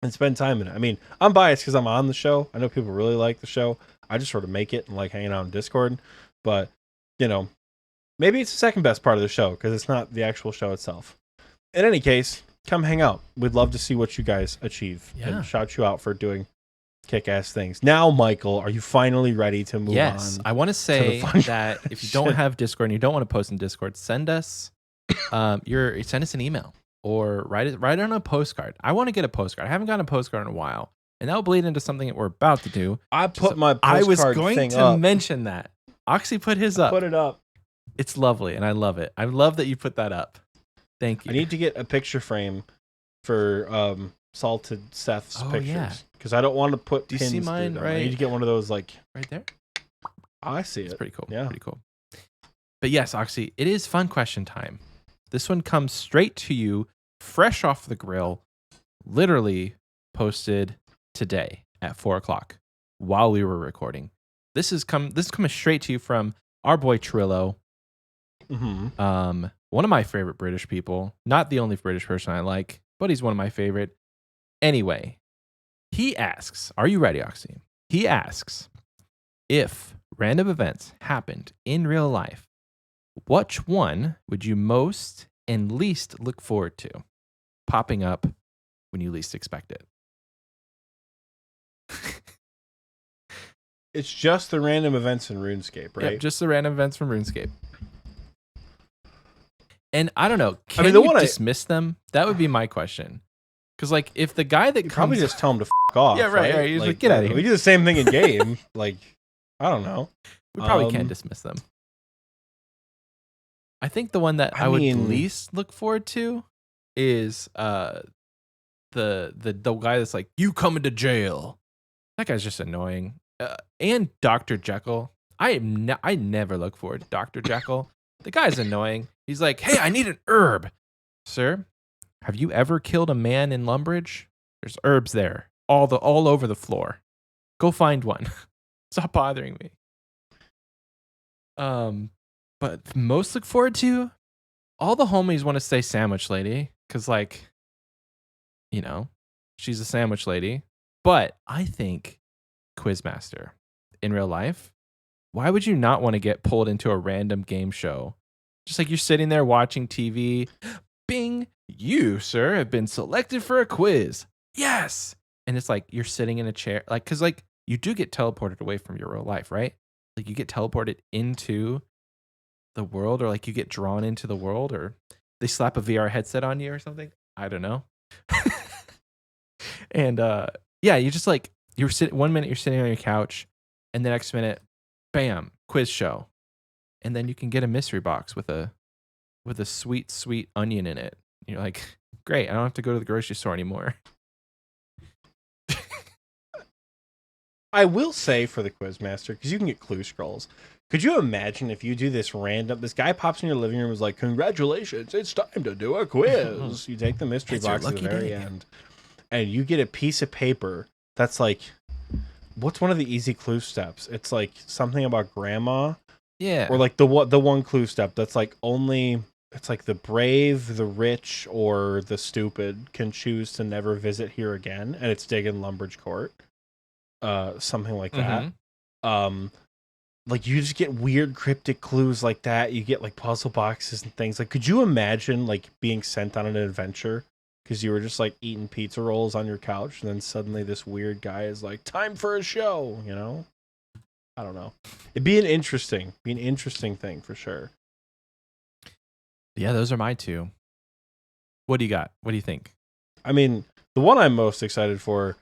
and spend time in it. I mean, I'm biased because I'm on the show. I know people really like the show. I just sort of make it and like hanging out in Discord. But, you know, maybe it's the second best part of the show because it's not the actual show itself. In any case, come hang out. We'd love to see what you guys achieve and shout you out for doing kick-ass things. Now, Michael, are you finally ready to move on? Yes, I want to say that if you don't have Discord and you don't want to post in Discord, send us an email or write it on a postcard. I want to get a postcard. I haven't gotten a postcard in a while, and that will bleed into something that we're about to do. I put my postcard I was going thing to up. mention that. Oxie put his up. Put it up. It's lovely, and I love it. I love that you put that up. Thank you. I need to get a picture frame for Salted Seth's pictures. Yeah. Because I don't want to put pins. Do you see mine through them. right? I need to get one of those like right there. I see It's it. pretty cool. Yeah. Pretty cool. But yes, Oxy, it is fun question time. This one comes straight to you, fresh off the grill, literally posted today at 4:00 while we were recording. This is coming straight to you from our boy Trillo. Mm-hmm. One of my favorite British people. Not the only British person I like, but he's one of my favorite. Anyway, he asks, are you ready, Oxy? He asks, if random events happened in real life, which one would you most and least look forward to popping up when you least expect it? It's just the random events in RuneScape, right? Yep, just the random events from RuneScape. And I don't know, can the you one dismiss them? That would be my question. Because, like, if the guy that You comes... probably just tell him to off. Yeah, right. He's like, get out of here. We do the same thing in game. Like, I don't know. We probably can dismiss them. I think the one that I would least look forward to is the guy that's like, you coming to jail. That guy's just annoying. And Dr. Jekyll. I never look forward to Dr. Jekyll. The guy's annoying. He's like, hey, I need an herb. Sir, have you ever killed a man in Lumbridge? There's herbs there, all over the floor. Go find one. Stop bothering me. But most look forward to, all the homies want to say sandwich lady, because, like, you know, she's a sandwich lady. But I think Quizmaster in real life, why would you not want to get pulled into a random game show? Just like you're sitting there watching TV, bing, you, sir, have been selected for a quiz. Yes. And it's like you're sitting in a chair, like, because, like, you do get teleported away from your real life, right? Like, you get teleported into the world, or like you get drawn into the world, or they slap a VR headset on you or something. I don't know. And yeah, you just like, you're sitting 1 minute, you're sitting on your couch, and the next minute, bam, quiz show. And then you can get a mystery box with a sweet, sweet onion in it. You're like, great, I don't have to go to the grocery store anymore. I will say for the Quizmaster, because you can get clue scrolls. Could you imagine if you do this guy pops in your living room and is like, congratulations, it's time to do a quiz. You take the mystery box at the very end, and you get a piece of paper that's like, what's one of the easy clue steps? It's like something about grandma. Yeah. Or like the one clue step that's like only, it's like the brave, the rich, or the stupid can choose to never visit here again, and it's digging Lumbridge Court. Something like that. Like, you just get weird cryptic clues like that. You get like puzzle boxes and things. Like, could you imagine like being sent on an adventure because you were just like eating pizza rolls on your couch, and then suddenly this weird guy is like, time for a show, you know? I don't know. It'd be an interesting thing for sure. Yeah, those are my two. What do you got? What do you think? I mean, the one I'm most excited for,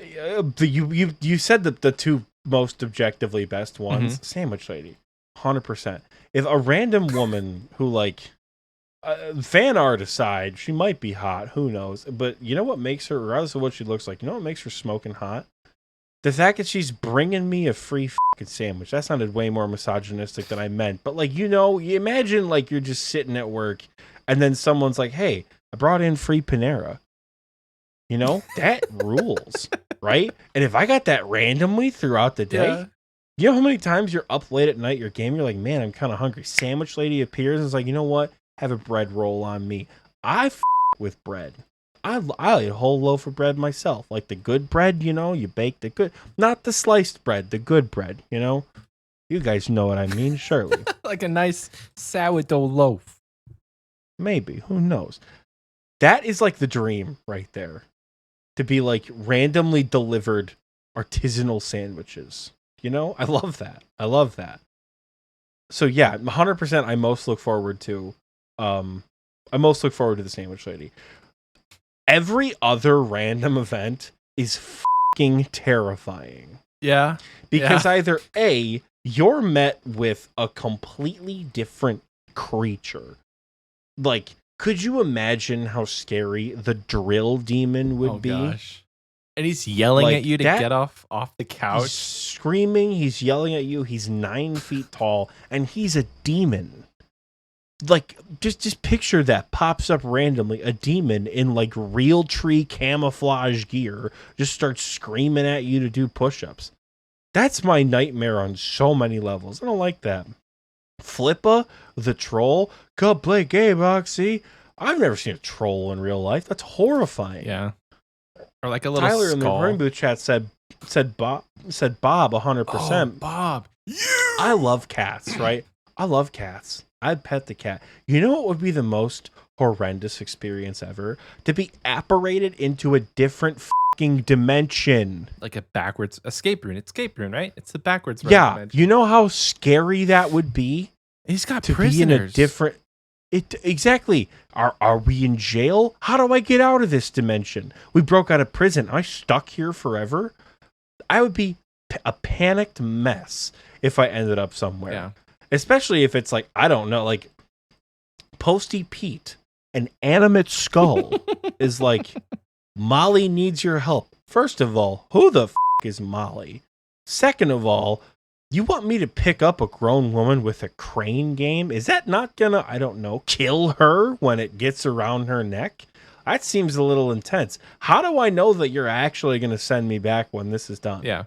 you said that the two most objectively best ones, Sandwich Lady, 100%. If a random woman who, like, fan art aside, she might be hot, who knows? But you know what makes her, regardless of what she looks like, you know what makes her smoking hot? The fact that she's bringing me a free fucking sandwich. That sounded way more misogynistic than I meant. But, like, you know, you imagine, like, you're just sitting at work, and then someone's like, hey, I brought in free Panera. You know, that rules, right? And if I got that randomly throughout the day, you know how many times you're up late at night, your game, you're like, man, I'm kind of hungry. Sandwich Lady appears and is like, you know what? Have a bread roll on me. I with bread. I'll eat a whole loaf of bread myself. Like the good bread, you know, you bake the good, not the sliced bread, the good bread, you know? You guys know what I mean, surely. Like a nice sourdough loaf. Maybe, who knows? That is like the dream right there. To be like randomly delivered artisanal sandwiches. You know, I love that. So yeah, 100% I most look forward to the Sandwich Lady. Every other random event is fucking terrifying. Yeah. Because either A, you're met with a completely different creature. Like, could you imagine how scary the drill demon would be? Gosh. And he's yelling Like, at you to that- get off the He's couch. screaming, he's yelling at you, he's 9 feet tall, and he's a demon. Like, just picture that pops up randomly, a demon in like real tree camouflage gear, just starts screaming at you to do push-ups. That's my nightmare on so many levels. I don't like that. Flippa, the troll, go play game, Oxie. I've never seen a troll in real life. That's horrifying. Yeah. Or like a little Tyler in the skull. Rainbow chat said Bob 100%. Oh, Bob. I love cats, right? I love cats. I'd pet the cat. You know what would be the most horrendous experience ever? To be apparated into a different fucking dimension. Like a backwards escape rune. It's escape rune, right? It's the backwards Yeah, dimension. you know how scary that would be? He's got To prisoners. be in a different... Exactly. Are we in jail? How do I get out of this dimension? We broke out of prison. Am I stuck here forever? I would be a panicked mess if I ended up somewhere. Yeah. Especially if it's like, I don't know, like Posty Pete, an animate skull, is like, Molly needs your help. First of all, who the is Molly? Second of all, you want me to pick up a grown woman with a crane game? Is that not gonna, I don't know, kill her when it gets around her neck? That seems a little intense. How do I know that you're actually gonna send me back when this is done? Yeah.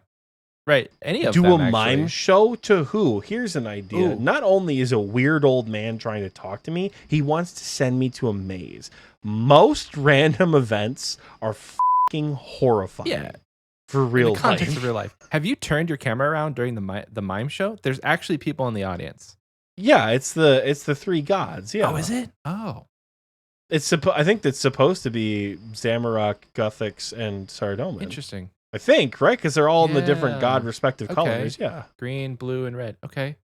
Right. Any of Do them, a actually. mime show to who? Here's an idea. Ooh. Not only is a weird old man trying to talk to me, he wants to send me to a maze. Most random events are fucking horrifying. Yeah. For real In the context life. of real life. Have you turned your camera around during the mime show? There's actually people in the audience. Yeah, it's the three gods. Yeah. Oh, is it? Oh. I think that's supposed to be Zamorak, Guthix, and Sardoman. Interesting. I think, right? Because they're all in the different Yeah. god respective Okay. colors. Yeah. Green, blue, and red. Okay.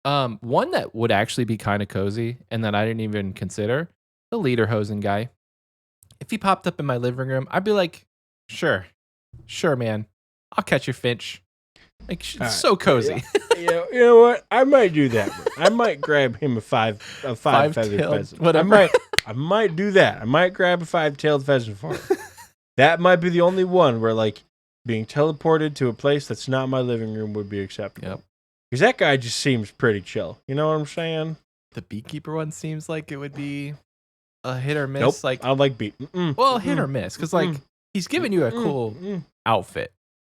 One that would actually be kind of cozy and that I didn't even consider, the Lederhosen guy. If he popped up in my living room, I'd be like, sure, man, I'll catch your Finch. Like, it's All right. so cozy. You know what? I might do that. Bro. I might grab him a five feathered Five-tailed, pheasant. whatever. I might do that. I might grab a 5-tailed pheasant for him. That might be the only one where like being teleported to a place that's not my living room would be acceptable. Yep. Because that guy just seems pretty chill. You know what I'm saying? The beekeeper one seems like it would be a hit or miss. Nope. Like, I like beat. well, hit or miss, because like he's giving you a cool outfit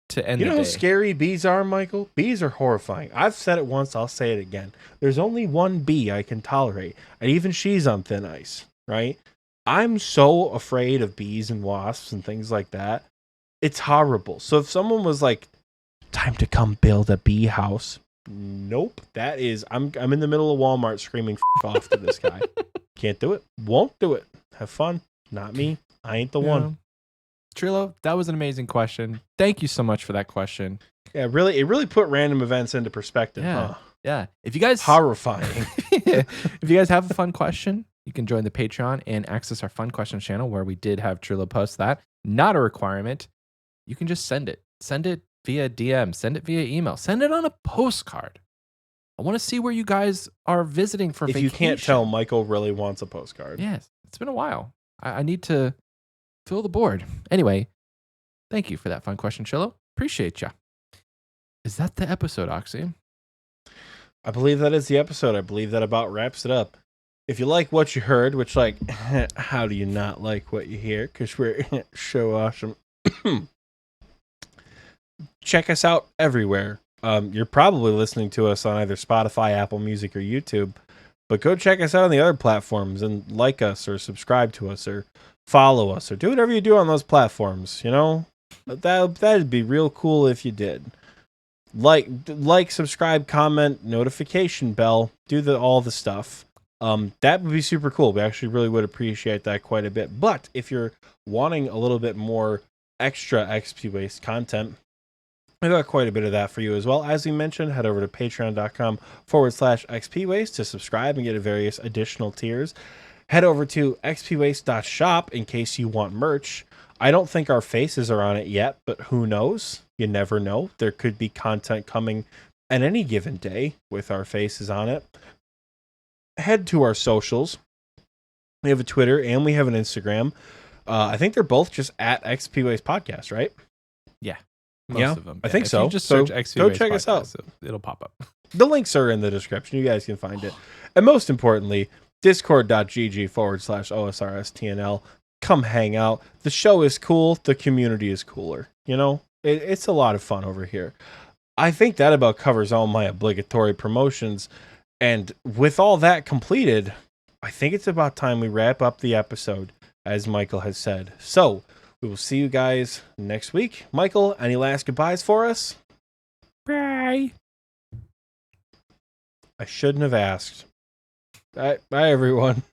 to end You the know how day. scary bees are, Michael? Bees are horrifying. I've said it once, I'll say it again. There's only one bee I can tolerate, and even she's on thin ice, right? I'm so afraid of bees and wasps and things like that. It's horrible. So if someone was like, time to come build a bee house, nope. That is, I'm in the middle of Walmart screaming F off to this guy. Can't do it. Won't do it. Have fun. Not me. I ain't the one. Trillo, that was an amazing question. Thank you so much for that question. Yeah, it really put random events into perspective. Yeah. Huh? Yeah. If you guys Horrifying. if you guys have a fun question, you can join the Patreon and access our fun questions channel where we did have Trillo post that. Not a requirement. You can just send it. Send it via DM. Send it via email. Send it on a postcard. I want to see where you guys are visiting for If vacation. you can't tell, Michael really wants a postcard. Yes. It's been a while. I need to fill the board. Anyway, thank you for that fun question, Trillo. Appreciate ya. Is that the episode, Oxie? I believe that is the episode. I believe that about wraps it up. If you like what you heard, which like, how do you not like what you hear? Because we're so awesome. Check us out everywhere. You're probably listening to us on either Spotify, Apple Music, or YouTube. But go check us out on the other platforms and like us or subscribe to us or follow us or do whatever you do on those platforms. You know, that'd be real cool if you did. Like, subscribe, comment, notification bell, do all the stuff. That would be super cool. We actually really would appreciate that quite a bit. But if you're wanting a little bit more extra Xpwaste content, I've got quite a bit of that for you as well. As we mentioned, head over to patreon.com/Xpwaste to subscribe and get various additional tiers. Head over to xpwaste.shop in case you want merch. I don't think our faces are on it yet, but who knows? You never know. There could be content coming at any given day with our faces on it. Head to our socials. We have a Twitter and we have an Instagram. I think they're both just at Xpwaste Podcast, right? Most of them. I think If so. You just So search XP go Waste check us out. Podcast, it'll pop up. The links are in the description. You guys can find it. And most importantly, discord.gg/OSRSTNL. Come hang out. The show is cool. The community is cooler. You know, it's a lot of fun over here. I think that about covers all my obligatory promotions. And with all that completed, I think it's about time we wrap up the episode, as Michael has said. So, we will see you guys next week. Michael, any last goodbyes for us? Bye. I shouldn't have asked. Bye everyone.